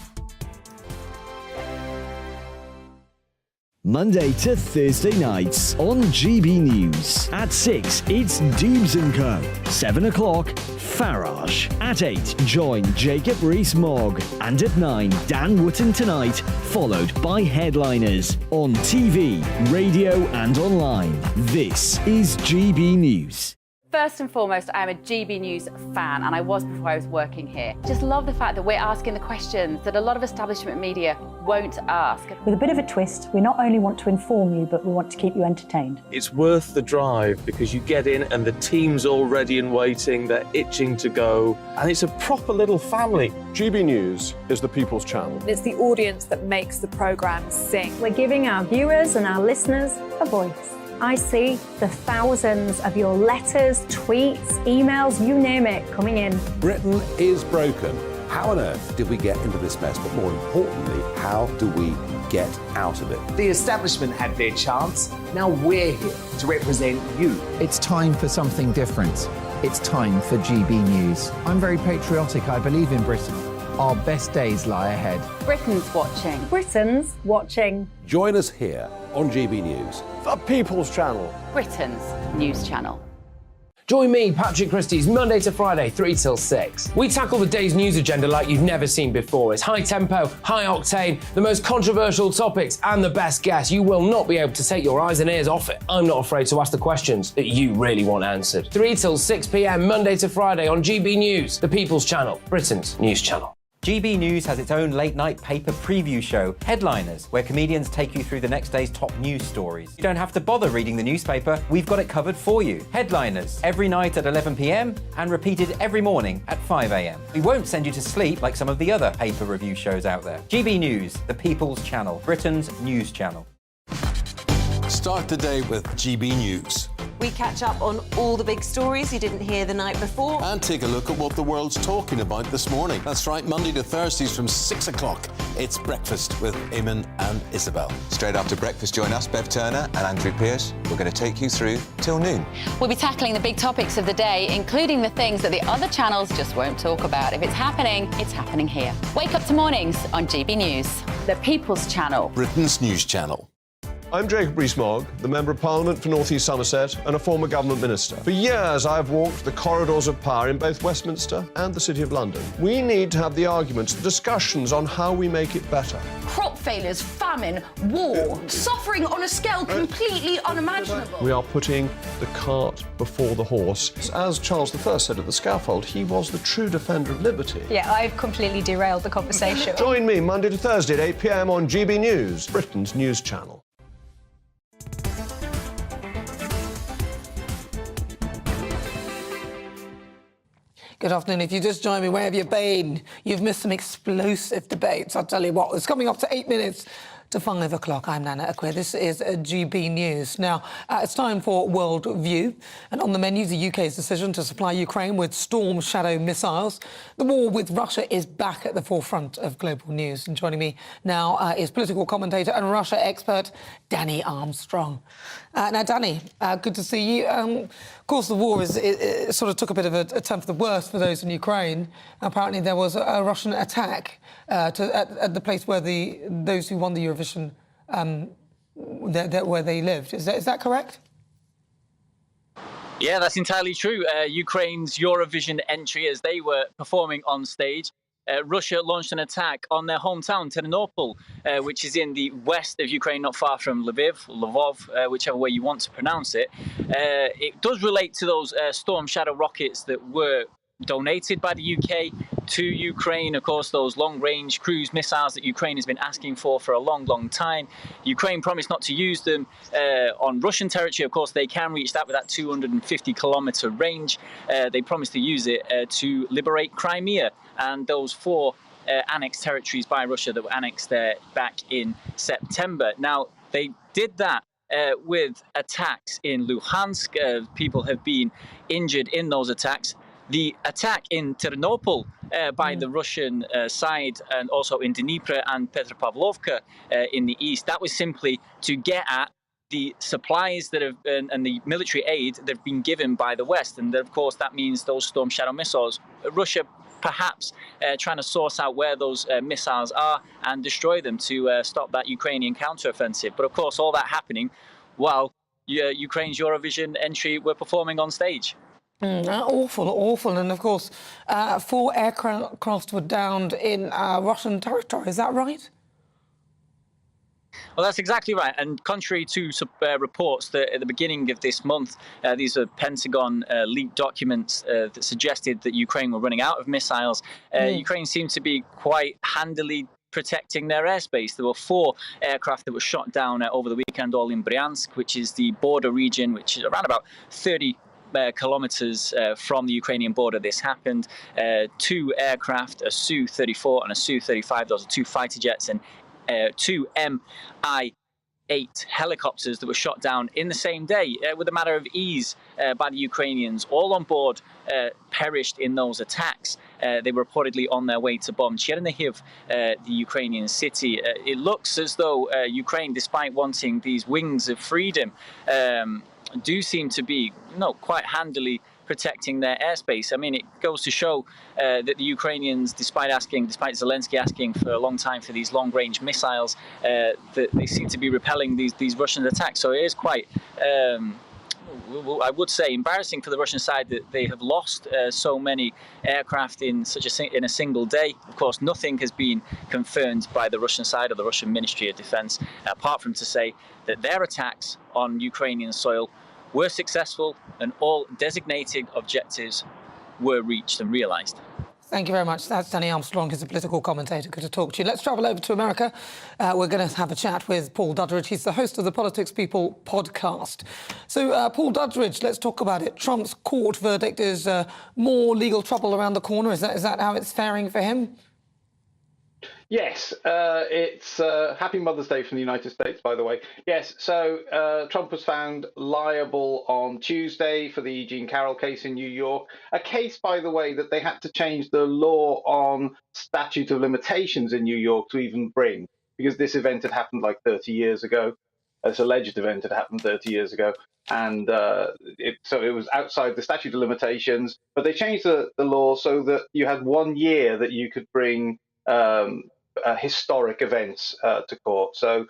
Monday to Thursday nights on GB News. At 6, it's Dubes & Co. 7 o'clock, Farage. At 8, join Jacob Rees-Mogg. And at 9, Dan Wootton Tonight, followed by headliners. On TV, radio and online. This is GB News. First and foremost, I am a GB News fan, and I was before I was working here. Just love the fact that we're asking the questions that a lot of establishment media won't ask. With a bit of a twist, we not only want to inform you, but we want to keep you entertained. It's worth the drive because you get in and the team's all ready and waiting, they're itching to go, and it's a proper little family. GB News is the People's Channel. It's the audience that makes the programme sing. We're giving our viewers and our listeners a voice. I see the thousands of your letters, tweets, emails, you name it, coming in. Britain is broken. How on earth did we get into this mess? But more importantly, how do we get out of it? The establishment had their chance. Now we're here to represent you. It's time for something different. It's time for GB News. I'm very patriotic. I believe in Britain. Our best days lie ahead. Britain's watching. Britain's watching. Join us here on GB News. The People's Channel. Britain's news channel. Join me, Patrick Christie's Monday to Friday, 3 till 6. We tackle the day's news agenda like you've never seen before. It's high tempo, high octane, the most controversial topics and the best guests. You will not be able to take your eyes and ears off it. I'm not afraid to ask the questions that you really want answered. 3 till 6 p.m, Monday to Friday on GB News, the People's Channel, Britain's news channel. GB News has its own late-night paper preview show, Headliners, where comedians take you through the next day's top news stories. You don't have to bother reading the newspaper, we've got it covered for you. Headliners, every night at 11 p.m, and repeated every morning at 5 a.m. We won't send you to sleep like some of the other paper review shows out there. GB News, the People's Channel, Britain's news channel. Start the day with GB News. We catch up on all the big stories you didn't hear the night before. And take a look at what the world's talking about this morning. That's right, Monday to Thursdays from 6 o'clock. It's Breakfast with Eamon and Isabel. Straight after breakfast, join us, Bev Turner and Andrew Pearce. We're going to take you through till noon. We'll be tackling the big topics of the day, including the things that the other channels just won't talk about. If it's happening here. Wake up to mornings on GB News, the People's Channel, Britain's news channel. I'm Jacob Rees-Mogg, the Member of Parliament for North East Somerset and a former government minister. For years, I've walked the corridors of power in both Westminster and the City of London. We need to have the arguments, the discussions on how we make it better. Crop failures, famine, war, suffering on a scale completely unimaginable. We are putting the cart before the horse. As Charles I said at the scaffold, he was the true defender of liberty. Yeah, I've completely derailed the conversation. Join me Monday to Thursday at 8 p.m. on GB News, Britain's news channel. Good afternoon. If you just joined me, where have you been? You've missed some explosive debates. I'll tell you what, it's coming up to 8 minutes to 5 o'clock. I'm Nana Akua. This is GB News. Now, it's time for World View. And on the menu, the UK's decision to supply Ukraine with Storm Shadow missiles. The war with Russia is back at the forefront of global news. And joining me now is political commentator and Russia expert Danny Armstrong. Now, Danny, good to see you. Of course, the war it sort of took a bit of a turn for the worse for those in Ukraine. Apparently, there was a Russian attack at the place where those who won the Eurovision, where they lived. Is that correct? Yeah, that's entirely true. Ukraine's Eurovision entry, as they were performing on stage, Russia launched an attack on their hometown, Ternopil, which is in the west of Ukraine, not far from Lvov, whichever way you want to pronounce it. It does relate to those Storm Shadow rockets that were donated by the UK to Ukraine. Of course, those long-range cruise missiles that Ukraine has been asking for a long, long time. Ukraine promised not to use them on Russian territory. Of course, they can reach that with that 250-kilometer range. They promised to use it to liberate Crimea and those 4 annexed territories by Russia that were annexed back in September. Now, they did that with attacks in Luhansk. People have been injured in those attacks. The attack in Ternopil by the Russian side, and also in Dnipro and Petropavlovka in the east, that was simply to get at the supplies that have been, and the military aid that have been given by the West. And of course, that means those Storm Shadow missiles. Russia perhaps trying to source out where those missiles are and destroy them to stop that Ukrainian counteroffensive. But of course, all that happening while Ukraine's Eurovision entry were performing on stage. Awful. And of course, 4 aircraft were downed in Russian territory. Is that right? Well, that's exactly right. And contrary to reports that at the beginning of this month, these are Pentagon leaked documents that suggested that Ukraine were running out of missiles, Ukraine seemed to be quite handily protecting their airspace. There were 4 aircraft that were shot down over the weekend, all in Bryansk, which is the border region, which is around about 30 kilometers from the Ukrainian border. This happened. 2 aircraft, a Su-34 and a Su-35. Those are 2 fighter jets, and 2 Mi-8 helicopters that were shot down in the same day with a matter of ease by the Ukrainians. All on board perished in those attacks. They were reportedly on their way to bomb Chernihiv, the Ukrainian city. It looks as though Ukraine, despite wanting these wings of freedom, do seem to be quite handily protecting their airspace. I mean, it goes to show that the Ukrainians, despite Zelensky asking for a long time for these long-range missiles, that they seem to be repelling these Russian attacks. So it is quite, I would say, embarrassing for the Russian side that they have lost so many aircraft in a single day. Of course, nothing has been confirmed by the Russian side or the Russian Ministry of Defense, apart from to say that their attacks on Ukrainian soil were successful and all designated objectives were reached and realised. Thank you very much. That's Danny Armstrong, who's a political commentator. Good to talk to you. Let's travel over to America. We're going to have a chat with Paul Dudridge. He's the host of the Politics People podcast. So, Paul Dudridge, let's talk about it. Trump's court verdict is more legal trouble around the corner. Is that how it's faring for him? Yes, it's Happy Mother's Day from the United States, by the way. Yes, so Trump was found liable on Tuesday for the E. Jean Carroll case in New York, a case, by the way, that they had to change the law on statute of limitations in New York to even bring, because this event had happened like 30 years ago. This alleged event had happened 30 years ago, and so it was outside the statute of limitations, but they changed the law so that you had 1 year that you could bring historic events to court. So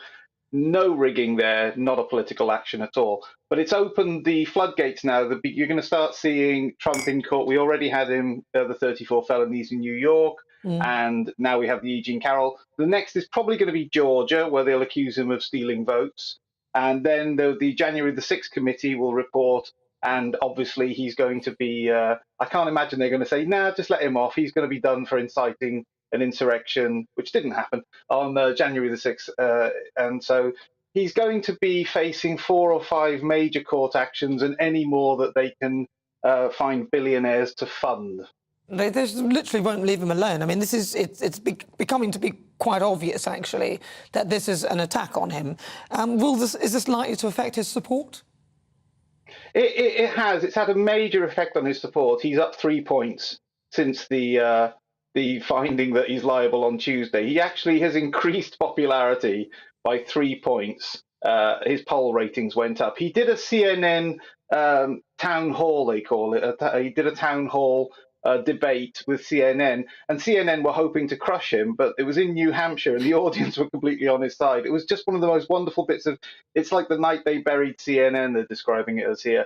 no rigging there, not a political action at all. But it's opened the floodgates now. You're going to start seeing Trump in court. We already had him, the 34 felonies in New York, and now we have the E. Jean Carroll. The next is probably going to be Georgia, where they'll accuse him of stealing votes. And then the January the 6th committee will report, and obviously he's going to be, I can't imagine they're going to say, nah, just let him off. He's going to be done for inciting an insurrection, which didn't happen, on January the 6th. And so he's going to be facing 4 or 5 major court actions and any more that they can find billionaires to fund. They literally won't leave him alone. I mean, it's becoming to be quite obvious, actually, that this is an attack on him. Is this likely to affect his support? It has. It's had a major effect on his support. He's up 3 points since the finding that he's liable on Tuesday. He actually has increased popularity by 3 points. His poll ratings went up. He did a CNN town hall, they call it. He did a town hall debate with CNN, and CNN were hoping to crush him, but it was in New Hampshire and the audience were completely on his side. It was just one of the most wonderful bits of, it's like the night they buried CNN, they're describing it as here.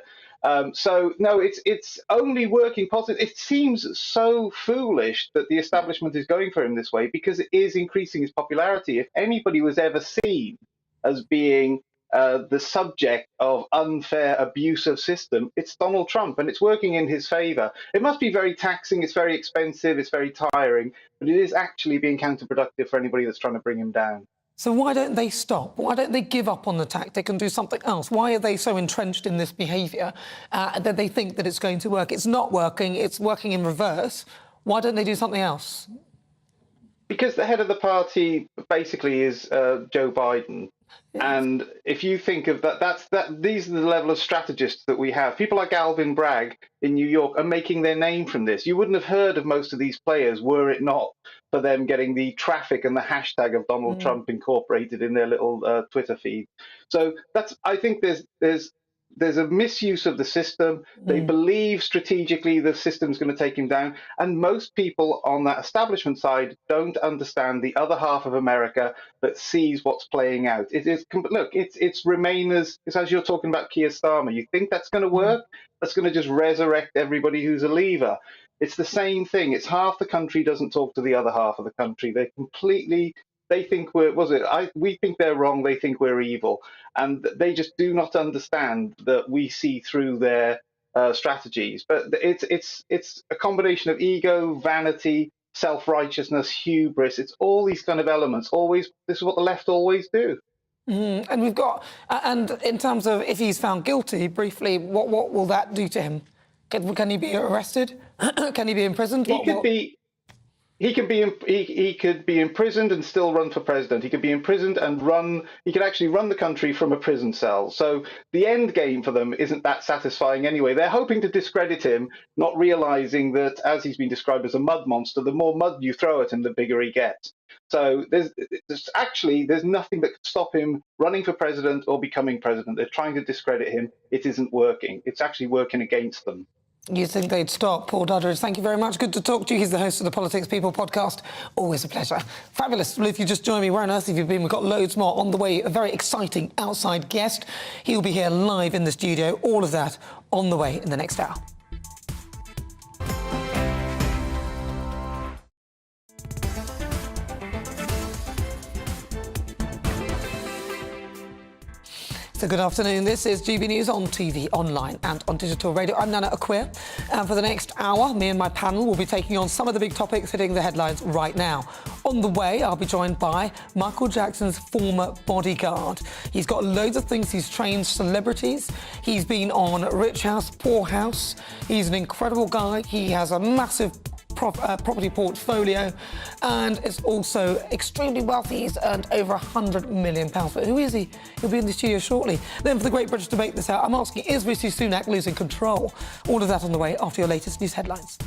So no, it's only working positive. It seems so foolish that the establishment is going for him this way, because it is increasing his popularity. If anybody was ever seen as being the subject of unfair, abusive system, it's Donald Trump, and it's working in his favor. It must be very taxing, it's very expensive, it's very tiring, but it is actually being counterproductive for anybody that's trying to bring him down. So why don't they stop? Why don't they give up on the tactic and do something else? Why are they so entrenched in this behaviour that they think that it's going to work? It's not working, it's working in reverse. Why don't they do something else? Because the head of the party basically is Joe Biden. And if you think of these are the level of strategists that we have. People like Alvin Bragg in New York are making their name from this. You wouldn't have heard of most of these players were it not for them getting the traffic and the hashtag of Donald Trump incorporated in their little Twitter feed. So I think there's a misuse of the system. They believe strategically the system's going to take him down. And most people on that establishment side don't understand the other half of America that sees what's playing out. It's Remainers. It's as you're talking about Keir Starmer. You think that's going to work? That's going to just resurrect everybody who's a leaver. It's the same thing. It's half the country doesn't talk to the other half of the country. They think we think they're wrong, they think we're evil. And they just do not understand that we see through their strategies. But it's a combination of ego, vanity, self-righteousness, hubris. It's all these kind of elements. This is what the left always do. And we've got, and in terms of if he's found guilty, briefly, what will that do to him? Can he be arrested? Can he be imprisoned? He could be imprisoned and still run for president. He could be imprisoned and he could actually run the country from a prison cell. So the end game for them isn't that satisfying anyway. They're hoping to discredit him, not realizing that, as he's been described as a mud monster, the more mud you throw at him, the bigger he gets. So there's nothing that could stop him running for president or becoming president. They're trying to discredit him. It isn't working. It's actually working against them. You think they'd stop? Paul Dudridge, thank you very much. Good to talk to you. He's the host of the Politics People podcast. Always a pleasure. Fabulous. Well, if you just joined me, where on earth have you been? We've got loads more on the way. A very exciting outside guest. He'll be here live in the studio. All of that on the way in the next hour. So good afternoon. This is GB News on TV, online and on digital radio. I'm Nana Akua, and for the next hour, me and my panel will be taking on some of the big topics hitting the headlines right now. On the way, I'll be joined by Michael Jackson's former bodyguard. He's got loads of things. He's trained celebrities. He's been on Rich House, Poor House. He's an incredible guy. He has a massive property portfolio and is also extremely wealthy. He's earned over £100 million. But who is he? He'll be in the studio shortly. Then for the Great British Debate this hour, I'm asking, is Rishi Sunak losing control? All of that on the way after your latest news headlines.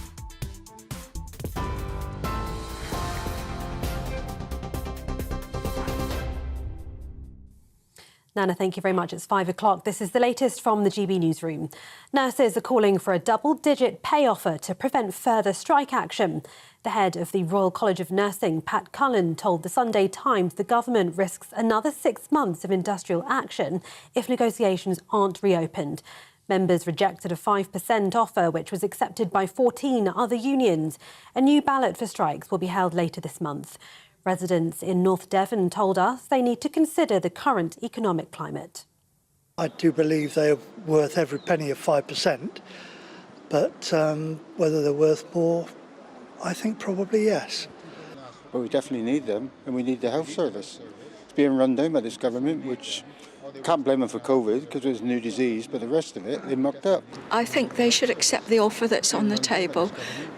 Nana, thank you very much. It's 5 o'clock. This is the latest from the GB newsroom. Nurses are calling for a double-digit pay offer to prevent further strike action. The head of the Royal College of Nursing, Pat Cullen, told the Sunday Times the government risks another 6 months of industrial action if negotiations aren't reopened. Members rejected a 5% offer, which was accepted by 14 other unions. A new ballot for strikes will be held later this month. Residents in North Devon told us they need to consider the current economic climate. I do believe they are worth every penny of 5%, but whether they're worth more, I think probably yes. Well, we definitely need them, and we need the health service. It's being run down by this government, which can't blame them for COVID because it's a new disease, but the rest of it, they mucked up. I think they should accept the offer that's on the table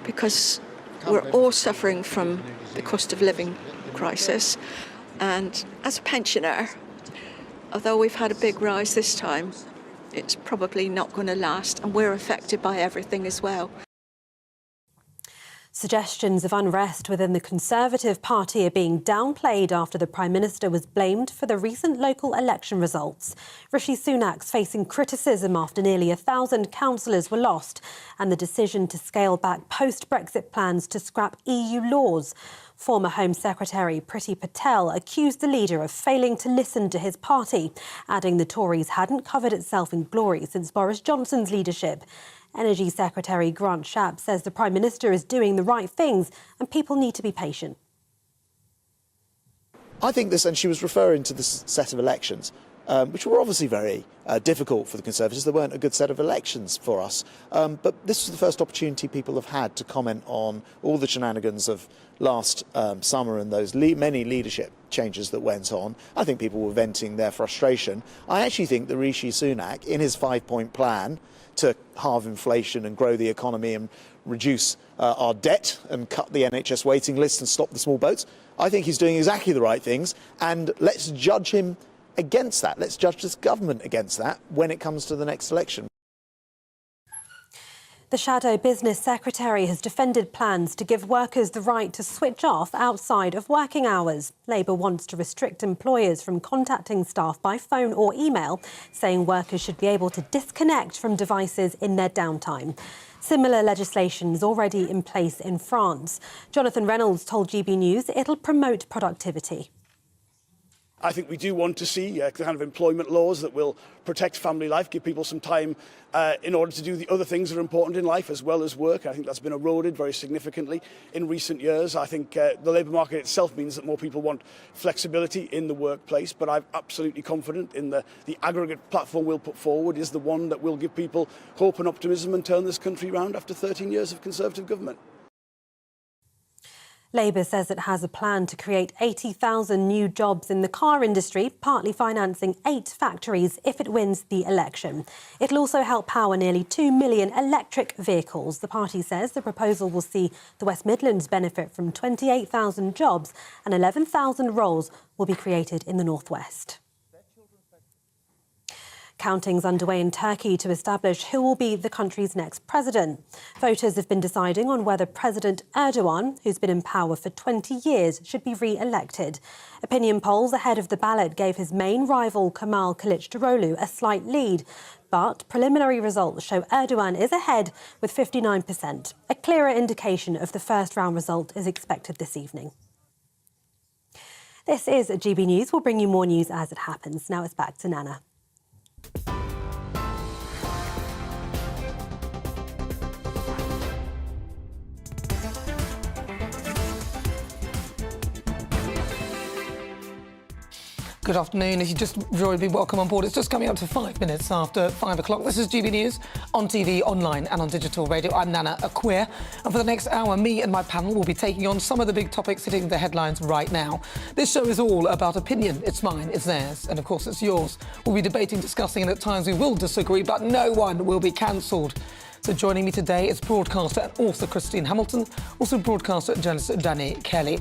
because we're all suffering from the cost of living crisis, and as a pensioner, although we've had a big rise this time, it's probably not going to last, and we're affected by everything as well. Suggestions of unrest within the Conservative Party are being downplayed after the Prime Minister was blamed for the recent local election results. Rishi Sunak's facing criticism after nearly 1,000 councillors were lost and the decision to scale back post-Brexit plans to scrap EU laws. Former Home Secretary Priti Patel accused the leader of failing to listen to his party, adding the Tories hadn't covered itself in glory since Boris Johnson's leadership. Energy Secretary Grant Shapps says the Prime Minister is doing the right things and people need to be patient. I think this, and she was referring to this set of elections, which were obviously very difficult for the Conservatives. There weren't a good set of elections for us. But this was the first opportunity people have had to comment on all the shenanigans of last summer and those many leadership changes that went on. I think people were venting their frustration. I actually think that Rishi Sunak, in his 5-point plan to halve inflation and grow the economy and reduce our debt and cut the NHS waiting list and stop the small boats, I think he's doing exactly the right things, and let's judge him against that. Let's judge this government against that when it comes to the next election. The Shadow Business Secretary has defended plans to give workers the right to switch off outside of working hours. Labour wants to restrict employers from contacting staff by phone or email, saying workers should be able to disconnect from devices in their downtime. Similar legislation is already in place in France. Jonathan Reynolds told GB News it'll promote productivity. I think we do want to see kind of employment laws that will protect family life, give people some time in order to do the other things that are important in life as well as work. I think that's been eroded very significantly in recent years. I think the labour market itself means that more people want flexibility in the workplace, but I'm absolutely confident in the aggregate platform we'll put forward is the one that will give people hope and optimism and turn this country round after 13 years of Conservative government. Labour says it has a plan to create 80,000 new jobs in the car industry, partly financing 8 factories if it wins the election. It'll also help power nearly 2 million electric vehicles. The party says the proposal will see the West Midlands benefit from 28,000 jobs and 11,000 roles will be created in the North West. Counting's underway in Turkey to establish who will be the country's next president. Voters have been deciding on whether President Erdogan, who's been in power for 20 years, should be re-elected. Opinion polls ahead of the ballot gave his main rival Kemal Kılıçdaroğlu a slight lead, but preliminary results show Erdogan is ahead with 59%. A clearer indication of the first-round result is expected this evening. This is GB News. We'll bring you more news as it happens. Now it's back to Nana. Good afternoon. If you just joined me, welcome on board. It's just coming up to 5 minutes after 5 o'clock. This is GB News on TV, online and on digital radio. I'm Nana Akua. And for the next hour, me and my panel will be taking on some of the big topics hitting the headlines right now. This show is all about opinion. It's mine, it's theirs, and of course it's yours. We'll be debating, discussing, and at times we will disagree, but no one will be cancelled. So joining me today is broadcaster and author Christine Hamilton, also broadcaster and journalist Danny Kelly.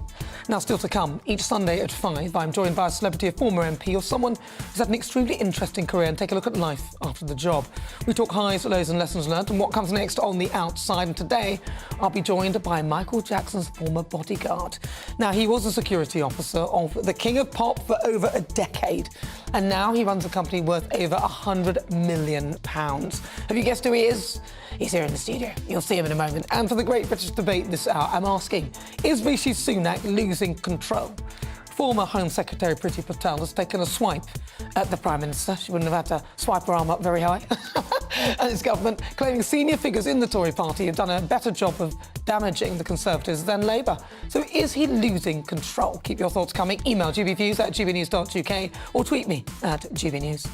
Now, still to come, each Sunday at 5, I'm joined by a celebrity, a former MP, or someone who's had an extremely interesting career and take a look at life after the job. We talk highs, lows and lessons learned and what comes next on the outside. And today, I'll be joined by Michael Jackson's former bodyguard. Now, he was a security officer of the King of Pop for over a decade. And now he runs a company worth over £100 million. Have you guessed who he is? He's here in the studio. You'll see him in a moment. And for the Great British Debate this hour, I'm asking, is Rishi Sunak losing control? Former Home Secretary Priti Patel has taken a swipe at the Prime Minister. She wouldn't have had to swipe her arm up very high. And his government claiming senior figures in the Tory party have done a better job of damaging the Conservatives than Labour. So is he losing control? Keep your thoughts coming. Email gbviews at gbnews.uk or tweet me at gbnews.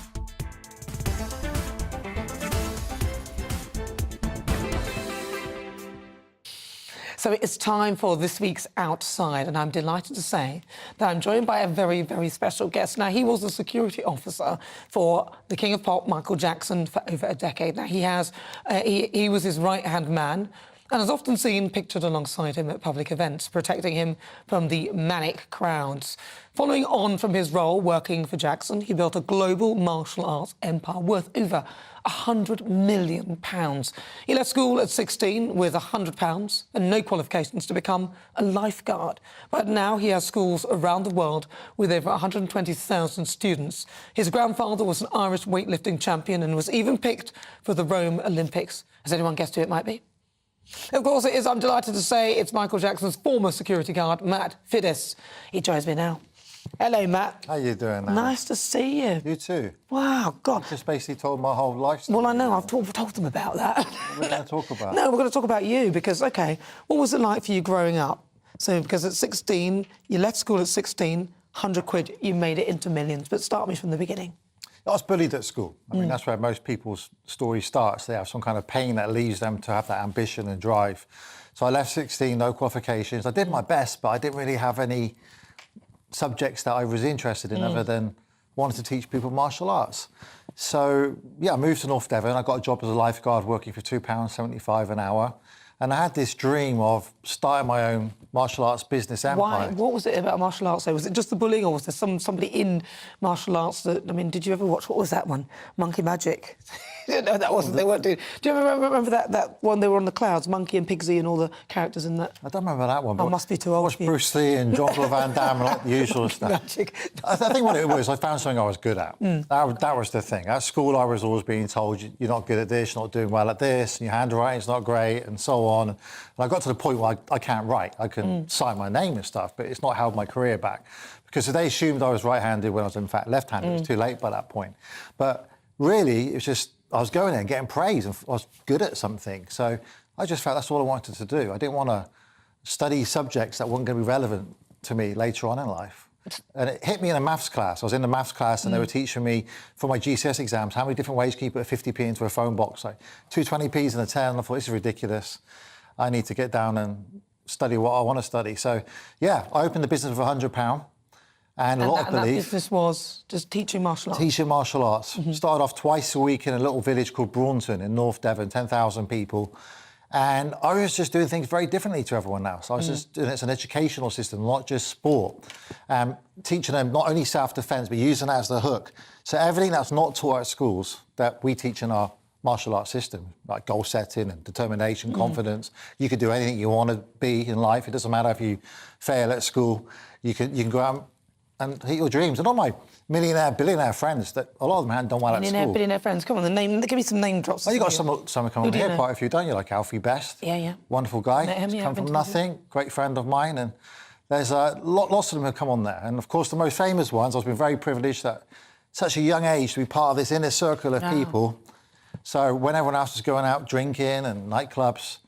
So it's time for this week's Outside, and I'm delighted to say that I'm joined by a very, very special guest. Now, he was a security officer for the King of Pop, Michael Jackson, for over a decade. Now, he was his right-hand man and is often seen pictured alongside him at public events, protecting him from the manic crowds. Following on from his role working for Jackson, he built a global martial arts empire worth over £100 million. He left school at 16 with £100 and no qualifications to become a lifeguard. But now he has schools around the world with over 120,000 students. His grandfather was an Irish weightlifting champion and was even picked for the Rome Olympics. Has anyone guessed who it might be? Of course it is. I'm delighted to say it's Michael Jackson's former security guard, Matt Fiddes. He joins me now. Hello, Matt. How you doing, Nana? Nice to see you. You too. Wow, God. You just basically told my whole life story. Well, I know. I've told them about that. We're going to talk about No, we're going to talk about you because, OK, what was it like for you growing up? So, because at 16, you left school at 16, 100 quid, you made it into millions. But start me from the beginning. I was bullied at school. I mean, that's where most people's story starts. They have some kind of pain that leads them to have that ambition and drive. So I left 16, no qualifications. I did my best, but I didn't really have any subjects that I was interested in other than wanting to teach people martial arts. So, yeah, I moved to North Devon. I got a job as a lifeguard working for £2.75 an hour. And I had this dream of starting my own martial arts business empire. Why? What was it about martial arts? So was it just the bullying, or was there somebody in martial arts that... I mean, did you ever watch... What was that one? Monkey Magic? No, that wasn't... They weren't doing... Do you ever remember that one? They were on the clouds, Monkey and Pigsy and all the characters in that? I don't remember that one. I must be too old. I watched Bruce Lee and Jean-Claude Van Damme and like the usual stuff. Magic. I think what it was, I found something I was good at. That was the thing. At school, I was always being told, you're not good at this, you're not doing well at this, and your handwriting's not great, and so on. And I got to the point where I can't write. I can sign my name and stuff, but it's not held my career back. Because they assumed I was right-handed when I was, in fact, left-handed. It was too late by that point. But really, it was just, I was going there and getting praise, and I was good at something. So I just felt that's all I wanted to do. I didn't want to study subjects that weren't going to be relevant to me later on in life. And it hit me in a maths class. I was in the maths class and they were teaching me for my GCSE exams how many different ways can you put a 50p into a phone box, like 2 20p's and a 10. And I thought, this is ridiculous. I need to get down and study what I want to study. So, yeah, I opened the business with £100 and a lot of belief. That business was just teaching martial arts? Teaching martial arts. Started off twice a week in a little village called Braunton in North Devon, 10,000 people. And I was just doing things very differently to everyone else. I was just doing it's an educational system, not just sport. Teaching them not only self-defence, but using that as the hook. So everything that's not taught at schools that we teach in our martial arts system, like goal setting and determination, confidence. You could do anything you want to be in life. It doesn't matter if you fail at school. You can go out and hit your dreams. And all my millionaire, billionaire friends, that a lot of them hadn't done well at school. Billionaire friends, come on, give me some name drops. Well, you got some come on here, quite a few, don't you? Like Alfie Best. Yeah. Wonderful guy. Met him, He's come from nothing, great friend of mine. And there's lots of them who come on there. And of course, the most famous ones, I've been very privileged at such a young age to be part of this inner circle of people. So when everyone else was going out drinking and nightclubs,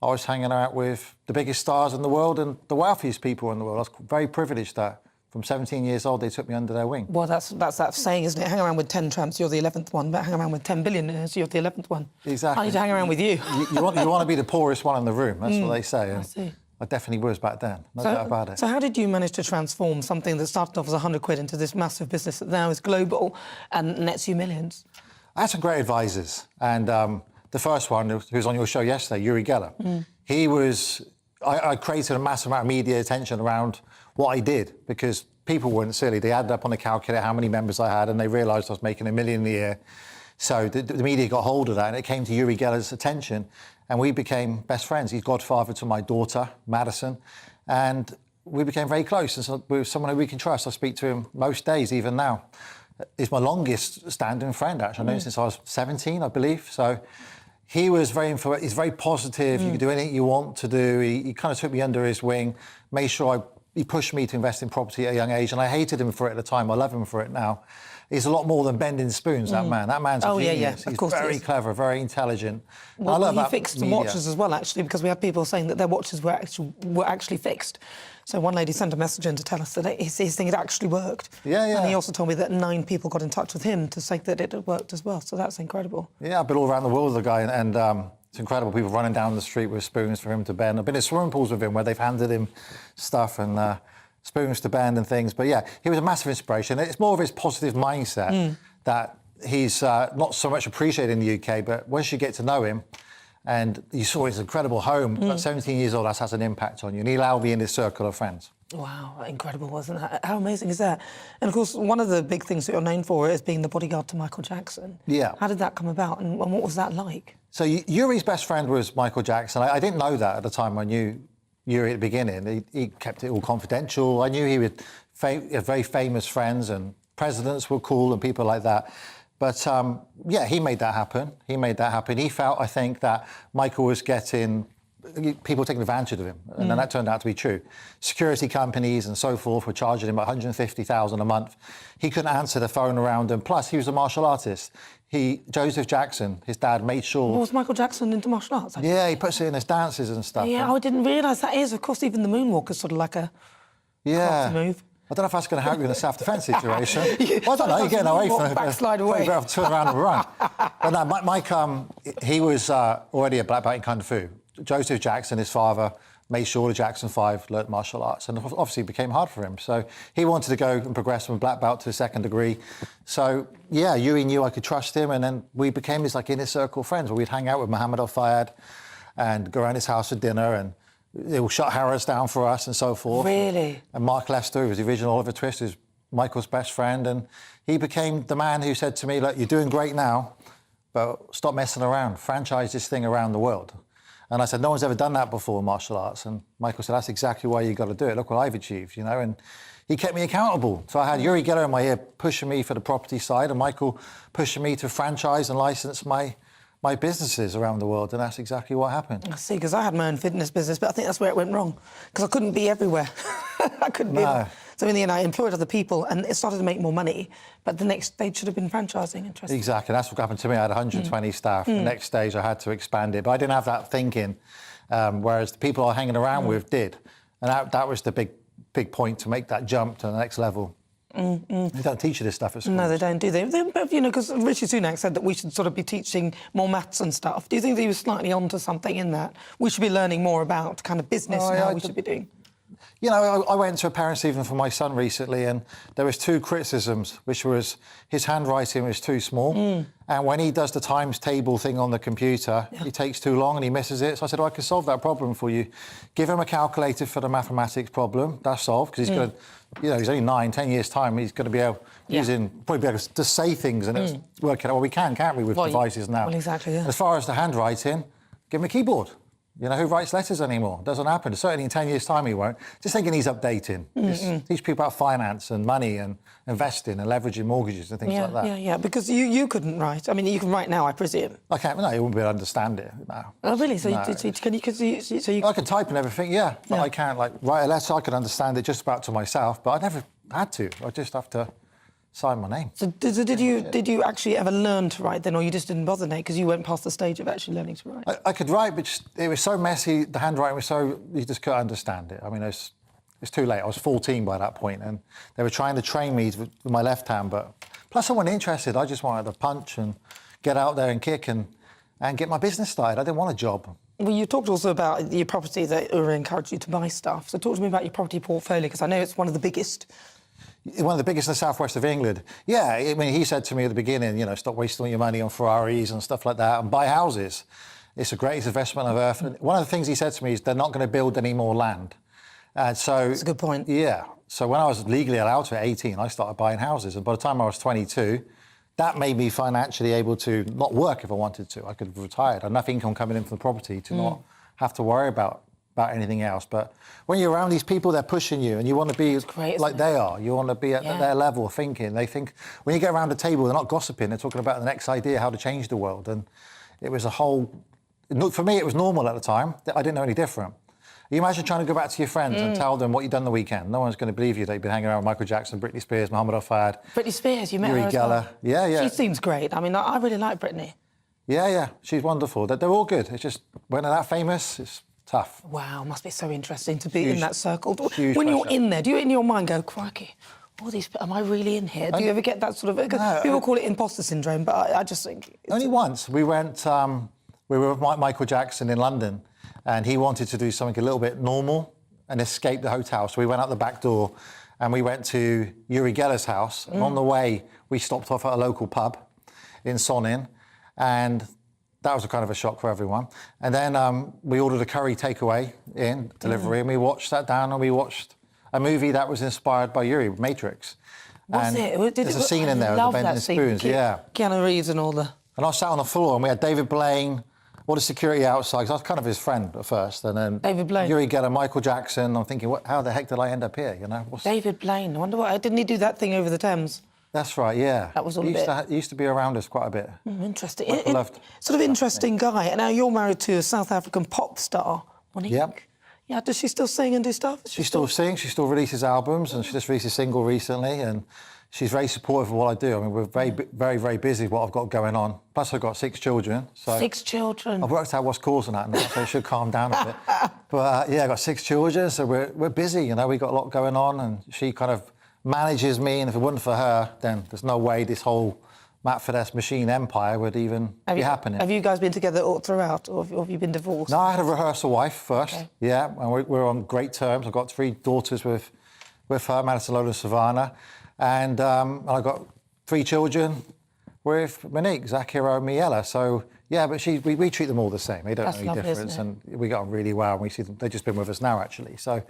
I was hanging out with the biggest stars in the world and the wealthiest people in the world. I was very privileged that from 17 years old, they took me under their wing. Well, that's that saying, isn't it? Hang around with 10 tramps, you're the 11th one, but hang around with 10 billionaires, you're the 11th one. Exactly. I need to hang around with you. You want to be the poorest one in the room, that's what they say. I see. I definitely was back then, no doubt about it. So how did you manage to transform something that started off as £100 into this massive business that now is global and nets you millions? I had some great advisors, and the first one, who was on your show yesterday, Uri Geller, he was... I created a massive amount of media attention around what I did, because people weren't silly. They added up on the calculator how many members I had, and they realised I was making $1 million a year. So the media got hold of that, and it came to Uri Geller's attention, and we became best friends. He's godfather to my daughter, Madison, and we became very close. And so we were someone who we can trust. I speak to him most days, even now. He's my longest standing friend, actually. I've known him since I was 17, I believe. So he was he's very positive. You can do anything you want to do. He kind of took me under his wing, made sure he pushed me to invest in property at a young age, and I hated him for it at the time. I love him for it now. He's a lot more than bending spoons, that man. That man's a genius. Of course he's very clever, very intelligent. Well, he fixed some watches as well, actually, because we had people saying that their watches were actually fixed. So one lady sent a message in to tell us that his thing had actually worked. Yeah. And he also told me that 9 people got in touch with him to say that it had worked as well. So that's incredible. Yeah, I've been all around the world with the guy, and it's incredible. People running down the street with spoons for him to bend. I've been in swimming pools with him where they've handed him stuff and spoons to bend and things. But yeah, he was a massive inspiration. It's more of his positive mindset that he's not so much appreciated in the UK, but once you get to know him, and you saw his incredible home, at 17 years old, that has an impact on you. And he allowed me in his circle of friends. Wow, incredible, wasn't it? How amazing is that? And, of course, one of the big things that you're known for is being the bodyguard to Michael Jackson. Yeah. How did that come about, and what was that like? So Yuri's best friend was Michael Jackson. I didn't know that at the time. I knew Yuri at the beginning. He kept it all confidential. I knew he had very famous friends, and presidents were cool and people like that. But, yeah, he made that happen. He felt, I think, that Michael was getting people taking advantage of him, and then that turned out to be true. Security companies and so forth were charging him $150,000 a month. He couldn't answer the phone around him. Plus, he was a martial artist. Joseph Jackson, his dad, made sure... Was Michael Jackson into martial arts? Yeah, he puts it in his dances and stuff. Yeah, I didn't realise that is. Of course, even the moonwalk is sort of like a move. I don't know if that's going to help you in a self-defence situation. Well, I don't know. You're getting away from it. Backslide away. You've got to turn around and run. But no, Mike, he was already a black belt in Kung Fu. Joseph Jackson, his father, made sure the Jackson 5 learnt martial arts, and obviously it became hard for him. So he wanted to go and progress from black belt to the second degree. So, yeah, Yuri knew I could trust him, and then we became his inner circle friends, where we'd hang out with Muhammad Al-Fayed and go around his house for dinner, and they will shut Harrods down for us and so forth. Really? And Mark Lester, who was the original Oliver Twist, who's Michael's best friend, and he became the man who said to me, look, you're doing great now, but stop messing around. Franchise this thing around the world. And I said, no one's ever done that before in martial arts. And Michael said, that's exactly why you got to do it. Look what I've achieved, And he kept me accountable. So I had Yuri Geller in my ear pushing me for the property side, and Michael pushing me to franchise and license my businesses around the world. And that's exactly what happened. I see, because I had my own fitness business, but I think that's where it went wrong. Because I couldn't be everywhere. I couldn't be everywhere. So in the end, I employed other people, and it started to make more money. But the next stage should have been franchising. Interesting. Exactly. That's what happened to me. I had 120 staff. The next stage, I had to expand it. But I didn't have that thinking, whereas the people I was hanging around with did. And that was the big point, to make that jump to the next level. They don't teach you this stuff at school. No, they don't, do they? But, because Rishi Sunak said that we should sort of be teaching more maths and stuff. Do you think that he was slightly onto something in that? We should be learning more about kind of business and how we should be doing. I went to a parents' evening for my son recently, and there was 2 criticisms, which was his handwriting was too small, and when he does the times table thing on the computer, it takes too long and he misses it. So I said, I can solve that problem for you. Give him a calculator for the mathematics problem. That's solved, because he's going to, he's only 9, 10 years' time, he's going to be able, probably be able to say things and it's working out. Well, we can't we, with devices now? Well, exactly, yeah. As far as the handwriting, give him a keyboard. Who writes letters anymore? Doesn't happen. Certainly in 10 years' time he won't. Just thinking he's updating. Just teach people about finance and money and investing and leveraging mortgages and things like that. Yeah, because you couldn't write. I mean, you can write now, I presume. I can't. No, you wouldn't be able to understand it. No. Oh, really? So, no. I can type and everything, but I can't, write a letter. I could understand it just about to myself, but I never had to. I just have to sign my name. So did you actually ever learn to write then, or you just didn't bother, Nate, because you went past the stage of actually learning to write? I could write, but it was so messy, the handwriting was so... You just couldn't understand it. I mean, it's too late. I was 14 by that point, and they were trying to train me with my left hand, but... Plus, I wasn't interested. I just wanted to punch and get out there and kick and get my business started. I didn't want a job. Well, you talked also about your property that encouraged you to buy stuff. So talk to me about your property portfolio, because I know it's one of the biggest... One of the biggest in the southwest of England. Yeah, I mean, he said to me at the beginning, stop wasting all your money on Ferraris and stuff like that and buy houses. It's the greatest investment on earth. And one of the things he said to me is they're not going to build any more land. So that's a good point. Yeah. So when I was legally allowed to at 18, I started buying houses. And by the time I was 22, that made me financially able to not work if I wanted to. I could have retired. I had enough income coming in from the property to not have to worry about anything else. But when you're around these people, they're pushing you and you want to be like they are. You want to be at their level of thinking. They think, when you get around the table, they're not gossiping, they're talking about the next idea, how to change the world. And it was for me, it was normal at the time. I didn't know any different. You imagine trying to go back to your friends and tell them what you've done the weekend. No one's going to believe you. They've been hanging around with Michael Jackson, Britney Spears, Muhammad Al-Fayed. Britney Spears, you met Yuri her as Geller. well. Yeah. She seems great. I mean, I really like Britney. Yeah. She's wonderful. They're all good. It's just, when they're that famous, it's tough. Wow, must be so interesting to be in that circle. Huge when you're pressure. in there, do you in your mind go, crikey, all these, am I really in here? Do you ever get that sort of... No, people call it imposter syndrome, but I just think... Only once. We went... we were with Michael Jackson in London, and he wanted to do something a little bit normal and escape the hotel. So we went out the back door, and we went to Yuri Geller's house. And on the way, we stopped off at a local pub in Sonnin, and... That was a kind of a shock for everyone. And then we ordered a curry takeaway in delivery, and we sat down and we watched a movie that was inspired by Yuri, Matrix. Was it? There's a scene in there of the bending spoons, Keanu Reeves and all the... And I sat on the floor, and we had David Blaine, all the security outside, because I was kind of his friend at first, and then David Blaine. Yuri Geller, Michael Jackson. I'm thinking, how the heck did I end up here? David Blaine. I wonder didn't he do that thing over the Thames? That's right, yeah. That was all he used to be around us quite a bit. Interesting. Sort of interesting guy. And now you're married to a South African pop star, Monique. Yep. Yeah, does she still sing and do stuff? She still sings, she still releases albums, and she just released a single recently, and she's very supportive of what I do. I mean, we're very, very busy with what I've got going on. Plus, I've got 6 children. So 6 children? I've worked out what's causing that now, so it should calm down a bit. But, I've got 6 children, so we're busy, we've got a lot going on, and she kind of manages me, and if it wasn't for her, then there's no way this whole Matt Fiddes machine empire would even be happening. Have you guys been together all throughout, or have you been divorced? No, I had a rehearsal wife first, Okay. yeah, and we're on great terms. I've got 3 daughters with her, Madison, Lola and Savannah, and I got 3 children with Monique, Zach, Hero and Miela. So, yeah, but we treat them all the same. They don't That's know any lovely, difference, isn't and we get on really well, and we see them. They've just been with us now, actually. So,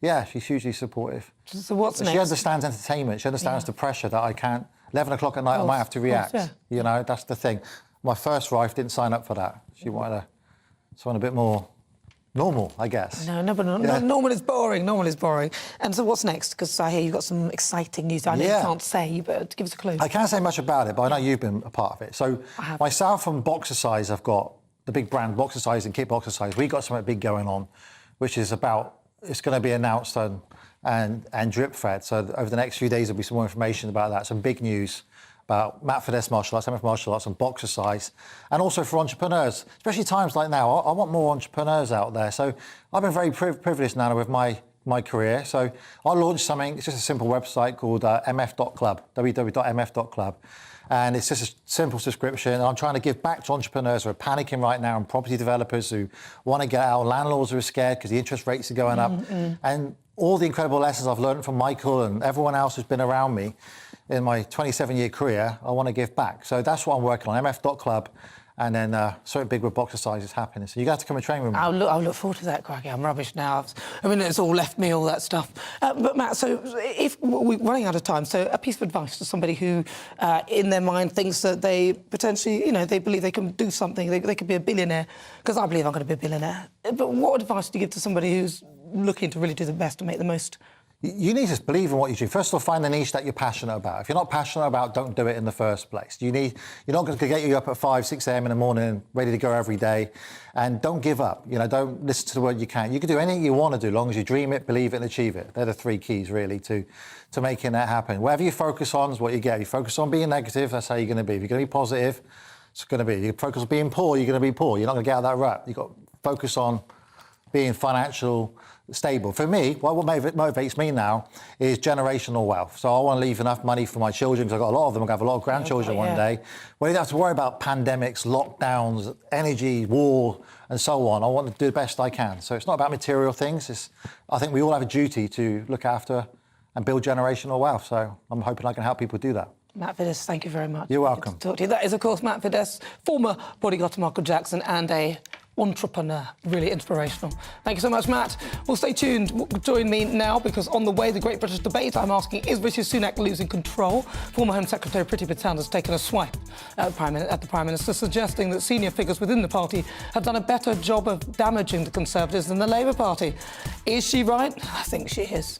yeah, she's hugely supportive. So what's next? She understands entertainment. She understands the pressure that I can't... 11 o'clock at night, I might have to react. You know, that's the thing. My first wife didn't sign up for that. She wanted someone a bit more normal, I guess. No, but normal is boring. Normal is boring. And so what's next? Because I hear you've got some exciting news. I know you can't say, but give us a clue. I can't say much about it, but I know you've been a part of it. So myself and Boxercise, I've got the big brand Boxercise and Kit Boxercise. We got something big going on, which is it's going to be announced and drip fed. So over the next few days, there'll be some more information about that. Some big news about Matt Fiddes Martial Arts, MF Martial Arts and Boxercise, and also for entrepreneurs, especially times like now. I want more entrepreneurs out there. So I've been very privileged, Nana, with my career. So I launched something, it's just a simple website called mf.club, www.mf.club. And it's just a simple subscription. And I'm trying to give back to entrepreneurs who are panicking right now and property developers who want to get out. Landlords who are scared because the interest rates are going up. And all the incredible lessons I've learned from Michael and everyone else who's been around me in my 27-year career, I want to give back. So that's what I'm working on, mf.club. And then something big with Boxercise is happening. So you got to come and train with me. I'll look forward to that, Craigie. I'm rubbish now. I mean, it's all left me, all that stuff. But Matt, so if we're running out of time, so a piece of advice to somebody who, in their mind, thinks that they potentially, you know, they believe they can do something, they could be a billionaire, because I believe I'm going to be a billionaire. But what advice do you give to somebody who's looking to really do the best and make the most? You need to believe in what you do. First of all, find the niche that you're passionate about. If you're not passionate about, don't do it in the first place. You're not going to get you up at 5, 6 a.m. in the morning, ready to go every day. And don't give up. You know, don't listen to the word you can't. You can do anything you want to do, as long as you dream it, believe it, and achieve it. They're the 3 keys, really, to making that happen. Whatever you focus on is what you get. If you focus on being negative, that's how you're going to be. If you're going to be positive, it's going to be. You focus on being poor, you're going to be poor. You're not going to get out of that rut. You've got to focus on being financial stable. For me, what motivates me now is generational wealth. So I want to leave enough money for my children, because I've got a lot of them. I'm going to have a lot of grandchildren one day. We don't have to worry about pandemics, lockdowns, energy, war, and so on. I want to do the best I can. So it's not about material things. I think we all have a duty to look after and build generational wealth. So I'm hoping I can help people do that. Matt Fiddes, thank you very much. You're welcome. Good to talk to you. That is, of course, Matt Fiddes, former bodyguard to Michael Jackson and a entrepreneur. Really inspirational. Thank you so much, Matt. Well, stay tuned. Join me now, because on the way, the Great British Debate, I'm asking, is Rishi Sunak losing control? Former Home Secretary Priti Patel has taken a swipe at the Prime Minister, suggesting that senior figures within the party have done a better job of damaging the Conservatives than the Labour Party. Is she right? I think she is.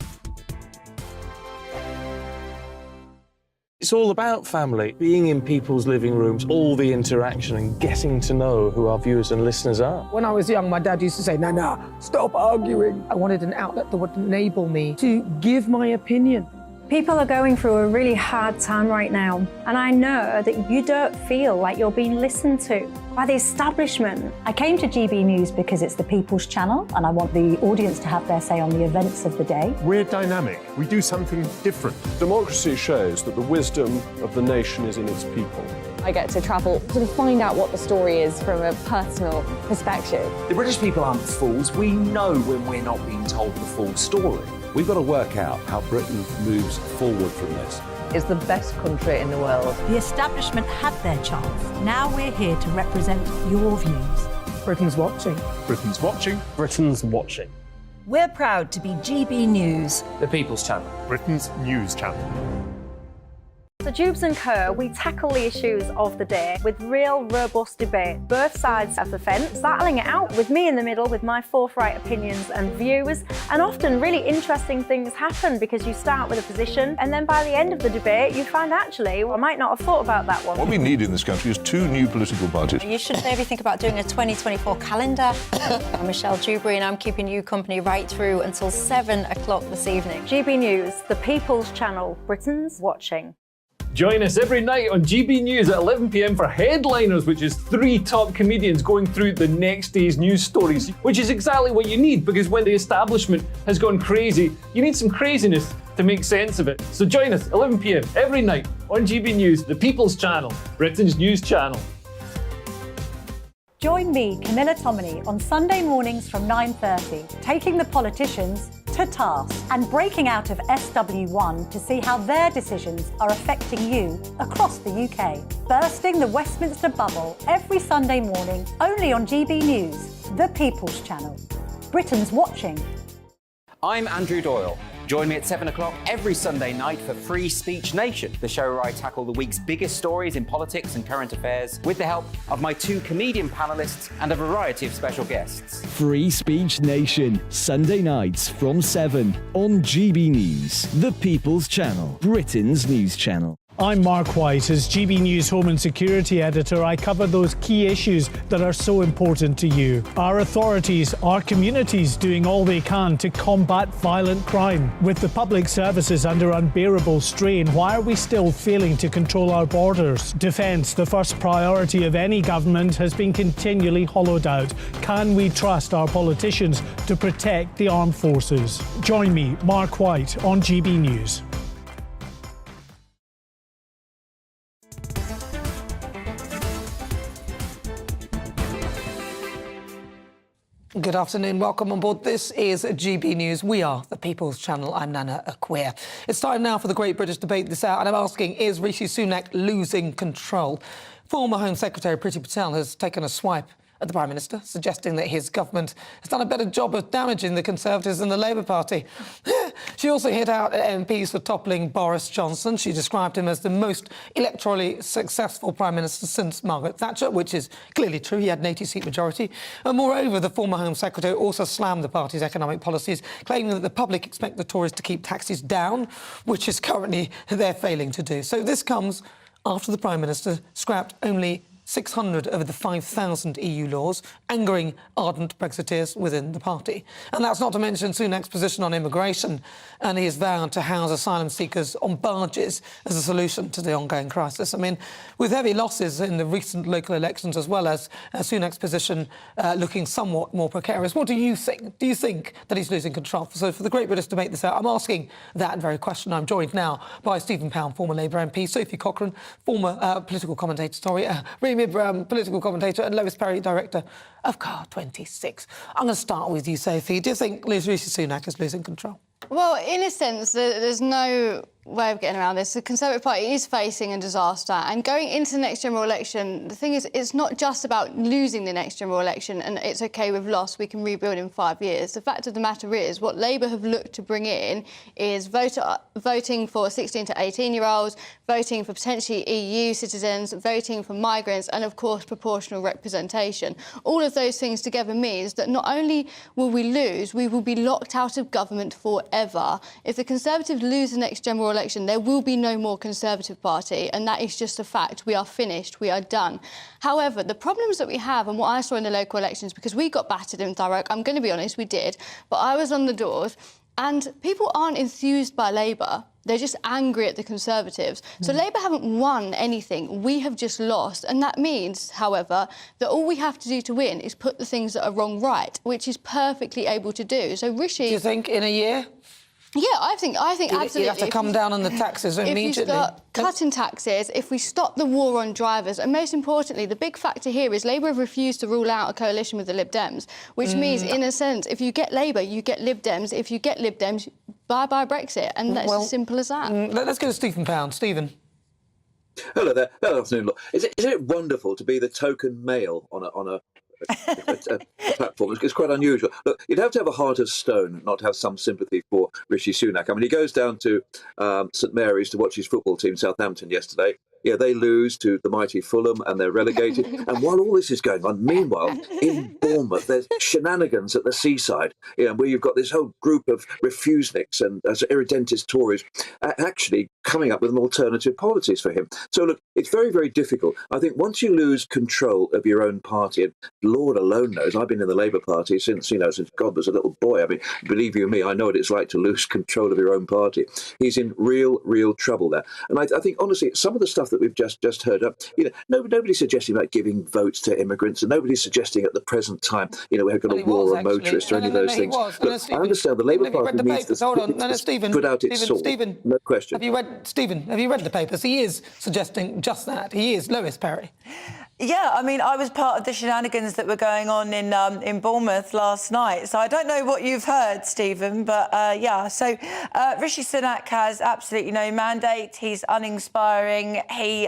It's all about family, being in people's living rooms, all the interaction and getting to know who our viewers and listeners are. When I was young, my dad used to say, Nana, stop arguing. I wanted an outlet that would enable me to give my opinion. People are going through a really hard time right now, and I know that you don't feel like you're being listened to by the establishment. I came to GB News because it's the People's Channel, and I want the audience to have their say on the events of the day. We're dynamic. We do something different. Democracy shows that the wisdom of the nation is in its people. I get to travel to find out what the story is from a personal perspective. The British people aren't fools. We know when we're not being told the full story. We've got to work out how Britain moves forward from this. It's the best country in the world. The establishment had their chance. Now we're here to represent your views. Britain's watching. Britain's watching. Britain's watching. We're proud to be GB News. The People's Channel. Britain's news channel. So Jubes and Kerr, we tackle the issues of the day with real, robust debate, both sides of the fence, battling it out with me in the middle with my forthright opinions and views. And often really interesting things happen, because you start with a position and then by the end of the debate you find, actually, I might not have thought about that one. What we need in this country is 2 new political parties. You should maybe think about doing a 2024 calendar. I'm Michelle Dewberry and I'm keeping you company right through until 7 o'clock this evening. GB News, the People's Channel, Britain's watching. Join us every night on GB News at 11 p.m. for Headliners, which is 3 top comedians going through the next day's news stories, which is exactly what you need, because when the establishment has gone crazy, you need some craziness to make sense of it. So join us 11 p.m. every night on GB News, the People's Channel, Britain's news channel. Join me, Camilla Tominey, on Sunday mornings from 9:30, taking the politicians to task and breaking out of SW1 to see how their decisions are affecting you across the UK. Bursting the Westminster bubble every Sunday morning, only on GB News, the People's Channel. Britain's watching. I'm Andrew Doyle. Join me at 7 o'clock every Sunday night for Free Speech Nation, the show where I tackle the week's biggest stories in politics and current affairs with the help of my 2 comedian panellists and a variety of special guests. Free Speech Nation, Sunday nights from 7 on GB News, the People's Channel, Britain's news channel. I'm Mark White. As GB News Home and Security Editor, I cover those key issues that are so important to you. Our authorities, our communities doing all they can to combat violent crime. With the public services under unbearable strain, why are we still failing to control our borders? Defence, the first priority of any government, has been continually hollowed out. Can we trust our politicians to protect the armed forces? Join me, Mark White, on GB News. Good afternoon, welcome on board. This is GB News. We are the People's Channel. I'm Nana Akua. It's time now for the Great British Debate This Hour, and I'm asking, is Rishi Sunak losing control? Former Home Secretary Priti Patel has taken a swipe at the Prime Minister, suggesting that his government has done a better job of damaging the Conservatives and the Labour Party. She also hit out at MPs for toppling Boris Johnson. She described him as the most electorally successful Prime Minister since Margaret Thatcher, which is clearly true. He had an 80-seat majority. And moreover, the former Home Secretary also slammed the party's economic policies, claiming that the public expect the Tories to keep taxes down, which is currently they're failing to do. So this comes after the Prime Minister scrapped only 600 over the 5,000 EU laws, angering ardent Brexiteers within the party. And that's not to mention Sunak's position on immigration, and he has vowed to house asylum seekers on barges as a solution to the ongoing crisis. I mean, with heavy losses in the recent local elections, as well as Sunak's position looking somewhat more precarious, what do you think? Do you think that he's losing control? So for the Great British Debate This Hour, I'm asking that very question. I'm joined now by Stephen Pound, former Labour MP, Sophie Cochrane, former political commentator, political commentator, and Lois Perry, director of Car 26. I'm going to start with you, Sophie. Do you think Rishi Sunak is losing control? Well, in a sense, there's no way of getting around this. The Conservative Party is facing a disaster, and going into the next general election, the thing is, it's not just about losing the next general election and it's OK, we've lost, we can rebuild in 5 years. The fact of the matter is, what Labour have looked to bring in is voting for 16 to 18-year-olds, voting for potentially EU citizens, voting for migrants, and, of course, proportional representation. All of those things together means that not only will we lose, we will be locked out of government forever. If the Conservatives lose the next general election, there will be no more Conservative Party, and that is just a fact. We are finished. We are done. However, the problems that we have, and what I saw in the local elections, because we got battered in Thurrock, I'm going to be honest, we did, but I was on the doors, and people aren't enthused by Labour. They're just angry at the Conservatives. So Labour haven't won anything. We have just lost. And that means, however, that all we have to do to win is put the things that are wrong right, which is perfectly able to do. So Rishi... Do you think in a year? Yeah, I think absolutely. You have to come down on the taxes immediately. If you start cutting taxes, if we stop the war on drivers, and most importantly, the big factor here is Labour have refused to rule out a coalition with the Lib Dems, which means, in a sense, if you get Labour, you get Lib Dems. If you get Lib Dems, bye-bye Brexit. And that's as simple as that. Let's go to Stephen Pound. Stephen. Hello there. Good afternoon. Look, isn't it wonderful to be the token male on a platform? It's quite unusual. Look, you'd have to have a heart of stone not to have some sympathy for Rishi Sunak. I mean, he goes down to St Mary's to watch his football team, Southampton, yesterday. Yeah, they lose to the mighty Fulham and they're relegated. And while all this is going on, meanwhile, in Bournemouth, there's shenanigans at the seaside, where you've got this whole group of refuseniks and irredentist Tories actually coming up with an alternative policies for him. So look, it's very, very difficult. I think once you lose control of your own party, and Lord alone knows, I've been in the Labour Party since God was a little boy. I mean, believe you me, I know what it's like to lose control of your own party. He's in real trouble there. And I think, honestly, some of the stuff that we've just heard, nobody's suggesting about giving votes to immigrants, and nobody's suggesting at the present time, we've got a war on motorists or any of those things. Look, I understand the Labour Party needs to put out its sword. No question. Have you read the papers? He is suggesting just that. He is. Lois Perry. Yeah, I mean, I was part of the shenanigans that were going on in Bournemouth last night. So I don't know what you've heard, Stephen, but yeah. So Rishi Sunak has absolutely no mandate. He's uninspiring. He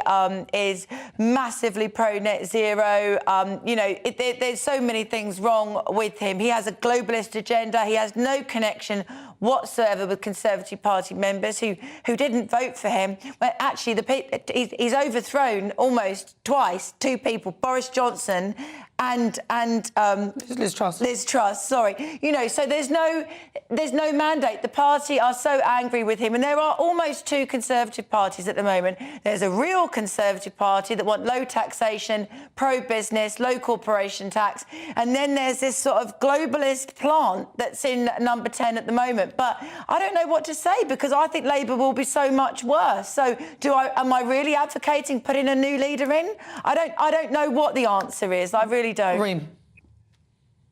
is massively pro-net zero. There's so many things wrong with him. He has a globalist agenda. He has no connection whatsoever with Conservative Party members who didn't vote for him. Well, actually, he's overthrown almost twice two people, Boris Johnson and Liz Truss. Liz Truss, sorry. So there's no mandate. The party are so angry with him, and there are almost two Conservative parties at the moment. There's a real Conservative Party that want low taxation, pro-business, low corporation tax, and then there's this sort of globalist plant that's in number 10 at the moment. But I don't know what to say, because I think Labour will be so much worse. So am I really advocating putting a new leader in? I don't know what the answer is. I really don't. Reem.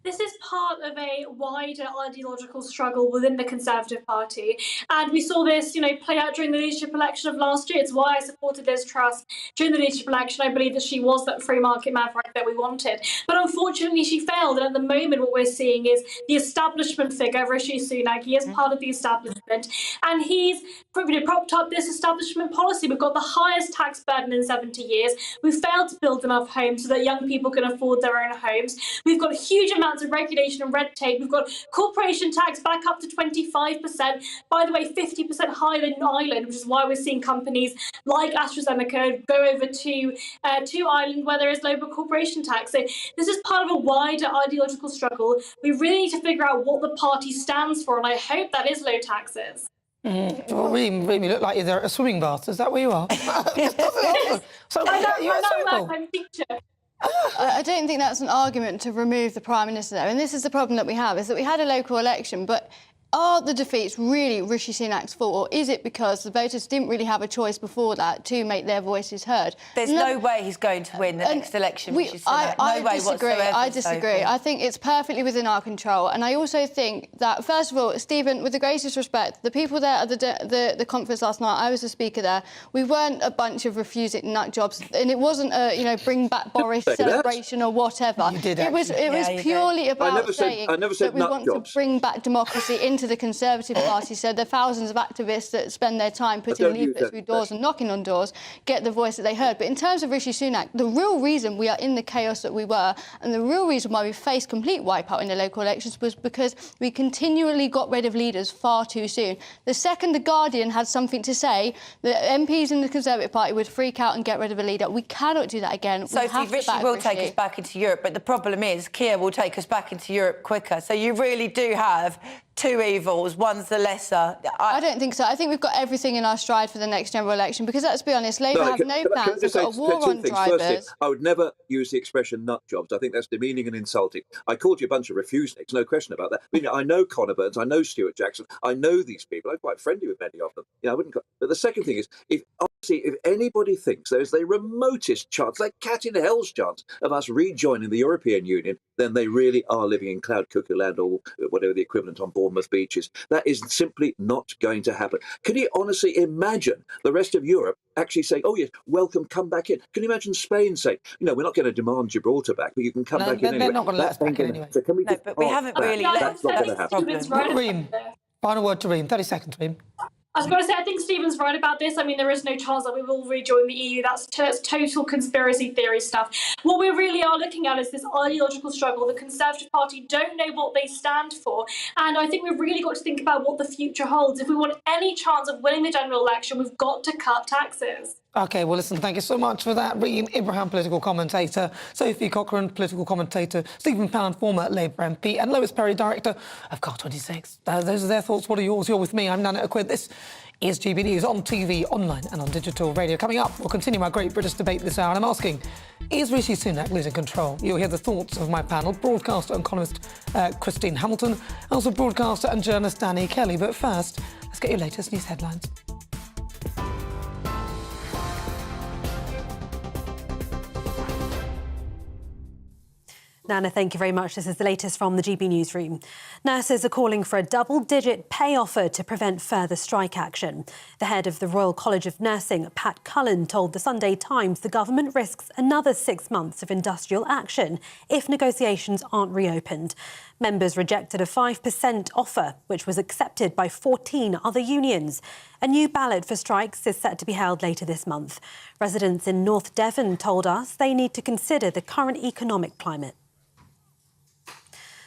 This is part of a wider ideological struggle within the Conservative Party. And we saw this, play out during the leadership election of last year. It's why I supported Liz Truss during the leadership election. I believe that she was that free market maverick that we wanted. But unfortunately, she failed. And at the moment, what we're seeing is the establishment figure, Rishi Sunak. He is part of the establishment. And he's propped up this establishment policy. We've got the highest tax burden in 70 years. We've failed to build enough homes so that young people can afford their own homes. We've got huge amounts of regulation and red tape. We've got corporation tax back up to 25%. By the way, 50% higher than Ireland, which is why we're seeing companies like AstraZeneca go over to Ireland, where there is lower corporation tax. So this is part of a wider ideological struggle. We really need to figure out what the party stands for, and I hope that is low taxes. Well, Reem, you look like you're there at a swimming bath. Is that where you are? So I'm a teacher. I don't think that's an argument to remove the Prime Minister there. And this is the problem that we have, is that we had a local election, but are the defeats really Rishi Sunak's fault, or is it because the voters didn't really have a choice before that to make their voices heard? There's no way he's going to win the next election, Rishi Sunak. I disagree. I think it's perfectly within our control. And I also think that, first of all, Stephen, with the greatest respect, the people there at the conference last night, I was the speaker there, we weren't a bunch of refusing nut jobs, and it wasn't a bring back Boris celebration or whatever. It was purely about saying that we want to bring back democracy into the Conservative Party. So there are thousands of activists that spend their time putting leaflets through doors and knocking on doors, get the voice that they heard. But in terms of Rishi Sunak, the real reason we are in the chaos that we were, and the real reason why we faced complete wipeout in the local elections, was because we continually got rid of leaders far too soon. The second The Guardian had something to say, the MPs in the Conservative Party would freak out and get rid of a leader. We cannot do that again. Sophie, Rishi will take us back into Europe, but the problem is Keir will take us back into Europe quicker. So you really do have two evils, one's the lesser. I don't think so. I think we've got everything in our stride for the next general election, because let's be honest, Labour have no plans. They've got a war on drivers. Firstly, I would never use the expression nut jobs. I think that's demeaning and insulting. I called you a bunch of refuseniks, no question about that. I know Conor Burns, I know Stuart Jackson, I know these people. I'm quite friendly with many of them. I wouldn't. But the second thing is, if anybody thinks there's the remotest chance, like cat in hell's chance, of us rejoining the European Union, then they really are living in cloud cuckoo land, or whatever the equivalent on Bournemouth beaches. That is simply not going to happen. Can you honestly imagine the rest of Europe actually saying, oh, yes, welcome, come back in? Can you imagine Spain saying, we're not going to demand Gibraltar back, but you can come back in anyway? They're not going to let us back in anyway. So can we but we haven't really let That's not going to happen. Reem, final word to Reem. 30 seconds, Reem. I was going to say, I think Stephen's right about this. There is no chance that we will rejoin the EU. That's total conspiracy theory stuff. What we really are looking at is this ideological struggle. The Conservative Party don't know what they stand for. And I think we've really got to think about what the future holds. If we want any chance of winning the general election, we've got to cut taxes. OK, well, listen, thank you so much for that. Reem Ibrahim, political commentator, Sophie Cochrane, political commentator, Stephen Pound, former Labour MP, and Lois Perry, director of Car26. Those are their thoughts. What are yours? You're with me. I'm Nana Akua. This is GB News on TV, online and on digital radio. Coming up, we'll continue our great British debate this hour, and I'm asking, is Rishi Sunak losing control? You'll hear the thoughts of my panel, broadcaster and columnist Christine Hamilton, also broadcaster and journalist Danny Kelly. But first, let's get your latest news headlines. Nana, thank you very much. This is the latest from the GB Newsroom. Nurses are calling for a double-digit pay offer to prevent further strike action. The head of the Royal College of Nursing, Pat Cullen, told the Sunday Times the government risks another 6 months of industrial action if negotiations aren't reopened. Members rejected a 5% offer, which was accepted by 14 other unions. A new ballot for strikes is set to be held later this month. Residents in North Devon told us they need to consider the current economic climate.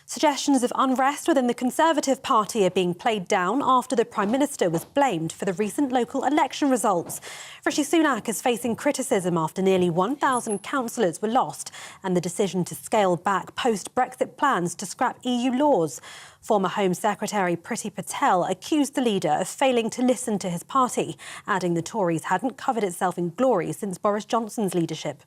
Suggestions of unrest within the Conservative Party are being played down after the Prime Minister was blamed for the recent local election results. Rishi Sunak is facing criticism after nearly 1,000 councillors were lost and the decision to scale back post-Brexit plans to scrap EU laws. Former Home Secretary Priti Patel accused the leader of failing to listen to his party, adding the Tories hadn't covered itself in glory since Boris Johnson's leadership.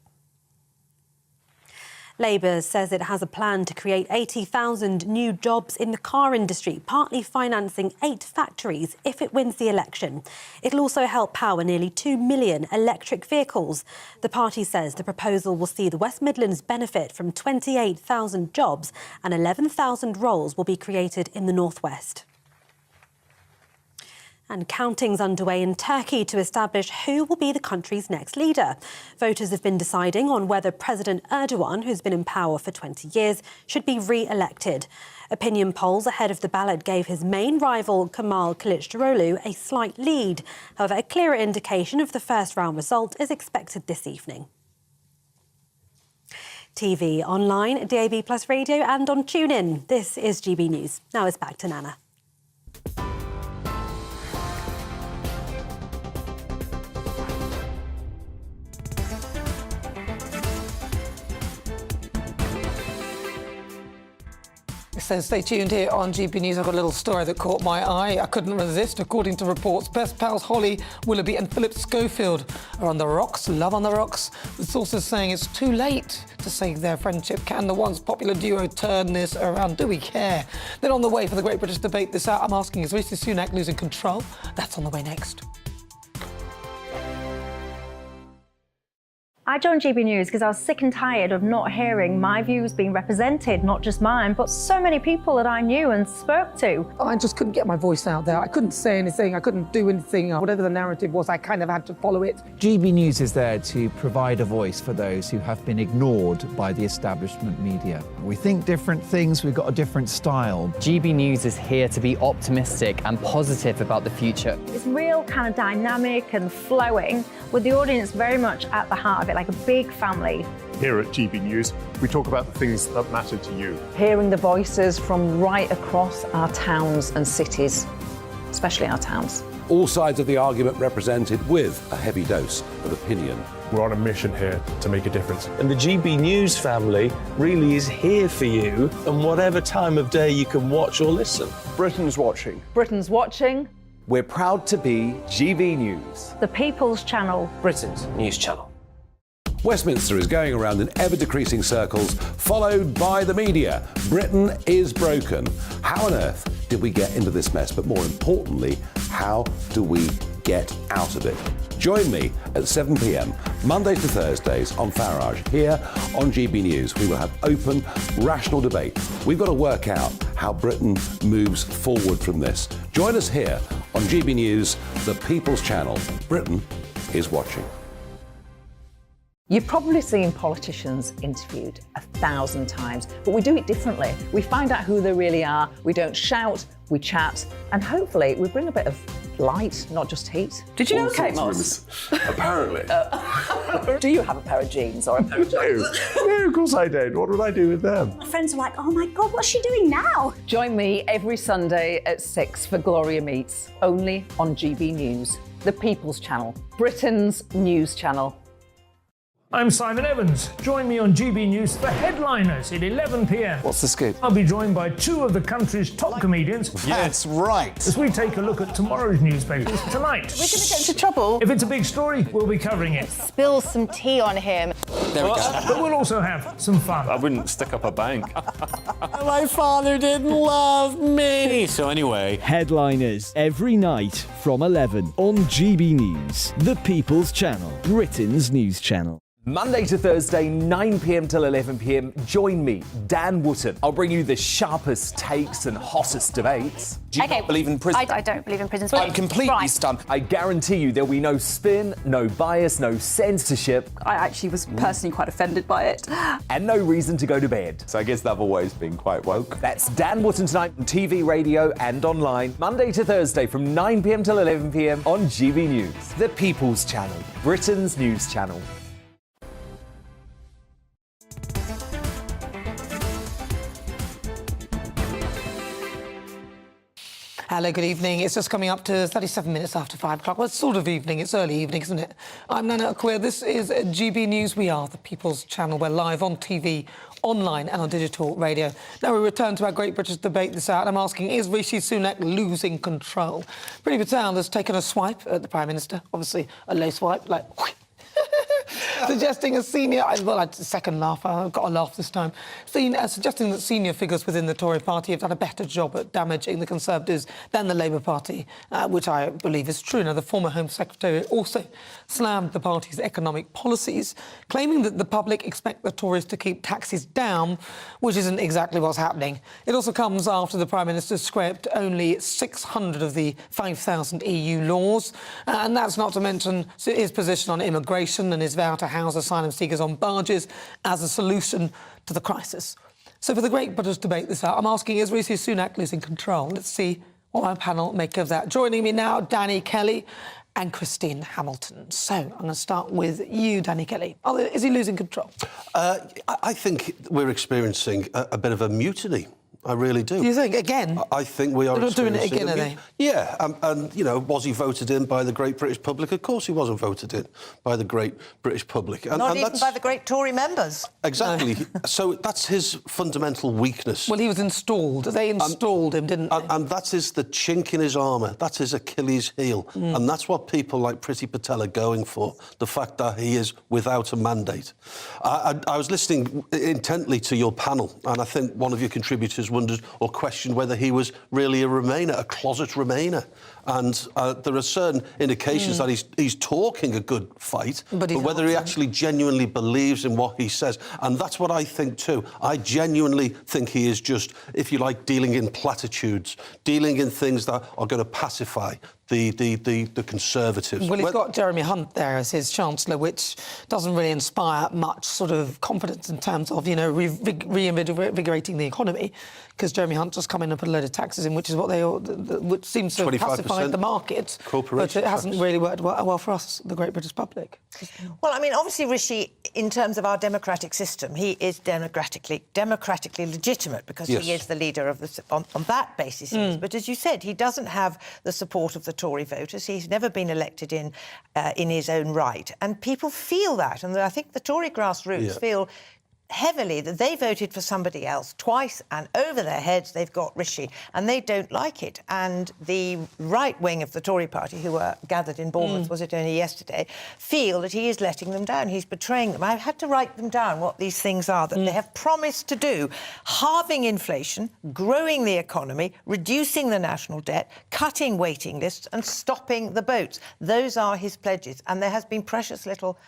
Labour says it has a plan to create 80,000 new jobs in the car industry, partly financing 8 factories if it wins the election. It'll also help power nearly 2 million electric vehicles. The party says the proposal will see the West Midlands benefit from 28,000 jobs and 11,000 roles will be created in the North West. And counting's underway in Turkey to establish who will be the country's next leader. Voters have been deciding on whether President Erdogan, who's been in power for 20 years, should be re-elected. Opinion polls ahead of the ballot gave his main rival, Kemal Kılıçdaroğlu, a slight lead. However, a clearer indication of the first round result is expected this evening. TV, online, DAB+ radio and on TuneIn. This is GB News. Now it's back to Nana. So stay tuned here on GB News. I've got a little story that caught my eye. I couldn't resist. According to reports, best pals Holly Willoughby and Philip Schofield are on the rocks, love on the rocks, with sources saying it's too late to save their friendship. Can the once popular duo turn this around? Do we care? Then on the way for the Great British Debate this hour, I'm asking, is Rishi Sunak losing control? That's on the way next. I joined GB News because I was sick and tired of not hearing my views being represented, not just mine, but so many people that I knew and spoke to. I just couldn't get my voice out there. I couldn't say anything. I couldn't do anything. Whatever the narrative was, I kind of had to follow it. GB News is there to provide a voice for those who have been ignored by the establishment media. We think different things, we've got a different style. GB News is here to be optimistic and positive about the future. It's real kind of dynamic and flowing, with the audience very much at the heart of it, like a big family. Here at GB News, we talk about the things that matter to you. Hearing the voices from right across our towns and cities, especially our towns. All sides of the argument represented with a heavy dose of opinion. We're on a mission here to make a difference. And the GB News family really is here for you, and whatever time of day you can watch or listen. Britain's watching. Britain's watching. We're proud to be GB News. The People's Channel. Britain's news channel. Westminster is going around in ever-decreasing circles, followed by the media. Britain is broken. How on earth did we get into this mess? But more importantly, how do we get out of it? Join me at 7 p.m, Mondays to Thursdays on Farage. Here on GB News, we will have open, rational debate. We've got to work out how Britain moves forward from this. Join us here on GB News, the People's Channel. Britain is watching. You've probably seen politicians interviewed 1,000 times, but we do it differently. We find out who they really are, we don't shout, we chat, and hopefully we bring a bit of light, not just heat. Did you know Kate Moss? Apparently. Do you have a pair of jeans or a pair of jeans? No, of course I don't. What would I do with them? My friends are like, oh my God, what's she doing now? Join me every Sunday at 6 for Gloria Meets, only on GB News. the People's Channel, Britain's news channel. I'm Simon Evans. Join me on GB News for Headliners at 11 p.m. What's the scoop? I'll be joined by two of the country's top comedians. That's right. As we take a look at tomorrow's newspapers tonight. We're going to get into trouble. If it's a big story, we'll be covering it. Spill some tea on him. There we go. But we'll also have some fun. I wouldn't stick up a bank. My father didn't love me. So anyway. Headliners every night from 11 on GB News, the People's Channel, Britain's news channel. Monday to Thursday, 9 p.m. till 11 p.m. Join me, Dan Wootton. I'll bring you the sharpest takes and hottest debates. Do you not believe in prison? I don't believe in prison. I'm completely stunned. I guarantee you there'll be no spin, no bias, no censorship. I actually was personally quite offended by it. And no reason to go to bed. So I guess they've always been quite woke. That's Dan Wootton tonight on TV, radio and online. Monday to Thursday from 9 p.m. till 11 p.m. on GB News. The People's Channel, Britain's news channel. Hello, good evening. It's just coming up to 37 minutes after 5 o'clock. Well, it's sort of evening. It's early evening, isn't it? I'm Nana Akua. This is GB News. We are the People's Channel. We're live on TV, online and on digital radio. Now we return to our Great British debate this hour. I'm asking, is Rishi Sunak losing control? Priti Patel has taken a swipe at the Prime Minister. Obviously, a low swipe, like... suggesting a senior... Well, second laugh. I've got a laugh this time. Suggesting that senior figures within the Tory party have done a better job at damaging the Conservatives than the Labour Party, which I believe is true. Now, the former Home Secretary also slammed the party's economic policies, claiming that the public expect the Tories to keep taxes down, which isn't exactly what's happening. It also comes after the Prime Minister scrapped only 600 of the 5,000 EU laws, and that's not to mention his position on immigration and his vow to house asylum seekers on barges as a solution to the crisis. So for the Great British debate this hour, I'm asking, is Rishi Sunak losing control? Let's see what my panel make of that. Joining me now, Danny Kelly and Christine Hamilton. So I'm going to start with you, Danny Kelly. Is he losing control? I think we're experiencing a bit of a mutiny. I really do. Do you think, again? I think we are. They're not doing it again, are they? Yeah, and, you know, was he voted in by the great British public? Of course he wasn't voted in by the great British public. And, Not even by the great Tory members. Exactly. No. So that's his fundamental weakness. Well, he was installed. They installed him, didn't they? And that is the chink in his armour. That's his Achilles heel. And that's what people like Priti Patel are going for, the fact that he is without a mandate. I was listening intently to your panel, and I think one of your contributors wondered or questioned whether he was really a Remainer, a closet Remainer. And there are certain indications that he's talking a good fight, but whether he actually genuinely believes in what he says. And that's what I think too. I genuinely think he is just, if you like, dealing in platitudes, dealing in things that are going to pacify the Conservatives. Well, he's got Jeremy Hunt there as his Chancellor, which doesn't really inspire much sort of confidence in terms of, you know, reinvigorating the economy, because Jeremy Hunt just come in and put a load of taxes in, which is what which seems to have pacified the market, but it hasn't really worked well for us, the Great British public. Well, I mean, obviously, Rishi, in terms of our democratic system, he is democratically legitimate because he is the leader of on that basis. But as you said, he doesn't have the support of the Tory voters. He's never been elected in his own right, and people feel that. And I think the Tory grassroots feel heavily that they voted for somebody else twice, and over their heads they've got Rishi, and they don't like it. And the right wing of the Tory party, who were gathered in Bournemouth, was it only yesterday, feel that he is letting them down. He's betraying them. I've had to write them down, what these things are that they have promised to do: halving inflation, growing the economy, reducing the national debt, cutting waiting lists and stopping the boats. Those are his pledges, and there has been precious little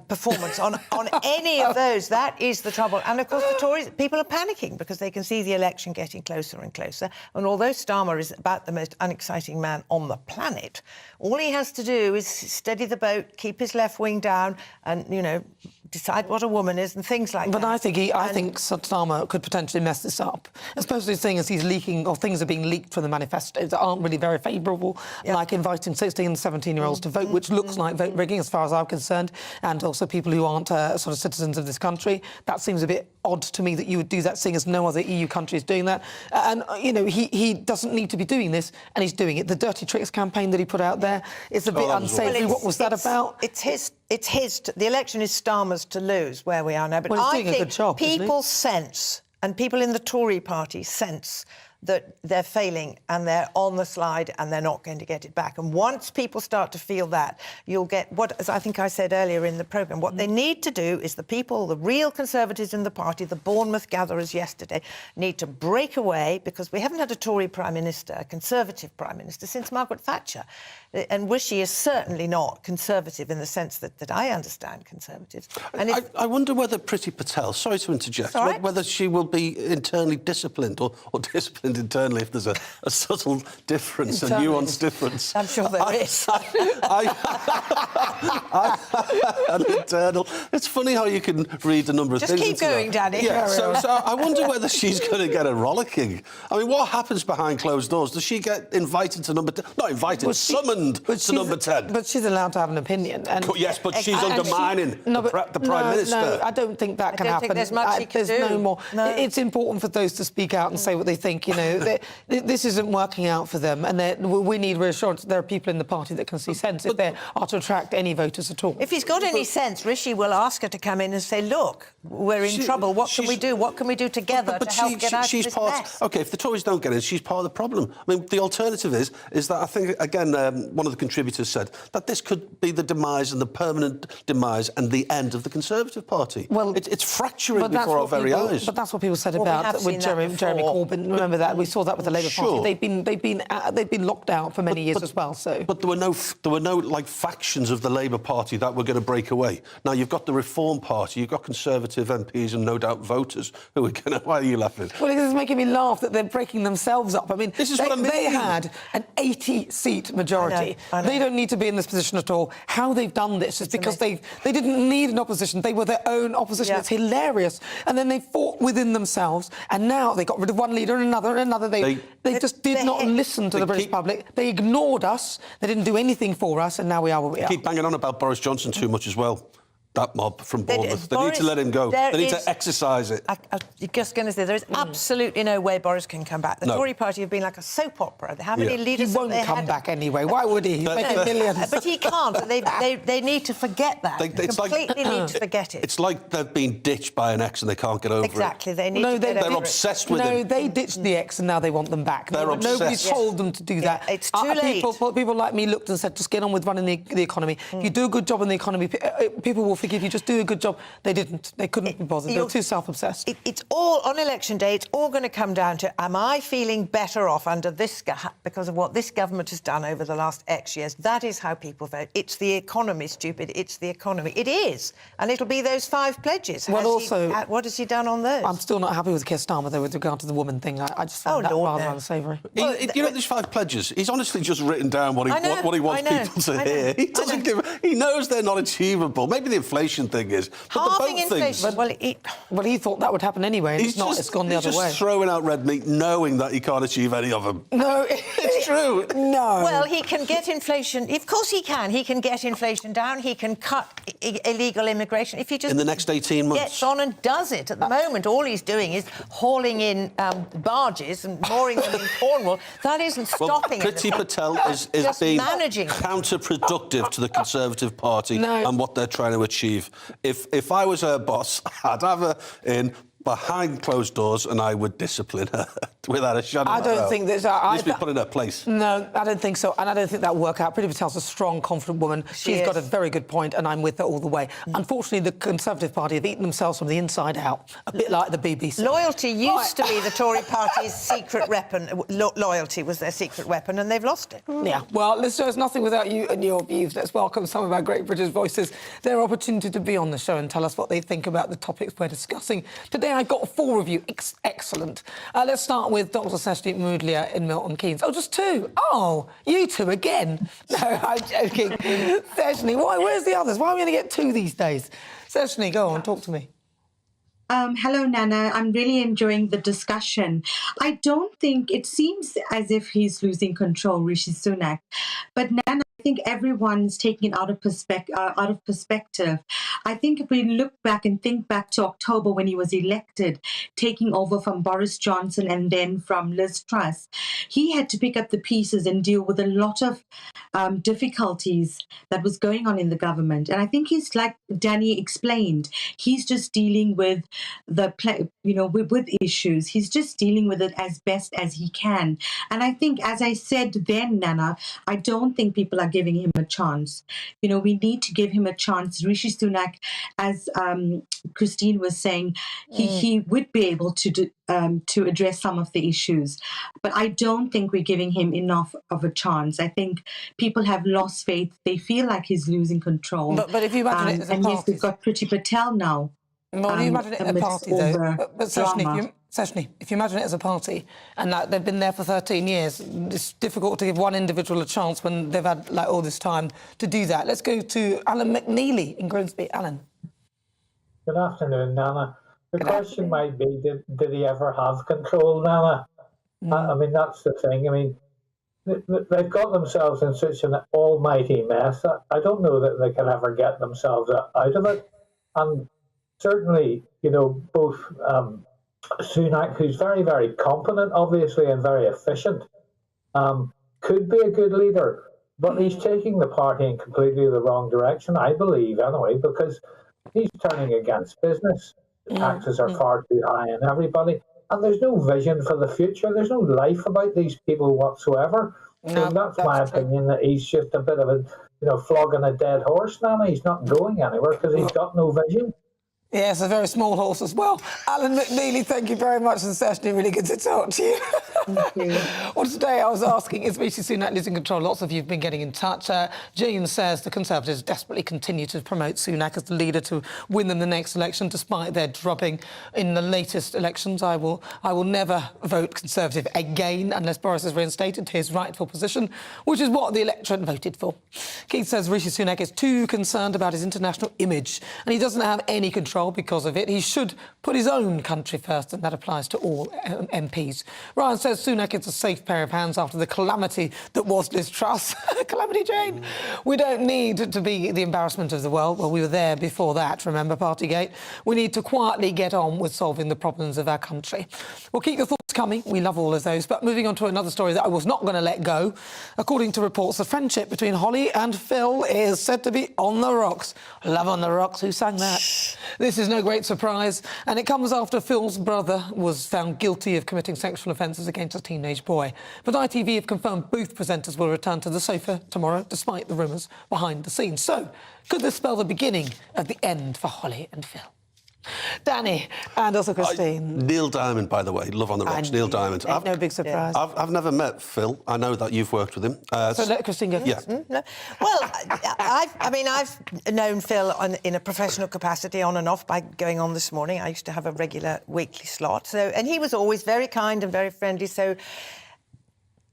performance on any of those. That is the trouble. And of course the Tories, people are panicking because they can see the election getting closer and closer, and although Starmer is about the most unexciting man on the planet, all he has to do is steady the boat, keep his left wing down, and, you know, decide what a woman is and things like that. But I think Starmer could potentially mess this up, especially seeing as he's leaking, or things are being leaked from the manifestos that aren't really very favourable, like inviting 16 and 17-year-olds to vote, which looks like vote rigging as far as I'm concerned, and also people who aren't sort of citizens of this country. That seems a bit odd to me that you would do that, seeing as no other EU country is doing that. And, you know, he doesn't need to be doing this, and he's doing it. The Dirty Tricks campaign that he put out there is a bit unsavoury. What was that about? The election is Starmer's to lose, where we are now. But Well, he's I doing a think good job, isn't he? people sense, and people in the Tory party sense, that they're failing and they're on the slide and they're not going to get it back. And once people start to feel that, you'll get what, as I think I said earlier in the programme, what they need to do is the people, the real Conservatives in the party, the Bournemouth gatherers yesterday, need to break away, because we haven't had a Tory Prime Minister, a Conservative Prime Minister, since Margaret Thatcher. And Rishi is certainly not Conservative in the sense that I understand Conservatives. And I wonder whether Priti Patel, sorry to interject, right. whether she will be internally disciplined or disciplined internally, if there's a subtle difference, a nuanced difference. I'm sure there is. An internal. It's funny how you can read a number of Just things. keep going, Danny. Yeah, so I wonder whether she's going to get a rollicking. I mean, what happens behind closed doors? Does she get invited to number 10? Not invited, summoned to number 10. But she's allowed to have an opinion. And, yes, but she's undermining the Prime Minister. No, I don't think that can happen. There's much she can do. No more. No. It's important for those to speak out and say what they think. You know, this isn't working out for them, and we need reassurance that there are people in the party that can see sense if they are to attract any voters at all. If he's got any sense, Rishi will ask her to come in and say, look, we're in trouble. What can we do? What can we do together to help get out of this mess? OK, if the Tories don't get in, she's part of the problem. I mean, the alternative is that I think, again, one of the contributors said that this could be the demise and the permanent demise and the end of the Conservative Party. Well, it's fracturing before our very eyes. But that's what people said about with Jeremy Corbyn. Remember that we saw that with the Labour Party. They've been locked out for many years as well. So, but there were no like factions of the Labour Party that were going to break away. Now you've got the Reform Party, you've got Conservative MPs and no doubt voters who are going to. Why are you laughing? Well, this is making me laugh that they're breaking themselves up. I mean, this is what I mean. They had an 80-seat majority. I know. They don't need to be in this position at all. How they've done this is because they didn't need an opposition. They were their own opposition. It's hilarious. And then they fought within themselves, and now they got rid of one leader and another and another. They just did not listen to the British public. They ignored us. They didn't do anything for us, and now we are where we are. Keep banging on about Boris Johnson too much as well. That mob from Bournemouth. They need to let him go. They need to exercise it. I'm just going to say, there is absolutely no way Boris can come back. The Tory party have been like a soap opera. How many leaders he won't come back anyway. Why would he? He's making millions. But he can't. They need to forget that. They completely need to forget it. It's like they've been ditched by an ex and they can't get over it. Exactly. They need to get over it. They're obsessed with him. No, they ditched the ex and now they want them back. They're obsessed. Nobody told them to do that. It's too late. People like me looked and said, just get on with running the economy. If you do a good job in the economy, people will forgive you. Just do a good job. They didn't. They couldn't be bothered. They were too self-obsessed. It's all, on election day, it's all going to come down to, am I feeling better off under this because of what this government has done over the last X years? That is how people vote. It's the economy, stupid. It's the economy. It is. And it'll be those 5 pledges. What has he done on those? I'm still not happy with Keir Starmer, though, with regard to the woman thing. I just found that rather unsavoury. Well, you know, these 5 pledges, he's honestly just written down what he wants people to hear. He doesn't he knows they're not achievable. Maybe the inflation thing is. But the boat things... Well, he thought that would happen anyway, and it's gone the other way. He's just throwing out red meat, knowing that he can't achieve any of them. No, it's true. No. Well, he can get inflation... Of course he can. He can get inflation down. He can cut illegal immigration. If he just... In the next 18 months. ...gets on and does it. At the moment, all he's doing is hauling in barges and mooring them in Cornwall. That isn't stopping it. Priti Patel is being counterproductive to the Conservative Party and what they're trying to achieve. If I was her boss, I'd have her in behind closed doors and I would discipline her without a shadow of a doubt. I don't think that... At least be put in her place. No, I don't think so. And I don't think that will work out. Priti Patel's a strong, confident woman. She's got a very good point, and I'm with her all the way. Unfortunately, the Conservative Party have eaten themselves from the inside out, a bit like the BBC. Loyalty used to be the Tory party's secret weapon. Loyalty was their secret weapon, and they've lost it. Yeah. Well, this show is nothing without you and your views. Let's welcome some of our great British voices. Their opportunity to be on the show and tell us what they think about the topics we're discussing. Today, today I got 4 of you. Excellent. Let's start with Dr. Seshni Moodlia in Milton Keynes. Oh, just 2. Oh, you 2 again. No, I'm joking. Seshni, where's the others? Why are we going to get 2 these days? Seshni, go on, talk to me. Hello, Nana. I'm really enjoying the discussion. I don't think it seems as if he's losing control, Rishi Sunak. But Nana, I think everyone's taking it out of perspective. I think if we look back and think back to October when he was elected, taking over from Boris Johnson and then from Liz Truss, he had to pick up the pieces and deal with a lot of difficulties that was going on in the government. And I think he's, like Danny explained, he's just dealing with with issues. He's just dealing with it as best as he can. And I think, as I said then, Nana, I don't think people are giving him a chance. We need to give him a chance. Rishi Sunak, as Christine was saying, he would be able to address some of the issues. But I don't think we're giving him enough of a chance. I think people have lost faith. They feel like he's losing control. But if you imagine it as a and party... yes, we've got Priti Patel now. Well, you imagine it as a party, though. But Seshni, if you imagine it as a party, and they've been there for 13 years, it's difficult to give one individual a chance when they've had all this time to do that. Let's go to Alan McNeely in Grimsby. Alan. Good afternoon, Nana. The question might be, did he ever have control, Nana? I mean, that's the thing. I mean, they've got themselves in such an almighty mess that I don't know that they can ever get themselves out of it. And certainly, both Sunak, who's very, very competent, obviously, and very efficient, could be a good leader, but he's taking the party in completely the wrong direction, I believe, anyway, because he's turning against business. The taxes are far too high on everybody, and there's no vision for the future. There's no life about these people whatsoever. So that's my opinion, that he's just a bit of a, flogging a dead horse now. He's not going anywhere because he's got no vision. Yes, a very small horse as well. Alan McNeely, thank you very much for the session. Really good to talk to you. Thank you. Well, today I was asking, is Rishi Sunak losing control? Lots of you have been getting in touch. Jane says the Conservatives desperately continue to promote Sunak as the leader to win them the next election, despite their dropping in the latest elections. I will never vote Conservative again unless Boris is reinstated to his rightful position, which is what the electorate voted for. Keith says Rishi Sunak is too concerned about his international image and he doesn't have any control because of it. He should put his own country first, and that applies to all MPs. Ryan says Sunak is a safe pair of hands after the calamity that was Liz Truss. Calamity Jane. We don't need to be the embarrassment of the world. Well, we were there before that, remember Partygate? We need to quietly get on with solving the problems of our country. We'll keep your thoughts coming. We love all of those. But moving on to another story that I was not going to let go. According to reports, the friendship between Holly and Phil is said to be on the rocks. Love on the rocks. Who sang that? This is no great surprise, and it comes after Phil's brother was found guilty of committing sexual offences against a teenage boy. But ITV have confirmed both presenters will return to the sofa tomorrow, despite the rumours behind the scenes. So, could this spell the beginning of the end for Holly and Phil? Danny and also Christine. Neil Diamond, by the way, Love on the Rocks. Neil Diamond. No big surprise. I've never met Phil. I know that you've worked with him. So let Christine go first. Yeah. No. Well, I've known Phil in a professional capacity on and off by going on this morning. I used to have a regular weekly slot. And he was always very kind and very friendly. So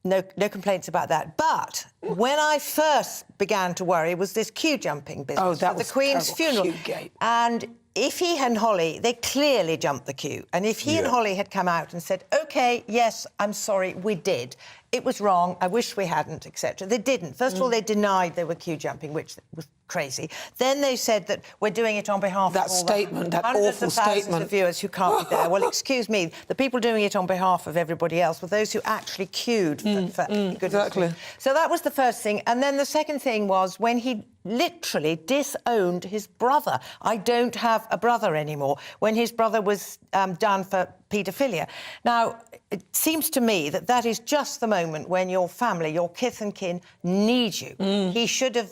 no complaints about that. But when I first began to worry was this queue jumping business. Oh, that was the Queen's funeral. Queue-gate. And if he and Holly, they clearly jumped the queue. And if he and Holly had come out and said, OK, yes, I'm sorry, we did. It was wrong. I wish we hadn't, etc. They didn't. First of all, they denied they were queue jumping, which was crazy. Then they said that we're doing it on behalf of all that hundreds awful of thousands statement of viewers who can't be there. Well, excuse me, the people doing it on behalf of everybody else were those who actually queued for exactly. So that was the first thing. And then the second thing was when he literally disowned his brother. I don't have a brother anymore, when his brother was done for paedophilia. Now, it seems to me that is just the moment when your family, your kith and kin need you. He should have,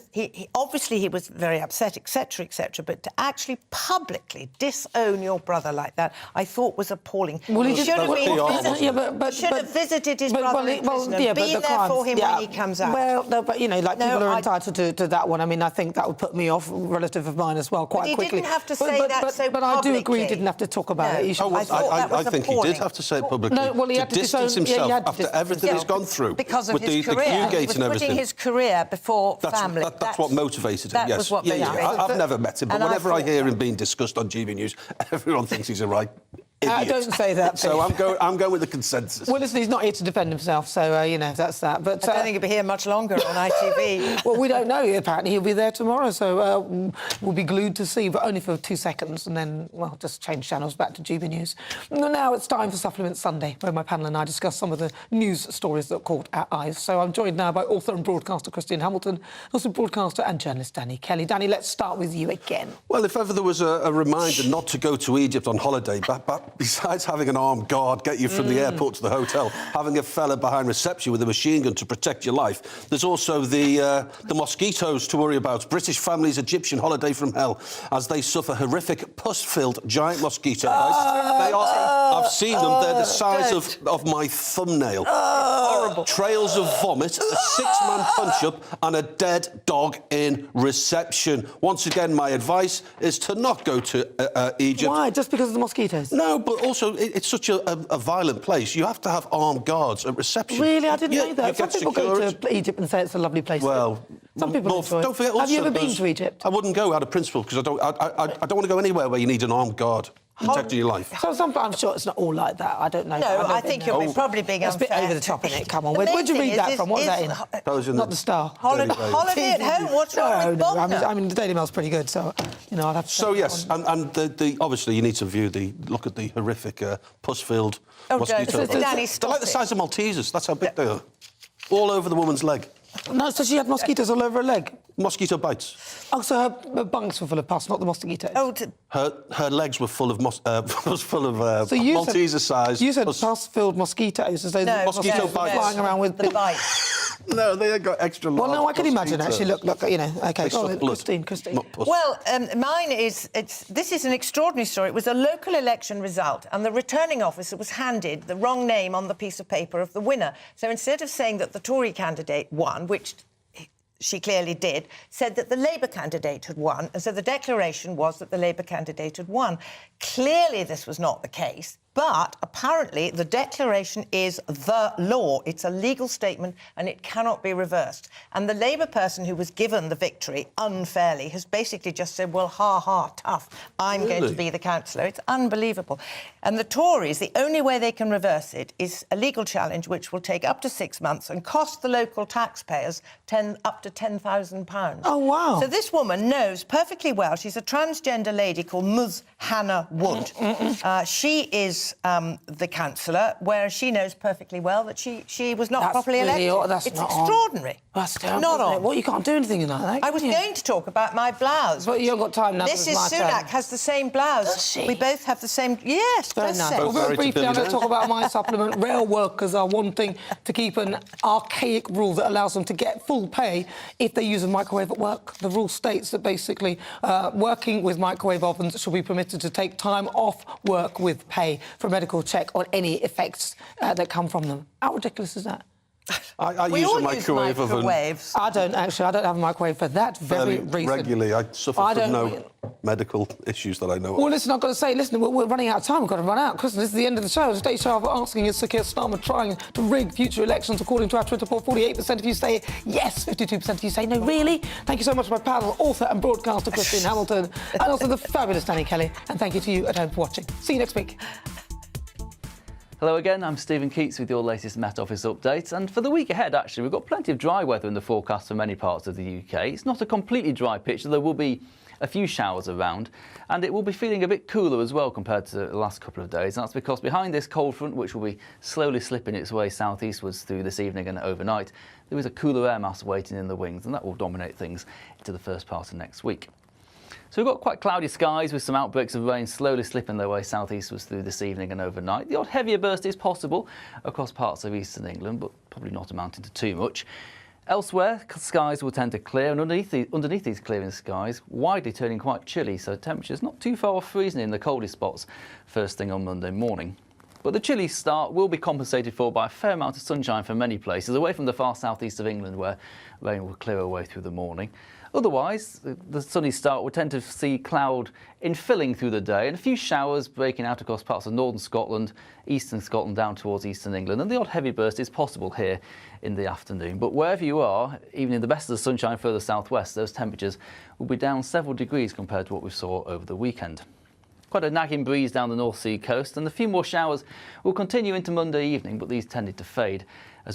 obviously he was very upset, etc., but to actually publicly disown your brother like that, I thought was appalling. Well, he should have been, visited his brother in prison and been there for him when he comes out. Well, no, but, you know, like, people are entitled to that one. I mean, I think that would put me off, a relative of mine as well, quite quickly. But he didn't have to say that so But I do agree he didn't have to talk about it. I think he did have to say it publicly. No, well, he had to distance himself after everything he's gone through. Because of with his the career. Q-gate and everything. Putting his career before family. That's what motivated him, yes. Was what motivated him. I've never met him, but whenever I hear him being discussed on GB News, everyone thinks he's a right idiot. Don't say that. So I'm going with the consensus. Well, listen, he's not here to defend himself, so, you know, that's that. But I don't think he'll be here much longer on ITV. Well, we don't know. Apparently he'll be there tomorrow, so we'll be glued to see, but only for 2 seconds, and then, well, just change channels back to GB News. Now it's time for Supplement Sunday, where my panel and I discuss some of the news stories that caught our eyes. So I'm joined now by author and broadcaster Christine Hamilton, also broadcaster and journalist Danny Kelly. Danny, let's start with you again. Well, if ever there was a reminder not to go to Egypt on holiday, but besides having an armed guard get you from the airport to the hotel, having a fella behind reception with a machine gun to protect your life, there's also the mosquitoes to worry about. British families' Egyptian holiday from hell as they suffer horrific pus-filled giant mosquito bites. They are, I've seen them, they're the size of my thumbnail. Horrible. Trails of vomit, a 6-man punch-up and a dead dog in reception. Once again, my advice is to not go to Egypt. Why? Just because of the mosquitoes? No, but also it's such a violent place. You have to have armed guards at reception. Really? I didn't know that. Some people go to Egypt and say it's a lovely place. Well, some people enjoy it. Don't forget also, have you ever been to Egypt? I wouldn't go out of principle because I don't want to go anywhere where you need an armed guard protecting your life. So I'm sure it's not all like that. I don't know. No, I think you're probably being unfair. It's a bit over the top, isn't it? Come on. Where'd you read that from? What's that in? Not the Star. Holiday at home? What's wrong with Bob? I mean, the Daily Mail's pretty good, so, you know, I'd have to... So, yes, and the obviously you need to look at the horrific pus-filled mosquitoes. Danny, they're like the size of Maltesers. That's how big they are. All over the woman's leg. No, so she had mosquitoes all over her leg? Mosquito bites. Oh, so her bunks were full of pus, not the mosquitoes? Oh, her legs were full of Malteser size. You said pus-filled mosquitoes, as though mosquito bites flying around with the bites. No, they got extra large. Well, no, I can imagine actually. Look, you know. Okay, Christine. Well, mine is. This is an extraordinary story. It was a local election result, and the returning officer was handed the wrong name on the piece of paper of the winner. So instead of saying that the Tory candidate won, which she clearly did, said that the Labour candidate had won, and so the declaration was that the Labour candidate had won. Clearly, this was not the case. But apparently the declaration is the law. It's a legal statement and it cannot be reversed. And the Labour person who was given the victory unfairly has basically just said, well, ha, tough, I'm going to be the councillor. It's unbelievable. And the Tories, the only way they can reverse it is a legal challenge which will take up to 6 months and cost the local taxpayers up to £10,000. Oh, wow. So this woman knows perfectly well. She's a transgender lady called Ms. Hannah Wood. She is the councillor, where she knows perfectly well that she was not properly elected. That's it's extraordinary. That's terrible. Not on. Well, you can't do anything like that. I was going to talk about my blouse. But you haven't got time now. Mrs. Sunak has the same blouse. Does she? We both have the same. Yes, very nice. Well, very briefly, I'm going to talk about my supplement. Rail workers are wanting to keep an archaic rule that allows them to get full pay if they use a microwave at work. The rule states that basically working with microwave ovens should be permitted to take time off work with pay for medical check on any effects that come from them. How ridiculous is that? I use a microwave oven. I don't actually. I don't have a microwave for that very reason. Regularly, I suffer from no medical issues that I know of. Well, listen, I've got to say, listen, we're running out of time. We've got to run out. Kristen, this is the end of the show. Today's show, I'm asking, is Sir Keir Starmer trying to rig future elections? According to our Twitter poll, 48% of you say yes, 52% of you say no. Really? Thank you so much to my panel, author and broadcaster Christine Hamilton, and also the fabulous Danny Kelly. And thank you to you at home for watching. See you next week. Hello again, I'm Stephen Keats with your latest Met Office update. And for the week ahead, actually, we've got plenty of dry weather in the forecast for many parts of the UK. It's not a completely dry picture, there will be a few showers around, and it will be feeling a bit cooler as well compared to the last couple of days. And that's because behind this cold front, which will be slowly slipping its way southeastwards through this evening and overnight, there is a cooler air mass waiting in the wings, and that will dominate things into the first part of next week. So we've got quite cloudy skies with some outbreaks of rain slowly slipping their way southeastwards through this evening and overnight. The odd heavier burst is possible across parts of eastern England, but probably not amounting to too much. Elsewhere, skies will tend to clear, and underneath these clearing skies, widely turning quite chilly, so temperatures not too far off freezing in the coldest spots first thing on Monday morning. But the chilly start will be compensated for by a fair amount of sunshine for many places, away from the far southeast of England where rain will clear away through the morning. Otherwise, the sunny start will tend to see cloud infilling through the day and a few showers breaking out across parts of northern Scotland, eastern Scotland down towards eastern England, and the odd heavy burst is possible here in the afternoon. But wherever you are, even in the best of the sunshine further southwest, those temperatures will be down several degrees compared to what we saw over the weekend. Quite a nagging breeze down the North Sea coast, and a few more showers will continue into Monday evening, but these tended to fade as we